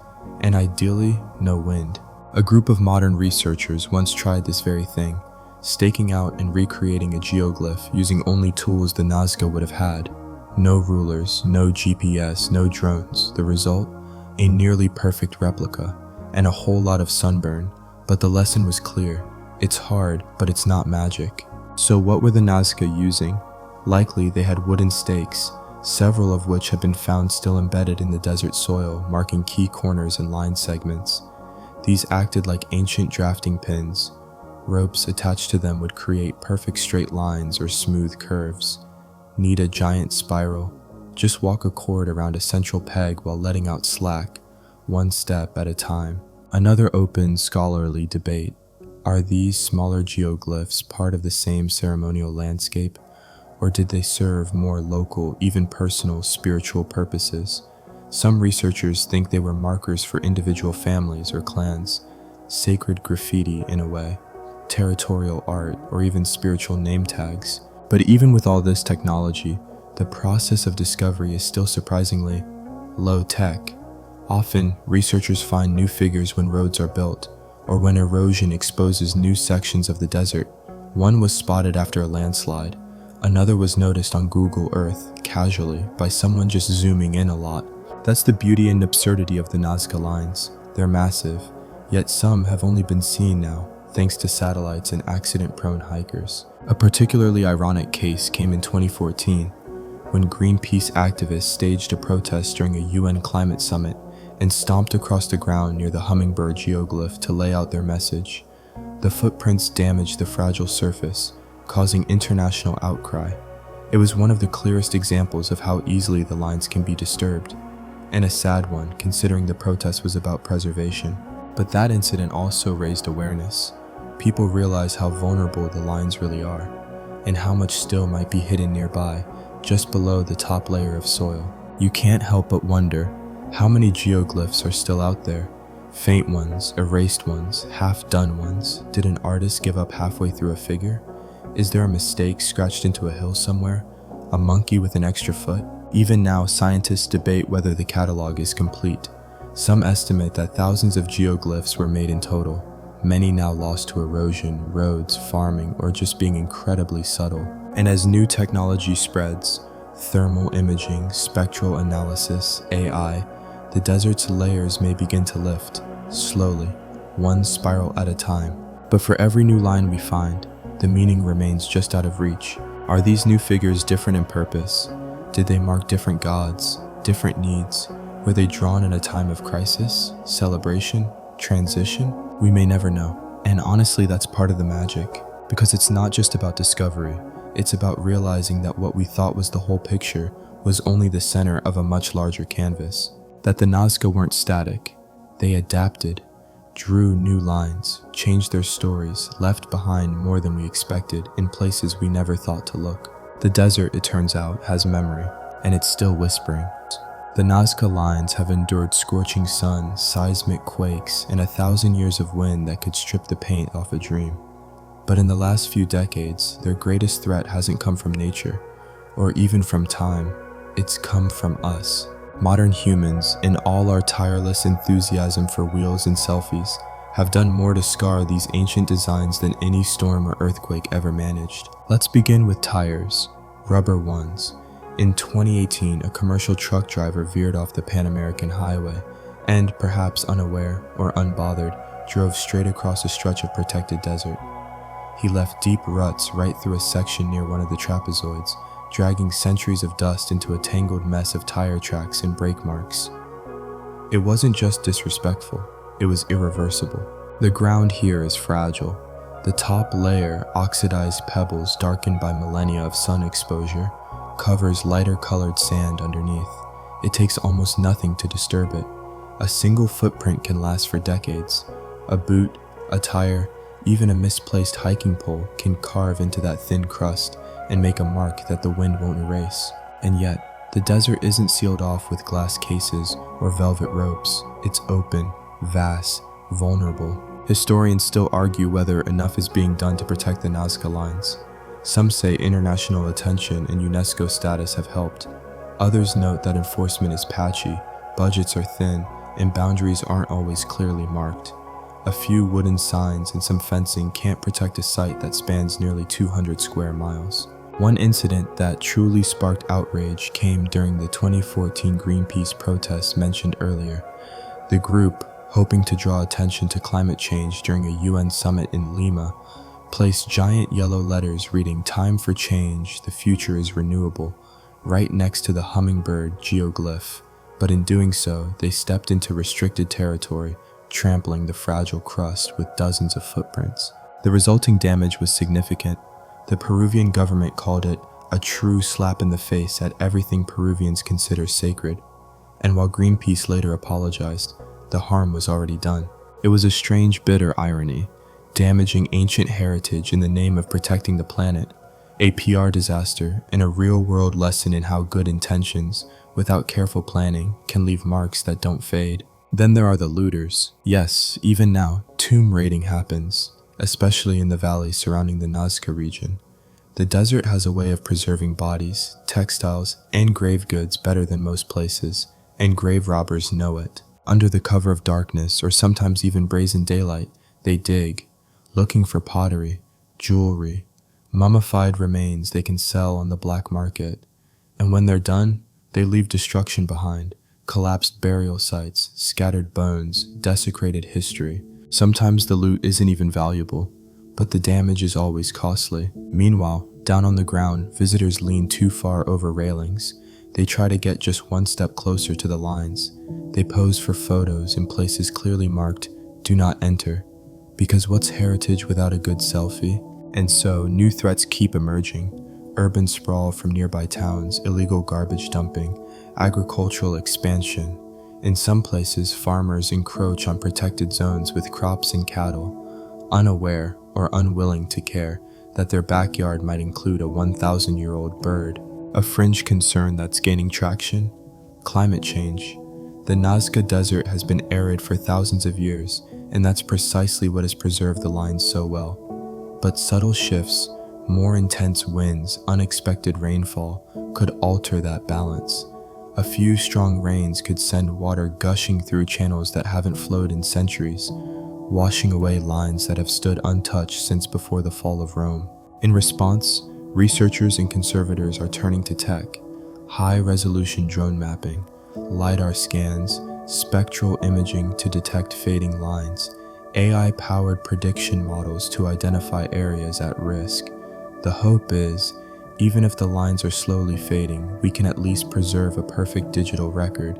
and ideally, no wind. A group of modern researchers once tried this very thing, staking out and recreating a geoglyph using only tools the Nazca would have had. No rulers, no GPS, no drones. The result? A nearly perfect replica, and a whole lot of sunburn. But the lesson was clear. It's hard, but it's not magic. So what were the Nazca using? Likely they had wooden stakes, several of which have been found still embedded in the desert soil, marking key corners and line segments. These acted like ancient drafting pins. Ropes attached to them would create perfect straight lines or smooth curves. Need a giant spiral? Just walk a cord around a central peg while letting out slack, one step at a time. Another open scholarly debate. Are these smaller geoglyphs part of the same ceremonial landscape, or did they serve more local, even personal, spiritual purposes? Some researchers think they were markers for individual families or clans, sacred graffiti in a way, territorial art, or even spiritual name tags. But even with all this technology, the process of discovery is still surprisingly low-tech. Often, researchers find new figures when roads are built, or when erosion exposes new sections of the desert. One was spotted after a landslide. Another was noticed on Google Earth, casually, by someone just zooming in a lot. That's the beauty and absurdity of the Nazca Lines. They're massive, yet some have only been seen now, thanks to satellites and accident-prone hikers. A particularly ironic case came in 2014, when Greenpeace activists staged a protest during a UN climate summit and stomped across the ground near the hummingbird geoglyph to lay out their message. The footprints damaged the fragile surface, causing international outcry. It was one of the clearest examples of how easily the lines can be disturbed, and a sad one considering the protest was about preservation. But that incident also raised awareness. People realize how vulnerable the lines really are, and how much still might be hidden nearby, just below the top layer of soil. You can't help but wonder, how many geoglyphs are still out there? Faint ones, erased ones, half-done ones. Did an artist give up halfway through a figure? Is there a mistake scratched into a hill somewhere? A monkey with an extra foot? Even now, scientists debate whether the catalog is complete. Some estimate that thousands of geoglyphs were made in total, many now lost to erosion, roads, farming, or just being incredibly subtle. And as new technology spreads, thermal imaging, spectral analysis, AI, the desert's layers may begin to lift, slowly, one spiral at a time. But for every new line we find, the meaning remains just out of reach. Are these new figures different in purpose? Did they mark different gods, different needs? Were they drawn in a time of crisis, celebration, transition? We may never know. And honestly, that's part of the magic, because it's not just about discovery. It's about realizing that what we thought was the whole picture was only the center of a much larger canvas. That the Nazca weren't static. They adapted, drew new lines, changed their stories, left behind more than we expected in places we never thought to look. The desert, it turns out, has memory, and it's still whispering. The Nazca Lines have endured scorching sun, seismic quakes, and 1,000 years of wind that could strip the paint off a dream. But in the last few decades, their greatest threat hasn't come from nature, or even from time. It's come from us. Modern humans, in all our tireless enthusiasm for wheels and selfies, have done more to scar these ancient designs than any storm or earthquake ever managed. Let's begin with tires, rubber ones. In 2018, a commercial truck driver veered off the Pan American Highway and, perhaps unaware or unbothered, drove straight across a stretch of protected desert. He left deep ruts right through a section near one of the trapezoids, dragging centuries of dust into a tangled mess of tire tracks and brake marks. It wasn't just disrespectful, it was irreversible. The ground here is fragile. The top layer, oxidized pebbles darkened by millennia of sun exposure, covers lighter colored sand underneath. It takes almost nothing to disturb it. A single footprint can last for decades. A boot, a tire, even a misplaced hiking pole can carve into that thin crust and make a mark that the wind won't erase. And yet, the desert isn't sealed off with glass cases or velvet ropes. It's open, vast, vulnerable. Historians still argue whether enough is being done to protect the Nazca Lines. Some say international attention and UNESCO status have helped. Others note that enforcement is patchy, budgets are thin, and boundaries aren't always clearly marked. A few wooden signs and some fencing can't protect a site that spans nearly 200 square miles. One incident that truly sparked outrage came during the 2014 Greenpeace protests mentioned earlier. The group, hoping to draw attention to climate change during a UN summit in Lima, placed giant yellow letters reading "Time for Change, the future is renewable," right next to the hummingbird geoglyph. But in doing so, they stepped into restricted territory, trampling the fragile crust with dozens of footprints. The resulting damage was significant. The Peruvian government called it a true slap in the face at everything Peruvians consider sacred. And while Greenpeace later apologized, the harm was already done. It was a strange, bitter irony, damaging ancient heritage in the name of protecting the planet, a PR disaster and a real-world lesson in how good intentions, without careful planning, can leave marks that don't fade. Then there are the looters. Yes, even now, tomb raiding happens, especially in the valleys surrounding the Nazca region. The desert has a way of preserving bodies, textiles, and grave goods better than most places, and grave robbers know it. Under the cover of darkness, or sometimes even brazen daylight, they dig, looking for pottery, jewelry, mummified remains they can sell on the black market. And when they're done, they leave destruction behind, collapsed burial sites, scattered bones, desecrated history. Sometimes the loot isn't even valuable, but the damage is always costly. Meanwhile, down on the ground, visitors lean too far over railings. They try to get just one step closer to the lines. They pose for photos in places clearly marked, "Do not enter," because what's heritage without a good selfie? And so, new threats keep emerging. Urban sprawl from nearby towns, illegal garbage dumping, agricultural expansion. In some places, farmers encroach on protected zones with crops and cattle, unaware or unwilling to care that their backyard might include a 1,000-year-old bird. A fringe concern that's gaining traction? Climate change. The Nazca Desert has been arid for thousands of years, and that's precisely what has preserved the lines so well. But subtle shifts, more intense winds, unexpected rainfall could alter that balance. A few strong rains could send water gushing through channels that haven't flowed in centuries, washing away lines that have stood untouched since before the fall of Rome. In response, researchers and conservators are turning to tech: high-resolution drone mapping, LiDAR scans, spectral imaging to detect fading lines, AI-powered prediction models to identify areas at risk. The hope is, even if the lines are slowly fading, we can at least preserve a perfect digital record,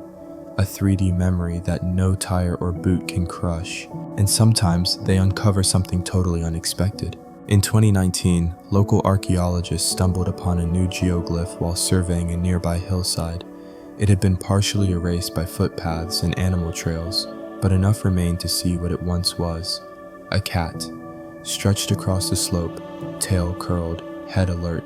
a 3D memory that no tire or boot can crush. And sometimes they uncover something totally unexpected. In 2019, local archaeologists stumbled upon a new geoglyph while surveying a nearby hillside. It had been partially erased by footpaths and animal trails, but enough remained to see what it once was: a cat, stretched across the slope, tail curled, head alert,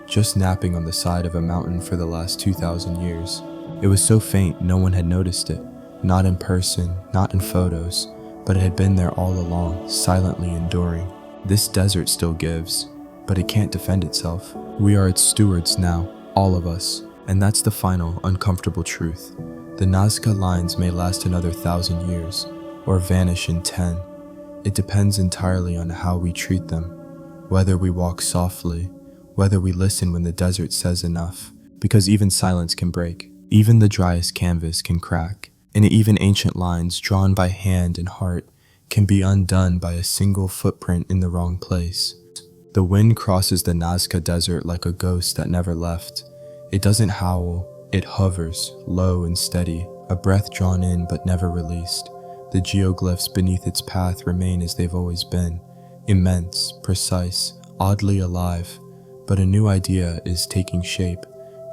just napping on the side of a mountain for the last 2,000 years. It was so faint no one had noticed it, not in person, not in photos, but it had been there all along, silently enduring. This desert still gives, but it can't defend itself. We are its stewards now, all of us, and that's the final, uncomfortable truth. The Nazca lines may last another 1,000 years, or vanish in 10. It depends entirely on how we treat them, whether we walk softly, whether we listen when the desert says enough, because even silence can break. Even the driest canvas can crack, and even ancient lines drawn by hand and heart can be undone by a single footprint in the wrong place. The wind crosses the Nazca Desert like a ghost that never left. It doesn't howl, it hovers, low and steady, a breath drawn in but never released. The geoglyphs beneath its path remain as they've always been, immense, precise, oddly alive. But a new idea is taking shape,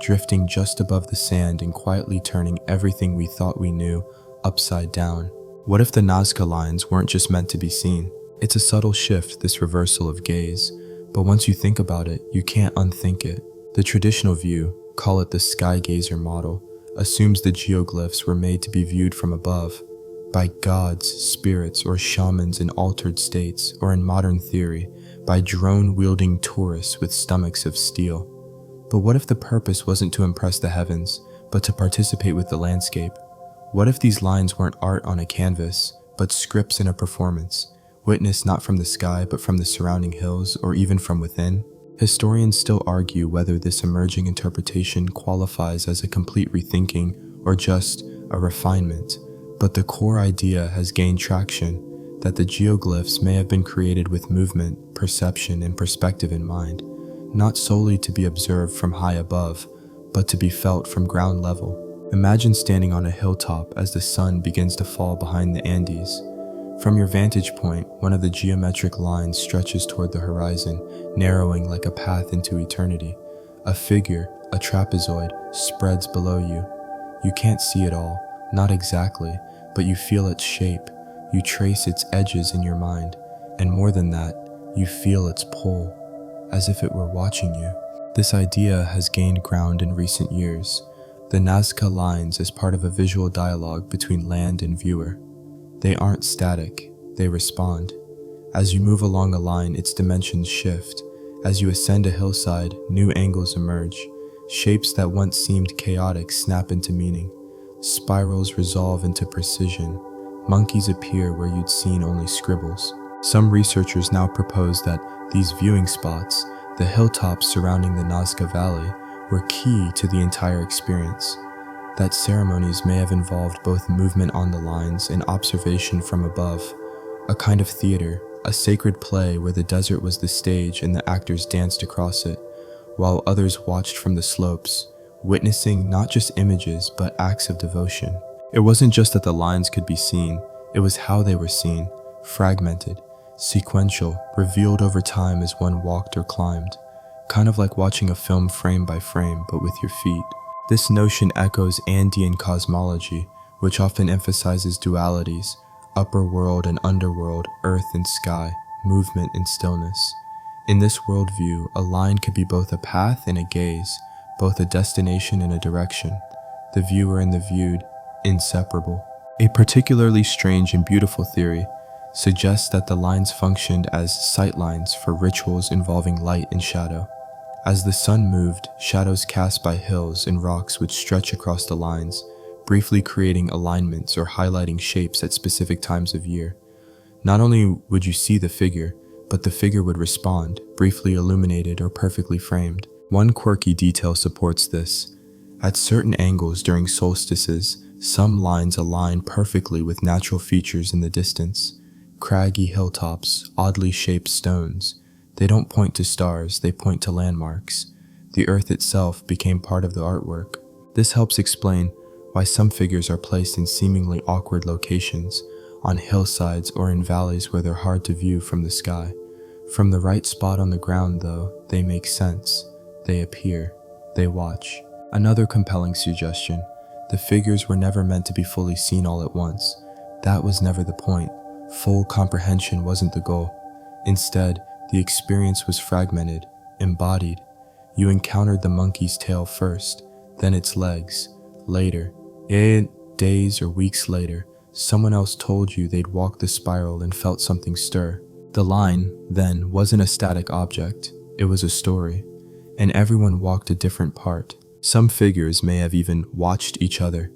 drifting just above the sand and quietly turning everything we thought we knew upside down. What if the Nazca lines weren't just meant to be seen? It's a subtle shift, this reversal of gaze, but once you think about it, you can't unthink it. The traditional view, call it the sky gazer model, assumes the geoglyphs were made to be viewed from above, by gods, spirits, or shamans in altered states, or in modern theory, by drone-wielding tourists with stomachs of steel. But what if the purpose wasn't to impress the heavens, but to participate with the landscape? What if these lines weren't art on a canvas, but scripts in a performance, witnessed not from the sky, but from the surrounding hills, or even from within? Historians still argue whether this emerging interpretation qualifies as a complete rethinking or just a refinement, but the core idea has gained traction, that the geoglyphs may have been created with movement, perception, and perspective in mind, not solely to be observed from high above, but to be felt from ground level. Imagine standing on a hilltop as the sun begins to fall behind the Andes. From your vantage point, one of the geometric lines stretches toward the horizon, narrowing like a path into eternity. A figure, a trapezoid, spreads below you. You can't see it all, not exactly, but you feel its shape. You trace its edges in your mind, and more than that, you feel its pull, as if it were watching you. This idea has gained ground in recent years. The Nazca lines is part of a visual dialogue between land and viewer. They aren't static, they respond. As you move along a line, its dimensions shift. As you ascend a hillside, new angles emerge. Shapes that once seemed chaotic snap into meaning. Spirals resolve into precision. Monkeys appear where you'd seen only scribbles. Some researchers now propose that these viewing spots, the hilltops surrounding the Nazca Valley, were key to the entire experience. that ceremonies may have involved both movement on the lines and observation from above, a kind of theater, a sacred play where the desert was the stage and the actors danced across it, while others watched from the slopes, witnessing not just images but acts of devotion. It wasn't just that the lines could be seen, it was how they were seen, fragmented, sequential, revealed over time as one walked or climbed, kind of like watching a film frame by frame but with your feet. This notion echoes Andean cosmology, which often emphasizes dualities, upper world and underworld, earth and sky, movement and stillness. In this worldview, a line could be both a path and a gaze, both a destination and a direction, the viewer and the viewed, inseparable. A particularly strange and beautiful theory suggests that the lines functioned as sightlines for rituals involving light and shadow. As the sun moved, shadows cast by hills and rocks would stretch across the lines, briefly creating alignments or highlighting shapes at specific times of year. Not only would you see the figure, but the figure would respond, briefly illuminated or perfectly framed. One quirky detail supports this. At certain angles during solstices, some lines align perfectly with natural features in the distance. Craggy hilltops, oddly shaped stones. They don't point to stars, they point to landmarks. The earth itself became part of the artwork. This helps explain why some figures are placed in seemingly awkward locations, on hillsides or in valleys where they're hard to view from the sky. From the right spot on the ground, though, they make sense. They appear. They watch. Another compelling suggestion: the figures were never meant to be fully seen all at once. That was never the point. Full comprehension wasn't the goal. Instead, the experience was fragmented, embodied. You encountered the monkey's tail first, then its legs. Later, days or weeks later, someone else told you they'd walked the spiral and felt something stir. The line, then, wasn't a static object. It was a story. And everyone walked a different part. Some figures may have even watched each other.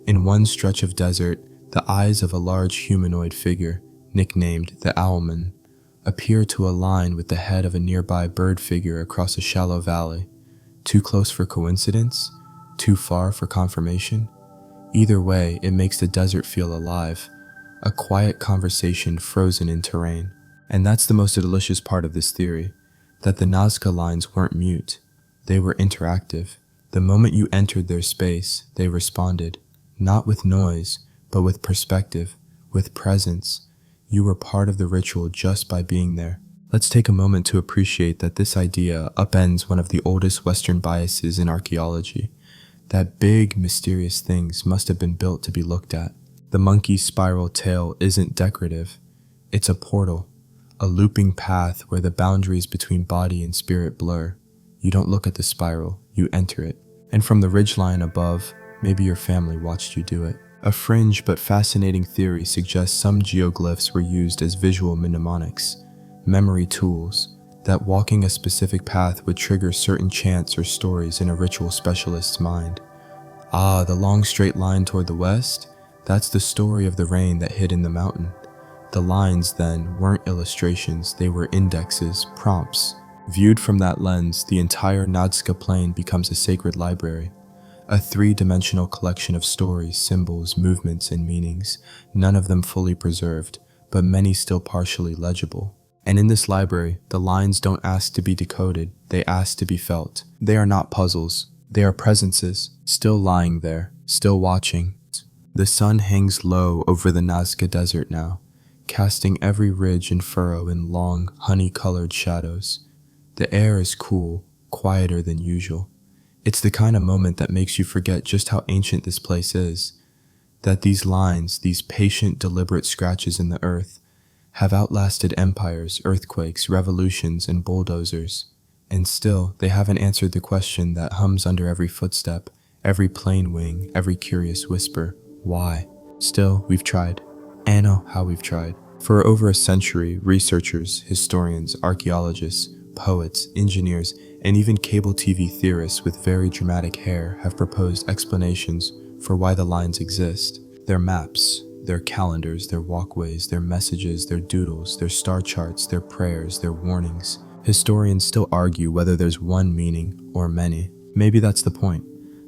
In one stretch of desert, the eyes of a large humanoid figure, nicknamed the Owlman, appear to align with the head of a nearby bird figure across a shallow valley. Too close for coincidence? Too far for confirmation? Either way, it makes the desert feel alive, a quiet conversation frozen in terrain. And that's the most delicious part of this theory, that the Nazca lines weren't mute. They were interactive. The moment you entered their space, they responded, not with noise, but with perspective, with presence. You were part of the ritual just by being there. Let's take a moment to appreciate that this idea upends one of the oldest Western biases in archaeology, that big, mysterious things must have been built to be looked at. The monkey's spiral tail isn't decorative. It's a portal, a looping path where the boundaries between body and spirit blur. You don't look at the spiral, you enter it. And from the ridgeline above, maybe your family watched you do it. A fringe but fascinating theory suggests some geoglyphs were used as visual mnemonics, memory tools, that walking a specific path would trigger certain chants or stories in a ritual specialist's mind. Ah, the long straight line toward the west? That's the story of the rain that hid in the mountain. The lines, then, weren't illustrations, they were indexes, prompts. Viewed from that lens, the entire Nazca Plain becomes a sacred library. A three-dimensional collection of stories, symbols, movements, and meanings, none of them fully preserved, but many still partially legible. And in this library, the lines don't ask to be decoded, they ask to be felt. They are not puzzles, they are presences, still lying there, still watching. The sun hangs low over the Nazca Desert now, casting every ridge and furrow in long, honey-colored shadows. The air is cool, quieter than usual. It's the kind of moment that makes you forget just how ancient this place is, that these lines, these patient, deliberate scratches in the earth, have outlasted empires, earthquakes, revolutions, and bulldozers. And still, they haven't answered the question that hums under every footstep, every plane wing, every curious whisper: why? Still, we've tried. And oh, how we've tried. For over a century, researchers, historians, archaeologists, poets, engineers, and even cable TV theorists with very dramatic hair have proposed explanations for why the lines exist. Their maps, their calendars, their walkways, their messages, their doodles, their star charts, their prayers, their warnings. Historians still argue whether there's one meaning or many. Maybe that's the point.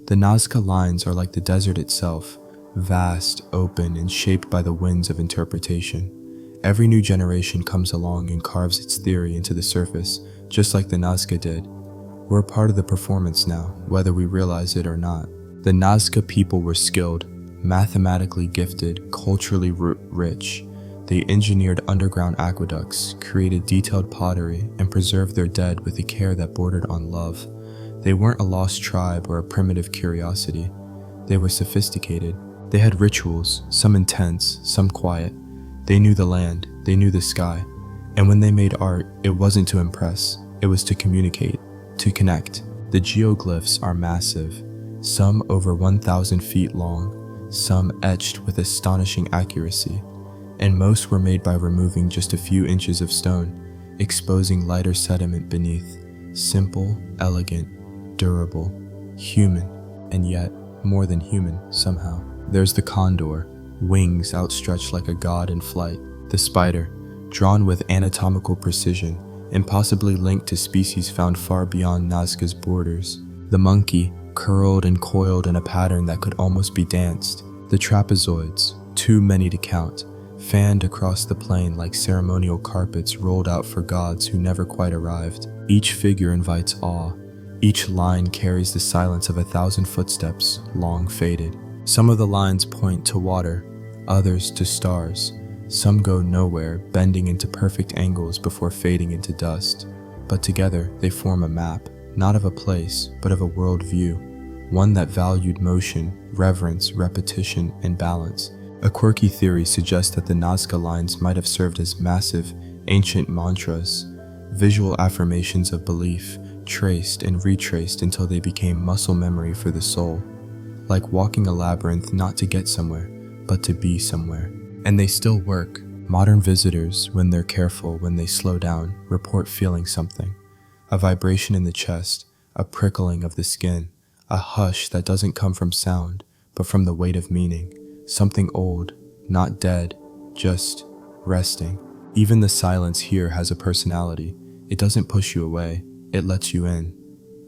The Nazca lines are like the desert itself, vast, open, and shaped by the winds of interpretation. Every new generation comes along and carves its theory into the surface, just like the Nazca did. We're a part of the performance now, whether we realize it or not. The Nazca people were skilled, mathematically gifted, culturally rich. They engineered underground aqueducts, created detailed pottery, and preserved their dead with a care that bordered on love. They weren't a lost tribe or a primitive curiosity. They were sophisticated. They had rituals, some intense, some quiet. They knew the land, they knew the sky. And when they made art, it wasn't to impress, it was to communicate, to connect. The geoglyphs are massive, some over 1,000 feet long, some etched with astonishing accuracy, and most were made by removing just a few inches of stone, exposing lighter sediment beneath. Simple, elegant, durable, human, and yet more than human somehow. There's the condor, wings outstretched like a god in flight. The spider, drawn with anatomical precision, impossibly linked to species found far beyond Nazca's borders. The monkey, curled and coiled in a pattern that could almost be danced. The trapezoids, too many to count, fanned across the plain like ceremonial carpets rolled out for gods who never quite arrived. Each figure invites awe. Each line carries the silence of 1,000 footsteps, long faded. Some of the lines point to water, others to stars. Some go nowhere, bending into perfect angles before fading into dust. But together they form a map, not of a place, but of a world view, one that valued motion, reverence, repetition, and balance. A quirky theory suggests that the Nazca lines might have served as massive, ancient mantras, visual affirmations of belief, traced and retraced until they became muscle memory for the soul. Like walking a labyrinth not to get somewhere, but to be somewhere. And they still work. Modern visitors, when they're careful, when they slow down, report feeling something. A vibration in the chest, a prickling of the skin, a hush that doesn't come from sound, but from the weight of meaning. Something old, not dead, just resting. Even the silence here has a personality. It doesn't push you away, it lets you in,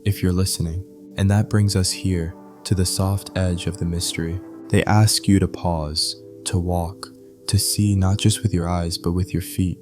if you're listening. And that brings us here, to the soft edge of the mystery. They ask you to pause, to walk, to see not just with your eyes but with your feet,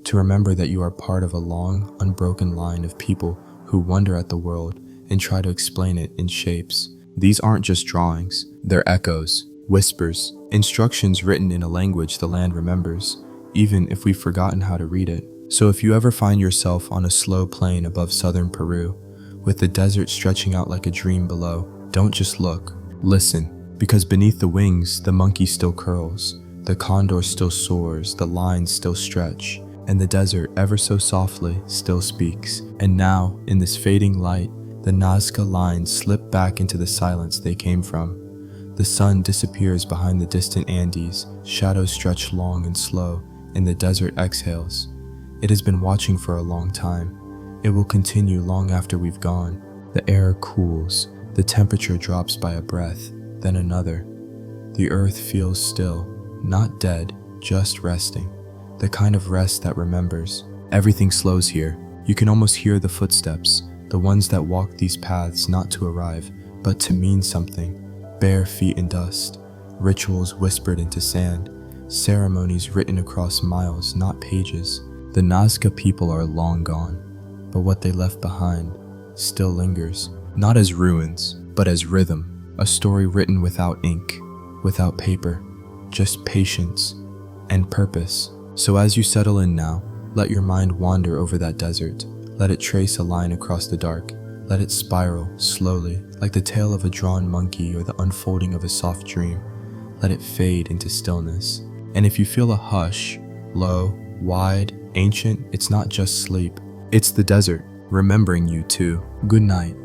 to remember that you are part of a long, unbroken line of people who wonder at the world and try to explain it in shapes. These aren't just drawings, they're echoes, whispers, instructions written in a language the land remembers, even if we've forgotten how to read it. So if you ever find yourself on a slow plain above southern Peru, with the desert stretching out like a dream below, don't just look, listen, because beneath the wings, the monkey still curls, the condor still soars, the lines still stretch, and the desert, ever so softly, still speaks. And now, in this fading light, the Nazca lines slip back into the silence they came from. The sun disappears behind the distant Andes, shadows stretch long and slow, and the desert exhales. It has been watching for a long time. It will continue long after we've gone. The air cools, the temperature drops by a breath, then another. The earth feels still, not dead, just resting. The kind of rest that remembers. Everything slows here. You can almost hear the footsteps, the ones that walk these paths not to arrive, but to mean something. Bare feet in dust, rituals whispered into sand, ceremonies written across miles, not pages. The Nazca people are long gone, but what they left behind still lingers, not as ruins, but as rhythm, a story written without ink, without paper, just patience and purpose. So as you settle in now, let your mind wander over that desert. Let it trace a line across the dark. Let it spiral slowly, like the tail of a drawn monkey or the unfolding of a soft dream. Let it fade into stillness. And if you feel a hush, low, wide, ancient, it's not just sleep. It's the desert, remembering you too. Good night.